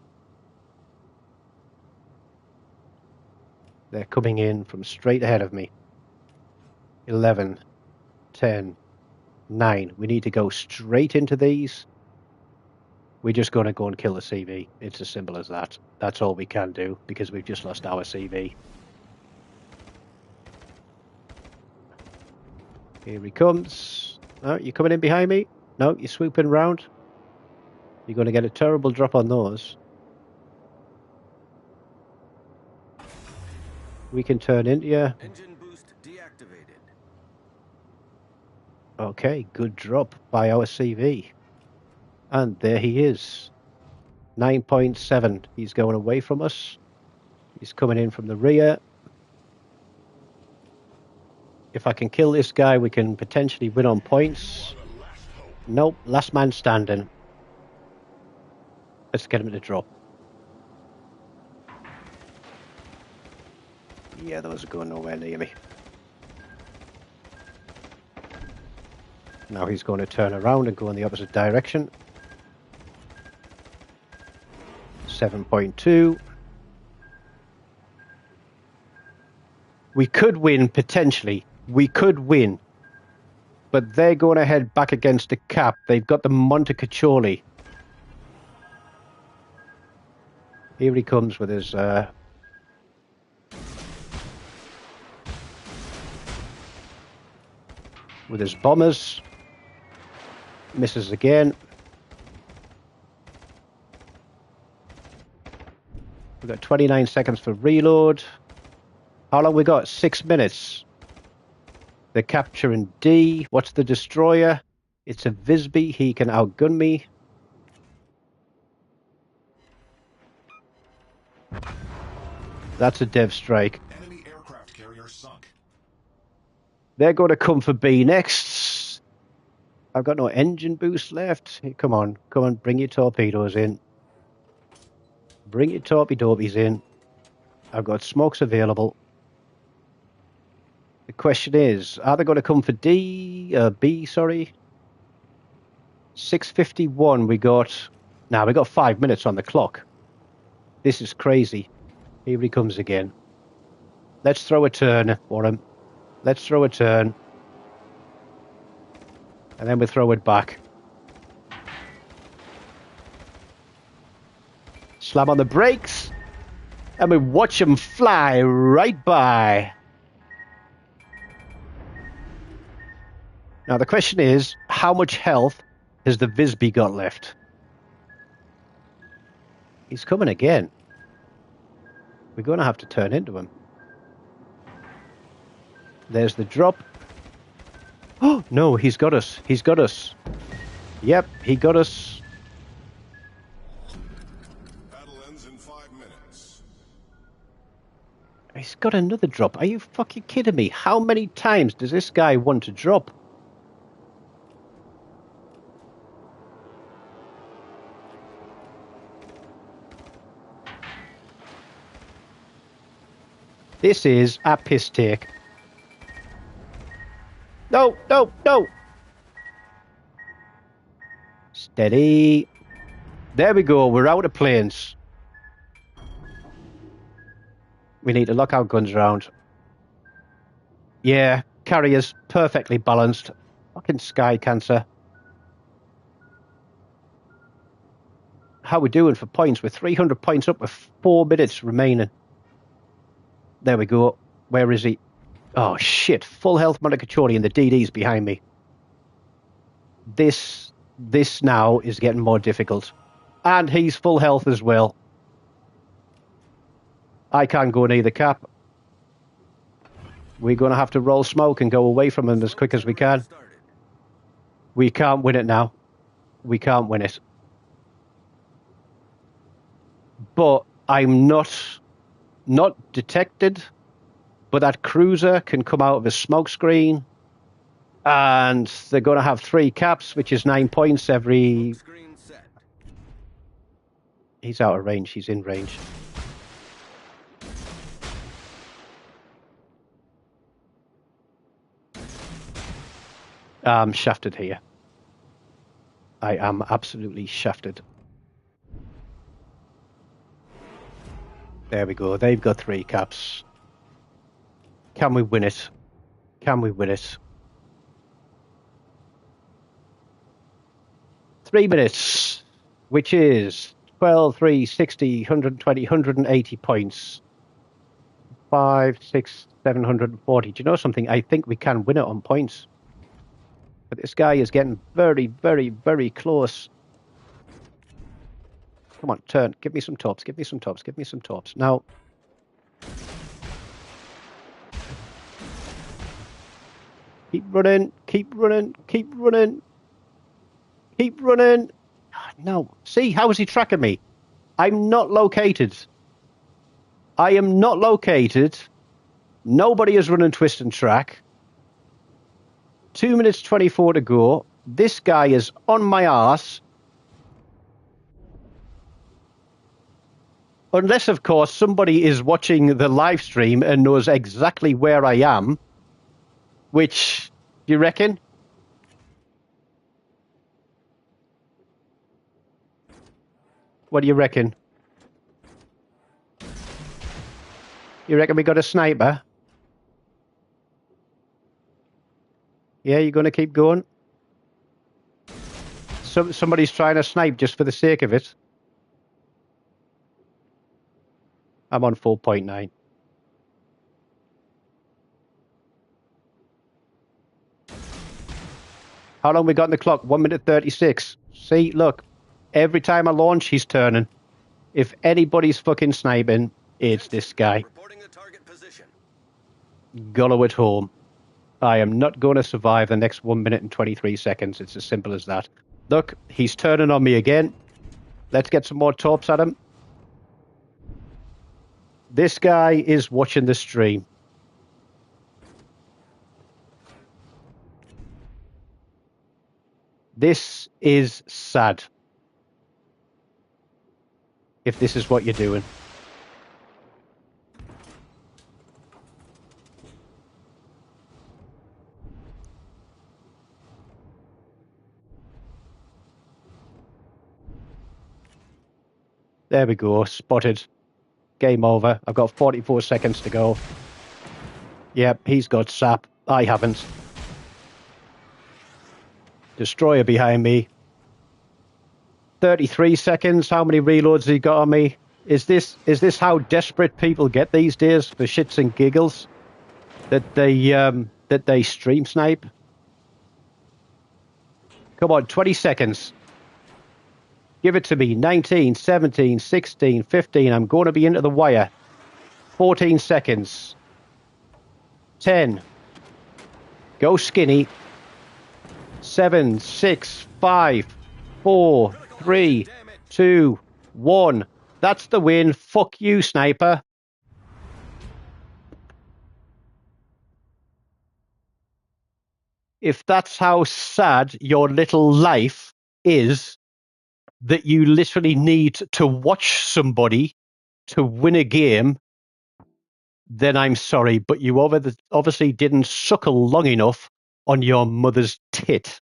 S1: They're coming in from straight ahead of me. 11, 10, 9. We need to go straight into these. We're just going to go and kill the CV. It's as simple as that. That's all we can do because we've just lost our CV. Here he comes. Oh, you coming in behind me? No, you're swooping round. You're going to get a terrible drop on those. We can turn into you.
S3: Engine boost deactivated.
S1: Okay, good drop by our CV. And there he is. 9.7. He's going away from us. He's coming in from the rear. If I can kill this guy, we can potentially win on points. Nope, last man standing. Let's get him to drop. Yeah, those are going nowhere near me. Now he's going to turn around and go in the opposite direction. 7.2. We could win, potentially. We could win. But they're going to head back against the cap. They've got the Montecacholi. Here he comes with his... with his bombers. Misses again. We've got 29 seconds for reload. How long we got? 6 minutes. They're capturing D. What's the destroyer? It's a Visby. He can outgun me. That's a dev strike.
S4: Enemy aircraft carrier sunk.
S1: They're going to come for B next. I've got no engine boost left. Hey, come on, bring your torpedoes in. Bring your torpedoes in. I've got smokes available. The question is, are they going to come for B, sorry? 6:51 we got... Now, we got 5 minutes on the clock. This is crazy. Here he comes again. Let's throw a turn for him. Let's throw a turn. And then we throw it back. Slam on the brakes. And we watch him fly right by. Now the question is, how much health has the Visby got left? He's coming again. We're going to have to turn into him. There's the drop. Oh, no, he's got us. He's got us. Yep, he got us.
S4: Battle ends in 5 minutes.
S1: He's got another drop. Are you fucking kidding me? How many times does this guy want to drop? This is a piss take. No, no, no. Steady. There we go. We're out of planes. We need to lock our guns around. Yeah, carriers perfectly balanced. Fucking sky cancer. How we doing for points? We're 300 points up with 4 minutes remaining. There we go. Where is he? Oh, shit. Full health Monicachori and the DD's behind me. This now is getting more difficult. And he's full health as well. I can't go near the cap. We're going to have to roll smoke and go away from him as quick as we can. We can't win it now. We can't win it. But I'm not detected, but that cruiser can come out of a smoke screen, and they're going to have 3 caps, which is 9 points every... He's out of range. He's in range. I'm shafted here. I am absolutely shafted. There we go. They've got 3 caps. Can we win it? Can we win it? 3 minutes, which is 12, 3, 60, 120, 180 points. 5, 6, 740. Do you know something? I think we can win it on points. But this guy is getting very, very, very close. Come on, turn. Give me some tops. Give me some tops. Give me some tops. Now. Keep running. Keep running. Keep running. Keep running. No. See, how is he tracking me? I'm not located. I am not located. Nobody is running twist and track. 2 minutes 24 to go. This guy is on my arse. Unless, of course, somebody is watching the live stream and knows exactly where I am. Which, do you reckon? What do you reckon? You reckon we got a sniper? Yeah, you're going to keep going? Somebody's trying to snipe just for the sake of it. I'm on 4.9. How long we got on the clock? 1 minute 36. See, look. Every time I launch, he's turning. If anybody's fucking sniping, it's this guy. Gullo at home. I am not going to survive the next 1 minute and 23 seconds. It's as simple as that. Look, he's turning on me again. Let's get some more torps at him. This guy is watching the stream. This is sad. If this is what you're doing. There we go. Spotted. Game over. I've got 44 seconds to go. Yep, he's got sap. I haven't. Destroyer behind me. 33 seconds. How many reloads has he got on me? Is this how desperate people get these days for shits and giggles? That they stream snipe? Come on, 20 seconds. Give it to me. 19, 17, 16, 15. I'm going to be into the wire. 14 seconds. 10. Go skinny. 7, 6, 5, 4, 3, 2, 1. That's the win. Fuck you, sniper. If that's how sad your little life is, that you literally need to watch somebody to win a game, then I'm sorry, but you obviously didn't suckle long enough on your mother's tit.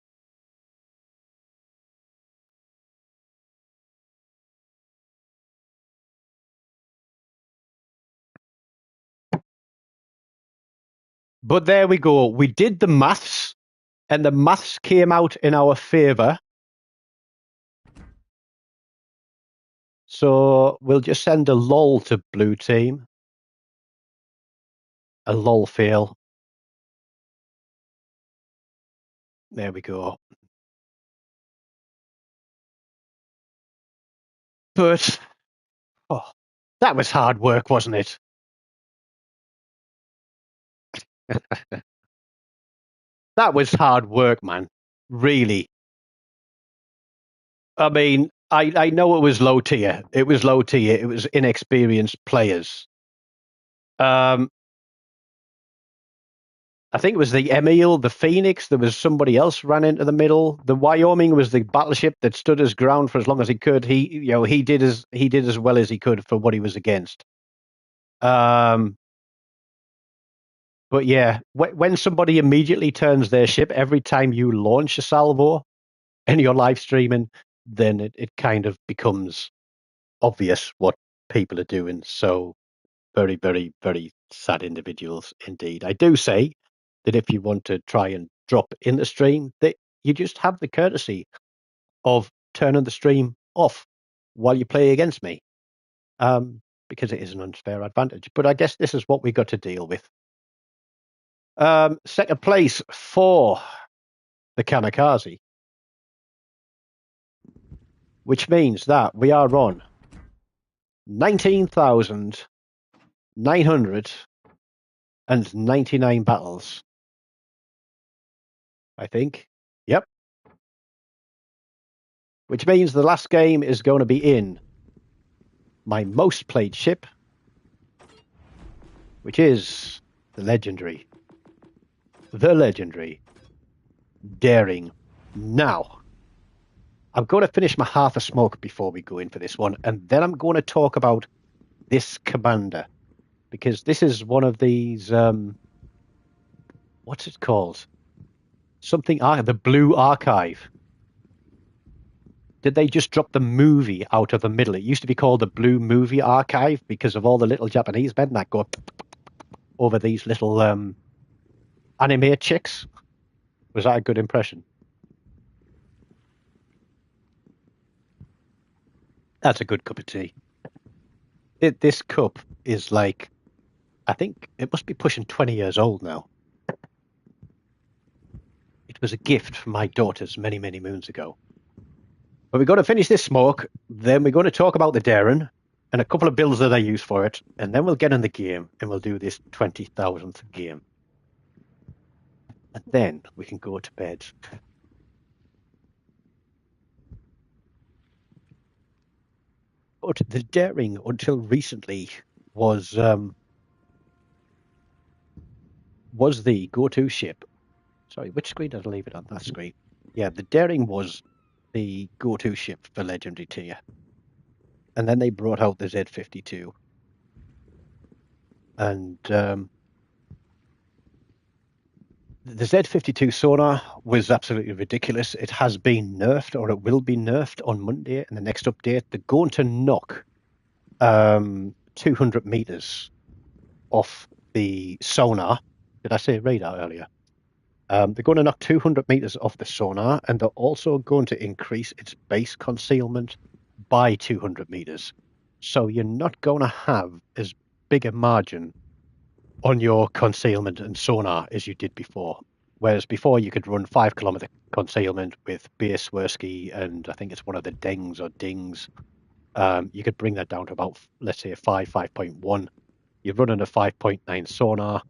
S1: But there we go. We did the maths, and the maths came out in our favour. So we'll just send a lol to blue team. A lol fail. There we go. But, oh, that was hard work, wasn't it? That was hard work, man. Really. I mean, I know it was low tier. It was low tier. It was inexperienced players. I think it was the Emil, the Phoenix. There was somebody else ran into the middle. The Wyoming was the battleship that stood his ground for as long as he could. He did as well as he could for what he was against. But yeah, when somebody immediately turns their ship every time you launch a salvo and you're live streaming, then it kind of becomes obvious what people are doing. So very, very, very sad individuals indeed. I do say that if you want to try and drop in the stream, that you just have the courtesy of turning the stream off while you play against me, because it is an unfair advantage. But I guess this is what we got to deal with. Second place for the Kamikaze, which means that we are on 19,999 battles. I think. Yep. Which means the last game is going to be in my most played ship, which is the legendary Daring. Now, I'm going to finish my half a smoke before we go in for this one, and then I'm going to talk about this commander, because this is one of these, what's it called? Something, the Blue Archive. Did they just drop the movie out of the middle? It used to be called the Blue Movie Archive because of all the little Japanese men that go over these little anime chicks. Was that a good impression? That's a good cup of tea. This cup is like, I think it must be pushing 20 years old now. It was a gift from my daughters many, many moons ago. But we're going to finish this smoke, then we're going to talk about the Daring and a couple of builds that I use for it, and then we'll get in the game and we'll do this 20,000th game. And then we can go to bed. But the Daring, until recently, was the go-to ship. Sorry, which screen did I leave it on? That screen. Yeah, the Daring was the go-to ship for Legendary tier. And then they brought out the Z-52. And the Z-52 sonar was absolutely ridiculous. It has been nerfed, or it will be nerfed on Monday in the next update. They're going to knock 200 meters off the sonar. Did I say radar earlier? They're going to knock 200 meters off the sonar, and they're also going to increase its base concealment by 200 meters. So you're not going to have as big a margin on your concealment and sonar as you did before. Whereas before you could run 5 kilometer concealment with base Swirsky and I think it's one of the dings or dings. You could bring that down to about, let's say, 5.1. You're running a 5.9 sonar.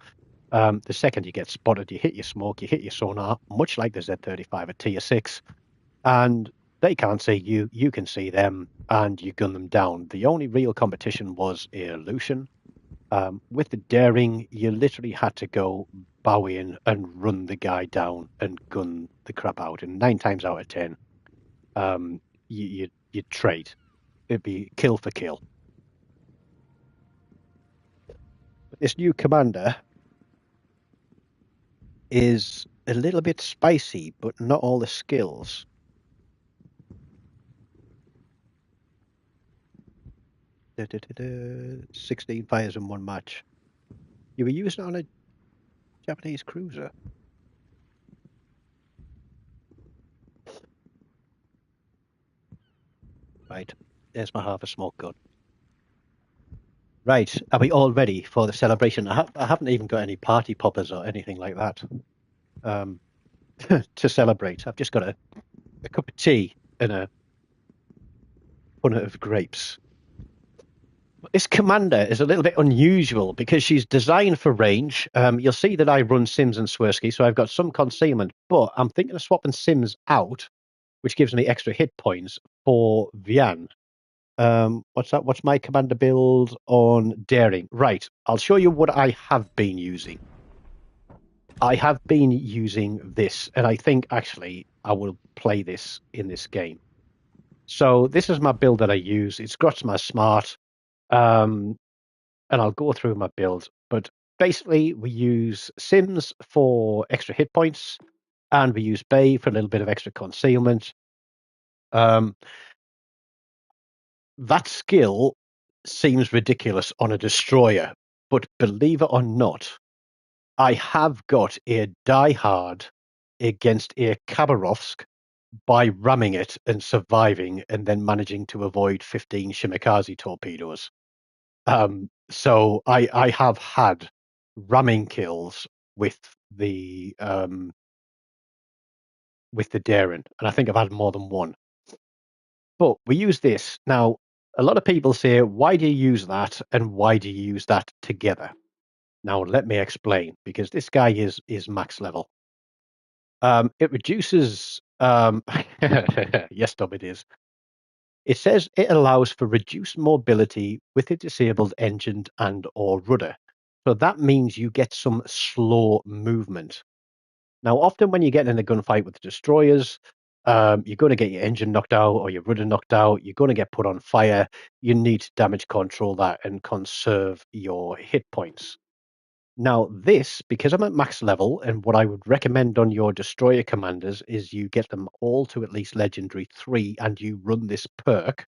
S1: The second you get spotted, you hit your smoke, you hit your sonar, much like the Z35 at tier 6, and they can't see you, you can see them, and you gun them down. The only real competition was Air Lucian. With the Daring, you literally had to go bow in and run the guy down and gun the crap out. And 9 times out of 10, you'd trade. It'd be kill for kill. But this new commander is a little bit spicy, but not all the skills. Da, da, da, da. 16 fires in one match. You were using it on a Japanese cruiser. Right, there's my half a smoke gun. Right, are we all ready for the celebration? I haven't even got any party poppers or anything like that to celebrate. I've just got a cup of tea and a punnet of grapes. This commander is a little bit unusual because she's designed for range. You'll see that I run Sims and Swirsky, so I've got some concealment, but I'm thinking of swapping Sims out, which gives me extra hit points for Vian. What's that? What's my commander build on Daring? Right, I'll show you what I have been using. I have been using this, and I think actually I will play this in this game. So this is my build that I use. It's got my smart, and I'll go through my build. But basically, we use Sims for extra hit points, and we use Bay for a little bit of extra concealment. That skill seems ridiculous on a destroyer, but believe it or not, I have got a diehard against a Khabarovsk by ramming it and surviving and then managing to avoid 15 Shimikaze torpedoes. So I have had ramming kills with the Daring, and I think I've had more than one. But we use this. Now, a lot of people say, why do you use that and why do you use that together? Now, let me explain, because this guy is max level. It reduces... yes, Dom, it is. It says it allows for reduced mobility with a disabled engine and or rudder. So that means you get some slow movement. Now, often when you get in a gunfight with the destroyers, you're going to get your engine knocked out or your rudder knocked out. You're going to get put on fire. You need to damage control that and conserve your hit points. Now, this, because I'm at max level, and what I would recommend on your destroyer commanders is you get them all to at least Legendary 3 and you run this perk,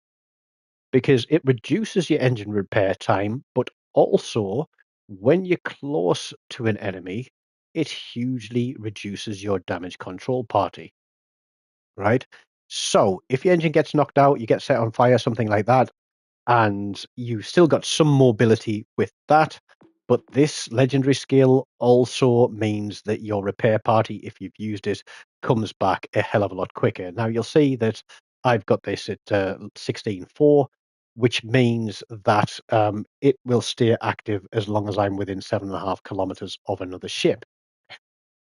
S1: because it reduces your engine repair time, but also when you're close to an enemy, it hugely reduces your damage control party, right? So if your engine gets knocked out, you get set on fire, something like that, and you still got some mobility with that, but this legendary skill also means that your repair party, if you've used it, comes back a hell of a lot quicker. Now you'll see that I've got this at 16.4, which means that it will stay active as long as I'm within 7.5 kilometers of another ship.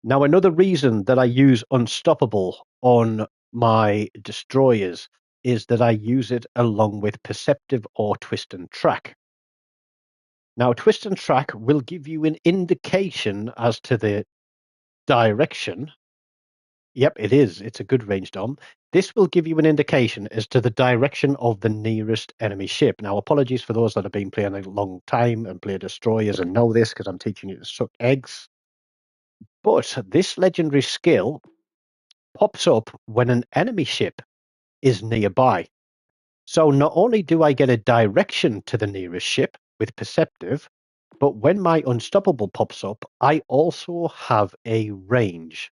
S1: Now, another reason that I use Unstoppable on my destroyers is that I use it along with Perceptive or Twist and Track. Now, Twist and Track will give you an indication as to the direction. Yep, it is. It's a good range dom. This will give you an indication as to the direction of the nearest enemy ship. Now, apologies for those that have been playing a long time and play destroyers and know this because I'm teaching you to suck eggs. But this legendary skill pops up when an enemy ship is nearby. So not only do I get a direction to the nearest ship with Perceptive, but when my Unstoppable pops up, I also have a range.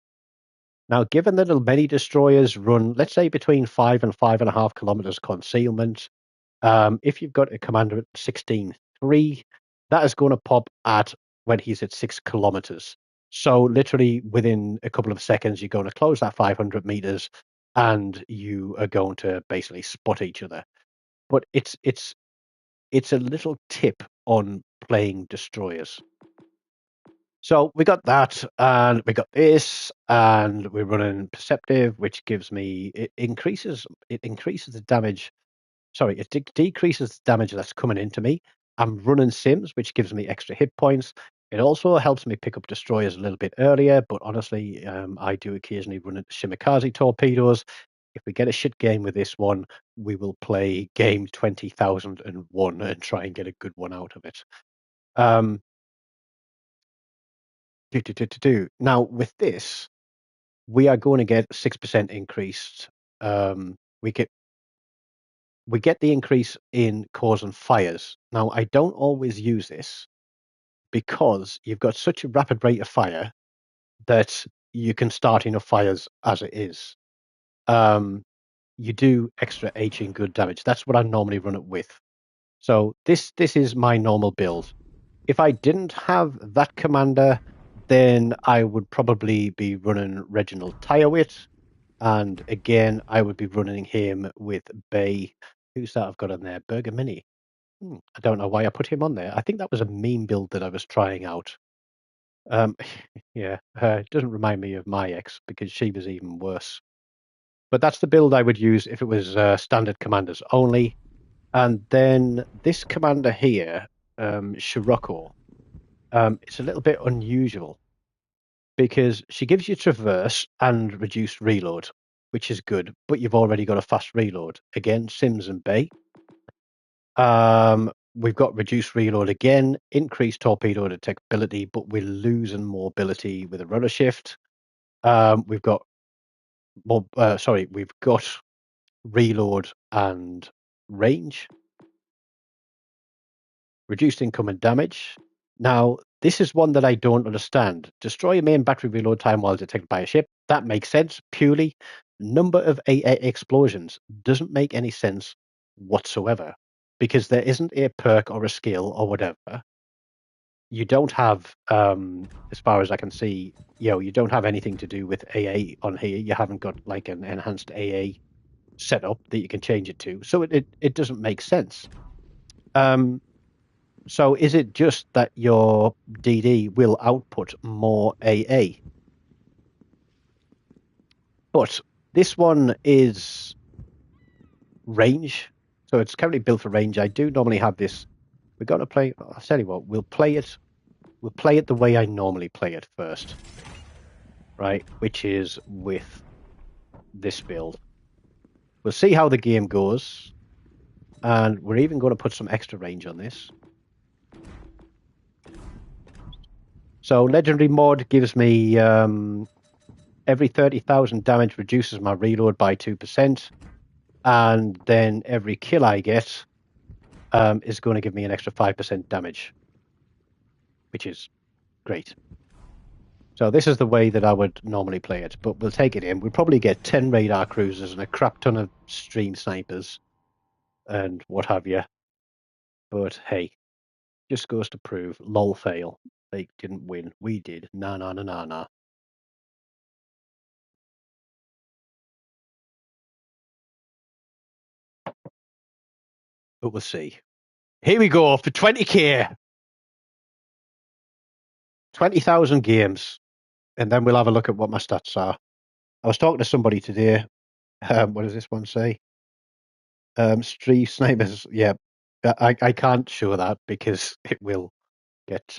S1: Now, given that many destroyers run, let's say, between 5 and 5.5 kilometers concealment, if you've got a commander at 16.3, that is going to pop at when he's at 6 kilometers. So literally within a couple of seconds, you're going to close that 500 meters and you are going to basically spot each other. But it's a little tip on playing destroyers. So we got that, and we got this, and we're running Perceptive, which gives me it increases the damage. Sorry, it decreases the damage that's coming into me. I'm running Sims, which gives me extra hit points. It also helps me pick up destroyers a little bit earlier, but honestly, I do occasionally run Shimikaze torpedoes. If we get a shit game with this one, we will play game 20,001 and try and get a good one out of it. Now, with this, we are going to get 6% increased. We get the increase in cause and fires. Now, I don't always use this because you've got such a rapid rate of fire that you can start enough fires as it is. You do extra H in good damage. That's what I normally run it with. So this is my normal build. If I didn't have that commander, then I would probably be running Reginald Tyrewit. And again, I would be running him with Bay. Who's that I've got on there? Burger Mini. I don't know why I put him on there. I think that was a meme build that I was trying out. Yeah, it doesn't remind me of my ex because she was even worse. But that's the build I would use if it was standard commanders only. And then this commander here, Scirocco, it's a little bit unusual because she gives you traverse and reduced reload, which is good, but you've already got a fast reload. Again, Sims and Bay. We've got reduced reload again, increased torpedo detectability, but we're losing mobility with a rudder shift. We've got we've got reload and range, reduced incoming damage. Now, this is one that I don't understand. Destroy your main battery reload time while detected by a ship. That makes sense purely. Number of AA explosions doesn't make any sense whatsoever because there isn't a perk or a skill or whatever. You don't have, as far as I can see, you don't have anything to do with AA on here. You haven't got like an enhanced AA setup that you can change it to. So it doesn't make sense. So is it just that your DD will output more AA? But this one is range. So it's currently built for range. I do normally have this. We're going to play. I'll tell you what, we'll play it the way I normally play it first. Right? Which is with this build. We'll see how the game goes. And we're even going to put some extra range on this. So legendary mod gives me every 30,000 damage reduces my reload by 2%, and then every kill I get is going to give me an extra 5% damage, which is great. So this is the way that I would normally play it, but we'll take it in. We'll probably get 10 radar cruisers and a crap ton of stream snipers and what have you. But hey, just goes to prove, lol fail. They didn't win. We did. Nah, nah, nah, nah, nah. But we'll see. Here we go for 20k. 20,000 games. and then we'll have a look at what my stats are. I was talking to somebody today. What does this one say? Street snipers. Yeah, I can't show that because it will get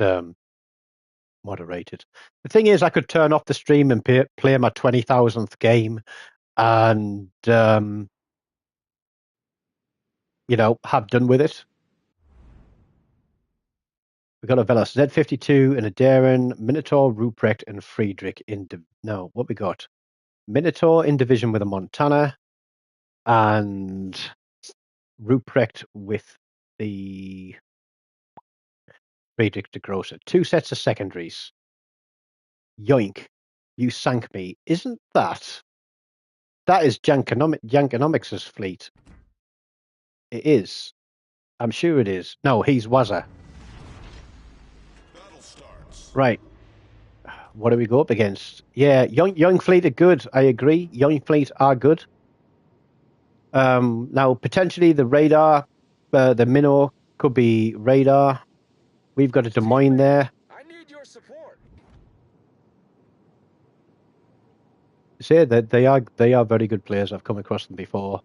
S1: moderated. The thing is, I could turn off the stream and play my 20,000th game, and you know, have done with it. We got a Velos Z52 and a Darren, Minotaur, Ruprecht, and Friedrich in no, what we got? Minotaur in division with a Montana, and Ruprecht with the Friedrich de Grosser. 2 sets of secondaries. Yoink. You sank me. Isn't that? That is Jankonomics' fleet. It is. I'm sure it is. No, he's Wazza.
S4: Battle starts.
S1: Right. What do we go up against? Yeah, Young Fleet are good. I agree. Young Fleet are good. Now, potentially the radar, the Minnow could be radar. We've got a Des Moines there.
S2: I need your support.
S1: Say that they are very good players. I've come across them before.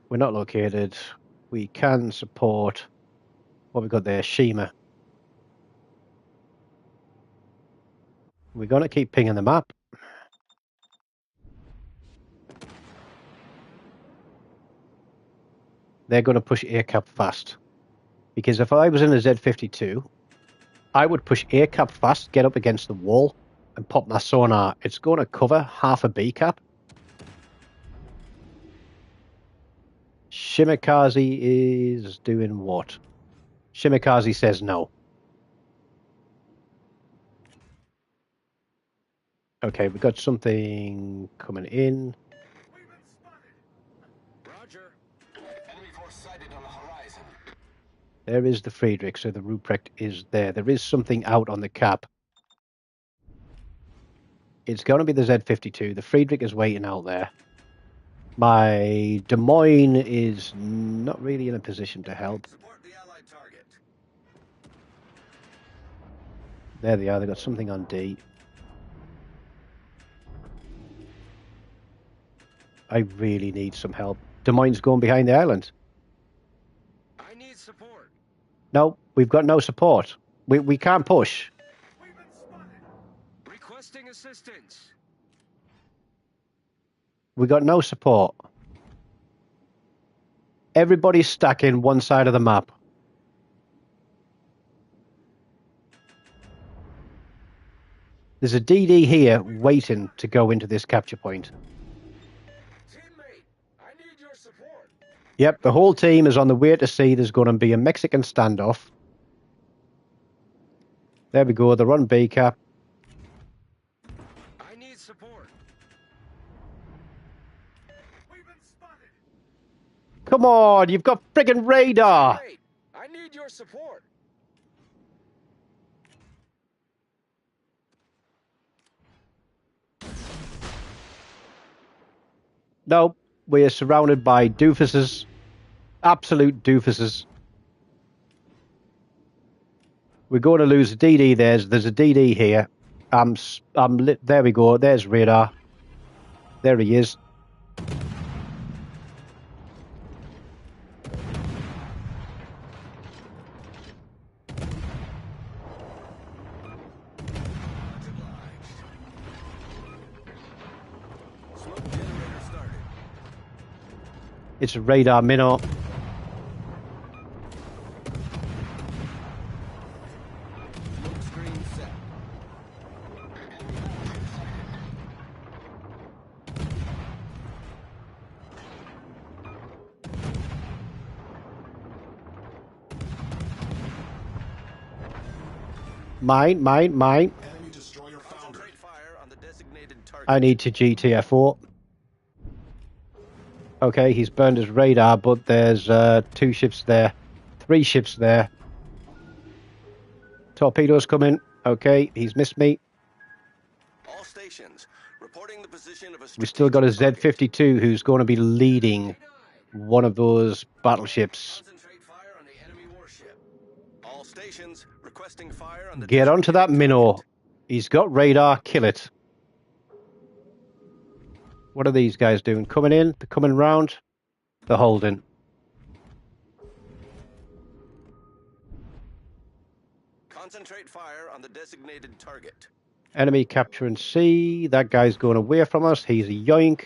S1: We're not located. We can support what we got there, Shima. We're going to keep pinging the map. They're going to push air cap fast. Because if I was in a Z52, I would push air cap fast, get up against the wall, and pop my sonar. It's going to cover half a B cap. Shimikaze is doing what? Shimikaze says no. Okay, we've got something coming in.
S2: Roger. Enemy force sighted on the horizon.
S1: There is the Friedrich, so the Ruprecht is there. There is something out on the cap. It's going to be the Z52. The Friedrich is waiting out there. My Des Moines is not really in a position to help.
S3: Support the allied target.
S1: There they are. They got something on D. I really need some help. Des Moines going behind the island.
S2: I need support.
S1: No, we've got no support. We can't push.
S2: We've been spotted. Requesting assistance.
S1: We got no support. Everybody's stacking one side of the map. There's a DD here waiting to go into this capture point.
S2: Teammate, I need your support.
S1: Yep, the whole team is on the way to see there's going to be a Mexican standoff. There we go, they're on B cap.
S2: I need support. We've been spotted.
S1: Come on, you've got friggin' radar!
S2: Teammate, I need your support.
S1: No, we are surrounded by doofuses. Absolute doofuses. We're going to lose a DD. There's a DD here. There we go. There's radar. There he is.
S3: Smoke generator started.
S1: It's a radar minnow.
S3: Smoke screen set.
S1: Mine.
S4: Enemy destroyer founder.
S3: Concentrate fire on the designated target.
S1: I need to GTFO. Okay, he's burned his radar, but there's 2 ships there. 3 ships there. Torpedoes coming. Okay, he's missed me.
S3: All stations reporting the position of a
S1: We still got a
S3: strategic target.
S1: Z52 who's going to be leading one of those battleships.
S3: Concentrate fire on the enemy warship. All stations requesting fire on the
S1: Get onto that
S3: designated
S1: minnow.
S3: target.
S1: He's got radar. Kill it. What are these guys doing? Coming in? They're coming round. They're holding.
S3: Concentrate fire on the designated target.
S1: Enemy capturing C. That guy's going away from us. He's a yoink.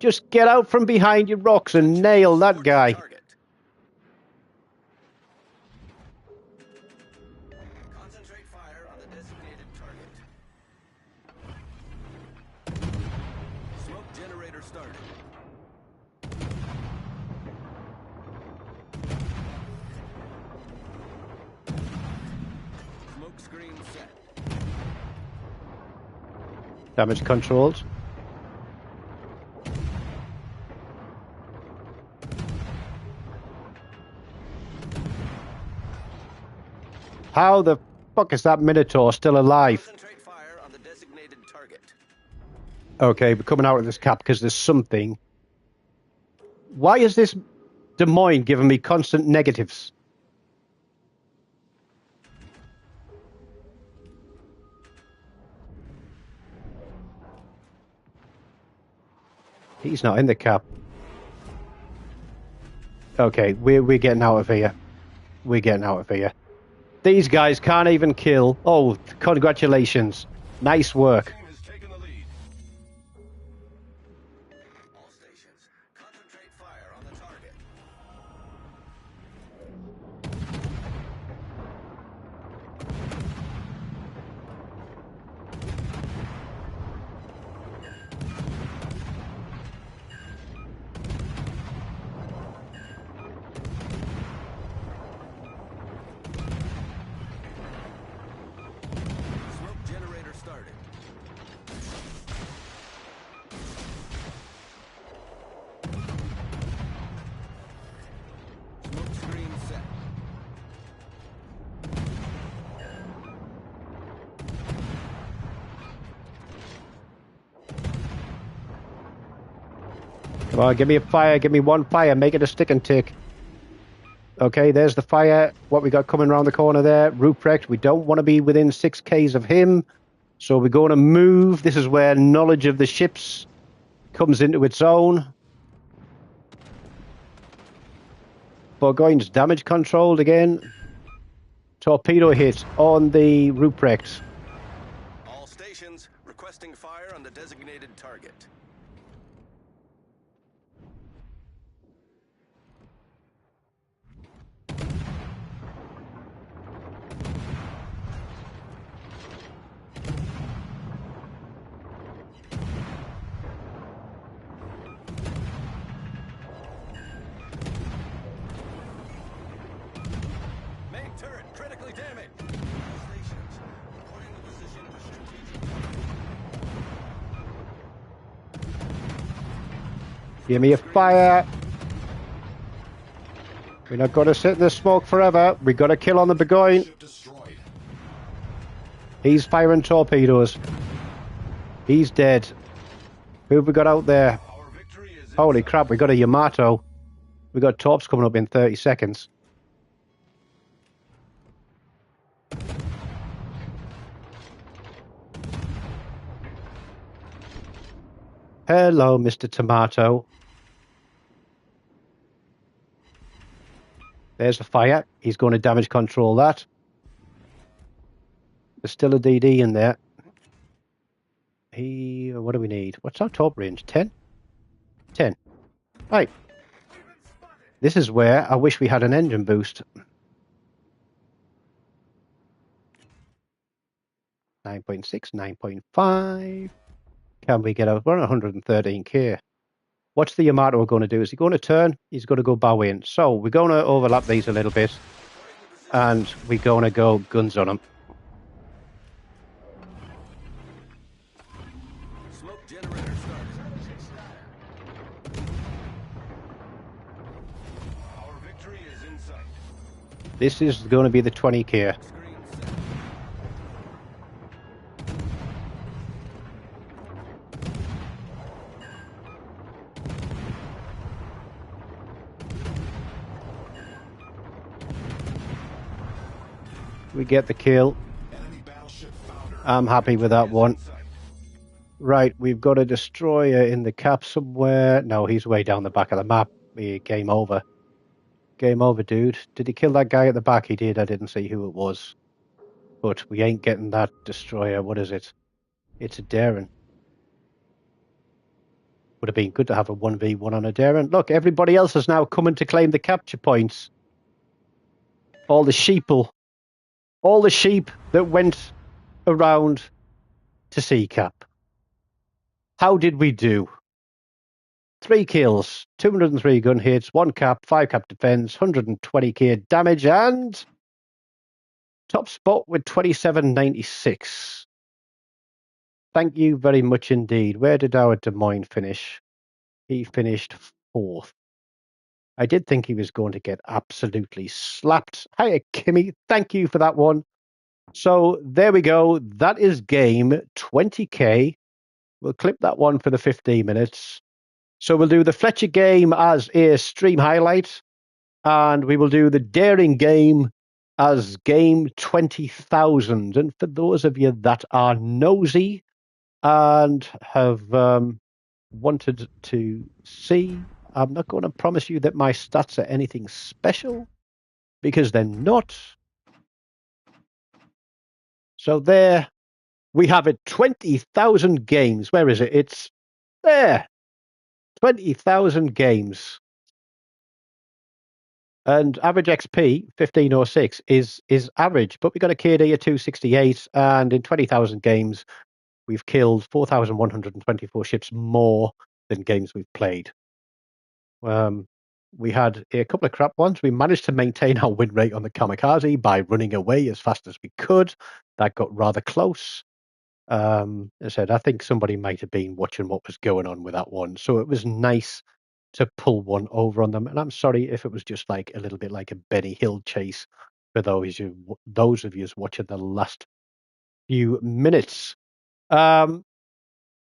S1: Just get out from behind your rocks and nail that guy.
S3: Concentrate fire on the designated target. Smoke generator started. Smoke screen set.
S1: Damage controlled. How the fuck is that Minotaur still alive?
S3: Concentrate fire on the designated target.
S1: Okay, we're coming out of this cap because there's something. Why is this Des Moines giving me constant negatives? He's not in the cap. Okay, we're getting out of here. We're getting out of here. These guys can't even kill. Oh, congratulations. Nice work.
S3: Team has taken the lead. All stations, concentrate fire on the target. Smoke generator started. Smoke screen set.
S1: Come on, give me a fire. Give me one fire. Make it a stick and tick. Okay, there's the fire. What we got coming around the corner there? Ruprecht. We don't want to be within 6Ks of him. So we're going to move. This is where knowledge of the ships comes into its own. Burgoyne's damage controlled again. Torpedo hit on the Ruprecht.
S3: All stations requesting fire on the designated target. Main turret critically damaged. All stations reporting the position of strategic target.
S1: Give me a fire. We're not going to sit in the smoke forever. We got to kill on the Burgoyne.
S4: Ship destroyed.
S1: He's firing torpedoes. He's dead. Who have we got out there?
S3: Our victory is
S1: Holy crap, we got a Yamato. We got torps coming up in 30 seconds. Hello, Mr. Tomato. There's the fire. He's going to damage control that. There's still a DD in there. What do we need? What's our top range? 10? 10. Right. This is where I wish we had an engine boost. 9.6, 9.5. Can we get out? We're on 113k. What's the Yamato going to do? Is he going to turn? He's going to go bow in. So we're going to overlap these a little bit. And we're going to go guns on them.
S3: smoke generator started. Our victory is in sight.
S1: This is going to be the 20k.
S3: Screen set.
S1: We get the kill.
S4: Enemy battleship founder.
S1: I'm happy with that one.
S3: Inside.
S1: Right, we've got a destroyer in the cap somewhere. No, he's way down the back of the map. Game over. Game over, dude. Did he kill that guy at the back? He did. I didn't see who it was. But we ain't getting that destroyer. What is it? It's a Darren. Would have been good to have a 1v1 on a Darren. Look, everybody else is now coming to claim the capture points. All the sheeple. All the sheep that went around to see cap. How did we do? 3 kills, 203 gun hits, 1 cap, 5 cap defense, 120k damage, and top spot with 2796. Thank you very much indeed. Where did our Des Moines finish? He finished 4th. I did think he was going to get absolutely slapped. Hiya, Kimmy. Thank you for that one. So there we go. That is game 20k. We'll clip that one for the 15 minutes. So we'll do the Fletcher game as a stream highlight, and we will do the Daring game as game 20,000. And for those of you that are nosy and have wanted to see, I'm not going to promise you that my stats are anything special, because they're not. So there we have it, 20,000 games. Where is it? It's there. 20,000 games. And average XP, 1506, is average, but we got a KD of 268, and in 20,000 games, we've killed 4,124 ships more than games we've played. We had a couple of crap ones. We managed to maintain our win rate on the Kamikaze by running away as fast as we could. That got rather close. As I said, I think somebody might have been watching what was going on with that one. So it was nice to pull one over on them. And I'm sorry if it was just like a little bit like a Benny Hill chase for those of you watching the last few minutes. But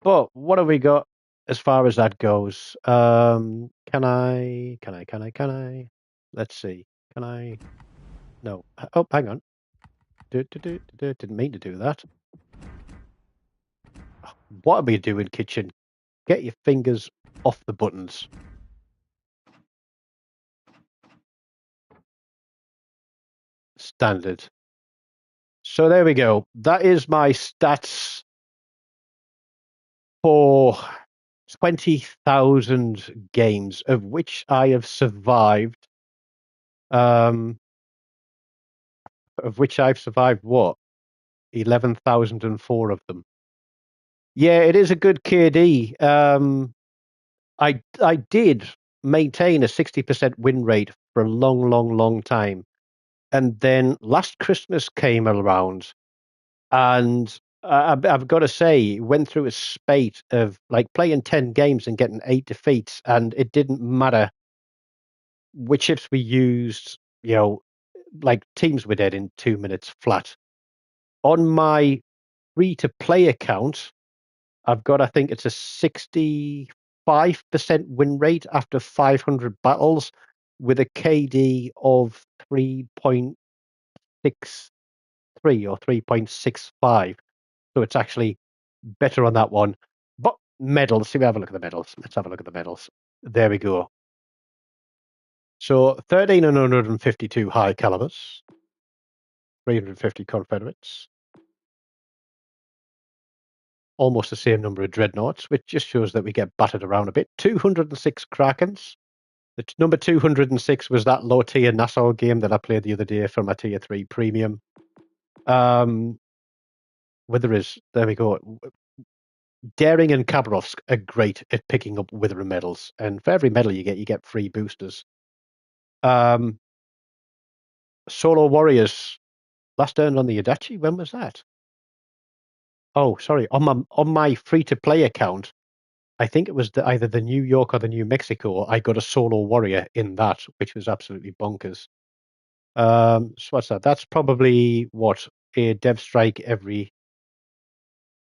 S1: what have we got as far as that goes? Can I? Let's see. Can I? No. Oh, hang on. Didn't mean to do that. What are we doing, kitchen? Get your fingers off the buttons. Standard. So there we go. That is my stats for 20,000 games, of which I have survived. Of which I've survived what? 11,004 of them. Yeah, it is a good KD. I did maintain a 60% win rate for a long time. And then last Christmas came around, and I've got to say, went through a spate of like playing 10 games and getting 8 defeats, and it didn't matter which ships we used, like teams were dead in 2 minutes flat. On my free-to-play account, I've got, I think it's a 65% win rate after 500 battles with a KD of 3.63 or 3.65. So it's actually better on that one. But medals, see, we have a look at the medals. Let's have a look at the medals. There we go. So 1,352 high calibers, 350 Confederates, almost the same number of dreadnoughts, which just shows that we get battered around a bit. 206 Krakens. The number 206 was that low tier Nassau game that I played the other day for my tier 3 premium. Wither is, there we go. Daring and Khabarovsk are great at picking up Wither medals, and for every medal you get free boosters. Solo Warriors, last earned on the Adachi, when was that? Oh, sorry, on my free-to-play account, I think it was either the New York or the New Mexico, I got a Solo Warrior in that, which was absolutely bonkers. So what's that? That's probably, a dev strike every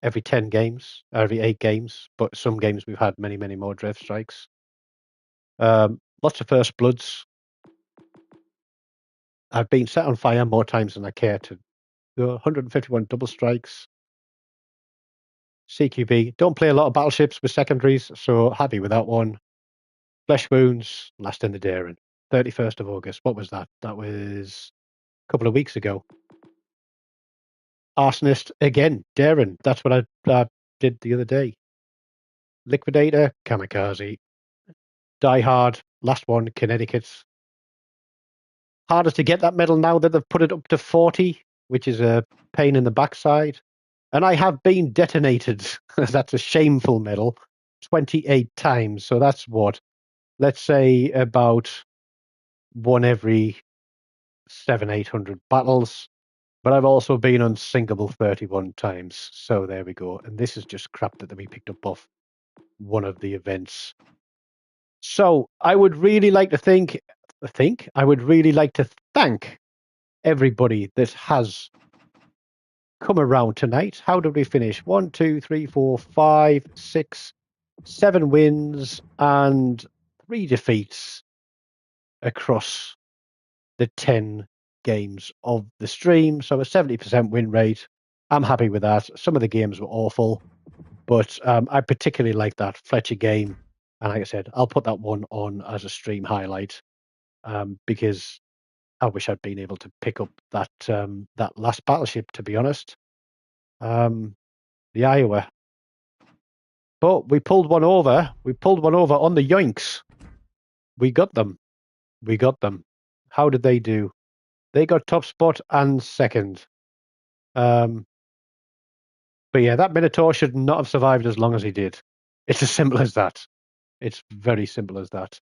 S1: 10 games, every 8 games, but some games we've had many more dev strikes. Lots of first bloods. I've been set on fire more times than I care to. 151 double strikes. CQB. Don't play a lot of battleships with secondaries, so happy with that one. Flesh wounds. Last in the daring. 31st of August. What was that? That was a couple of weeks ago. Arsonist again. Daring. That's what I did the other day. Liquidator. Kamikaze. Die Hard. Last one. Connecticut. Harder to get that medal now that they've put it up to 40, which is a pain in the backside. And I have been detonated. That's a shameful medal. 28 times. So that's what? Let's say about one every 800 battles. But I've also been unsinkable 31 times. So there we go. And this is just crap that we picked up off one of the events. So I would really like to I would really like to thank everybody that has come around tonight. How did we finish? 1, 2, 3, 4, 5, 6, 7 wins and 3 defeats across the 10 games of the stream. So a 70% win rate. I'm happy with that. Some of the games were awful, but I particularly like that Fletcher game. And like I said, I'll put that one on as a stream highlight because I wish I'd been able to pick up that that last battleship, to be honest. The Iowa. But we pulled one over. We pulled one over on the Yoinks. We got them. We got them. How did they do? They got top spot and second. But yeah, that Minotaur should not have survived as long as he did. It's as simple as that. It's very simple as that.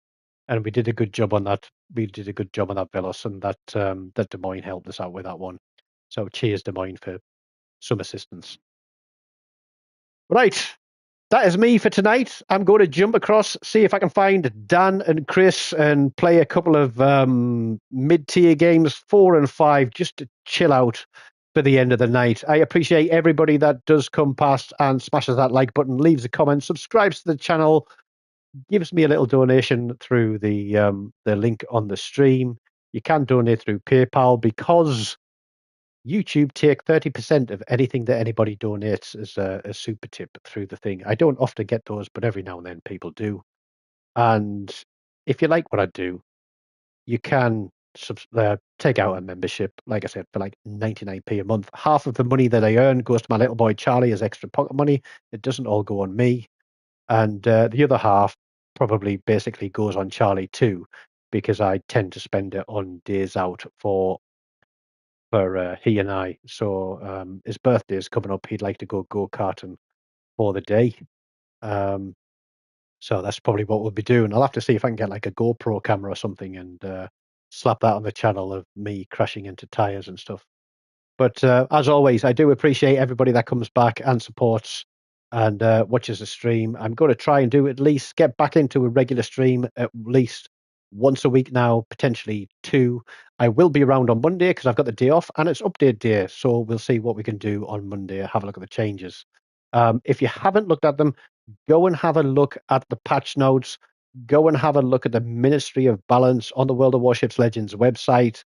S1: And we did a good job on that. We did a good job on that Velos, and that that Des Moines helped us out with that one. So cheers, Des Moines, for some assistance. Right. That is me for tonight. I'm going to jump across, see if I can find Dan and Chris and play a couple of mid-tier games, 4 and 5, just to chill out for the end of the night. I appreciate everybody that does come past and smashes that like button, leaves a comment, subscribes to the channel, gives me a little donation through the link on the stream. You can donate through PayPal because YouTube take 30% of anything that anybody donates as a super tip through the thing. I don't often get those, but every now and then people do. And if you like what I do, you can take out a membership, like I said, for like 99p a month. Half of the money that I earn goes to my little boy Charlie as extra pocket money. It doesn't all go on me. And the other half probably basically goes on Charlie too, because I tend to spend it on days out for he and I. So his birthday is coming up. He'd like to go-karting for the day. So that's probably what we'll be doing. I'll have to see if I can get like a GoPro camera or something and slap that on the channel of me crashing into tires and stuff. But as always, I do appreciate everybody that comes back and supports and watches the stream. I'm going to try and do at least get back into a regular stream at least once a week now, potentially 2. I will be around on Monday because I've got the day off and it's update day. So we'll see what we can do on Monday. Have a look at the changes. If you haven't looked at them, go and have a look at the patch notes. Go and have a look at the Ministry of Balance on the World of Warships Legends website.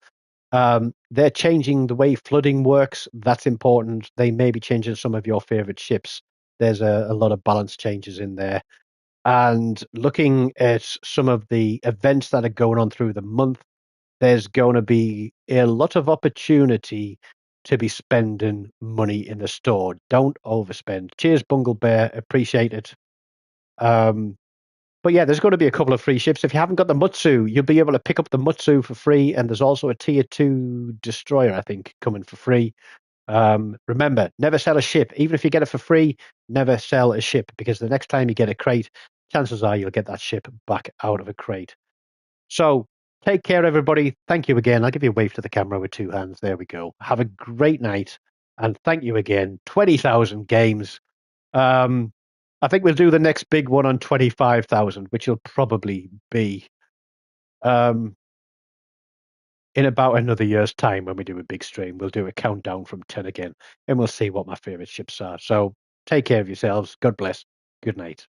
S1: They're changing the way flooding works. That's important. They may be changing some of your favorite ships. There's a lot of balance changes in there. And looking at some of the events that are going on through the month, there's going to be a lot of opportunity to be spending money in the store. Don't overspend. Cheers, Bungle Bear. Appreciate it. But yeah, there's going to be a couple of free ships. If you haven't got the Mutsu, you'll be able to pick up the Mutsu for free. And there's also a tier 2 destroyer, I think, coming for free. Remember, never sell a ship. Even if you get it for free, never sell a ship, because the next time you get a crate, chances are you'll get that ship back out of a crate. So take care, everybody. Thank you again. I'll give you a wave to the camera with 2 hands. There we go. Have a great night. And thank you again. 20,000 games. I think we'll do the next big one on 25,000, which will probably be in about another year's time when we do a big stream. We'll do a countdown from 10 again, and we'll see what my favorite ships are. So take care of yourselves. God bless. Good night.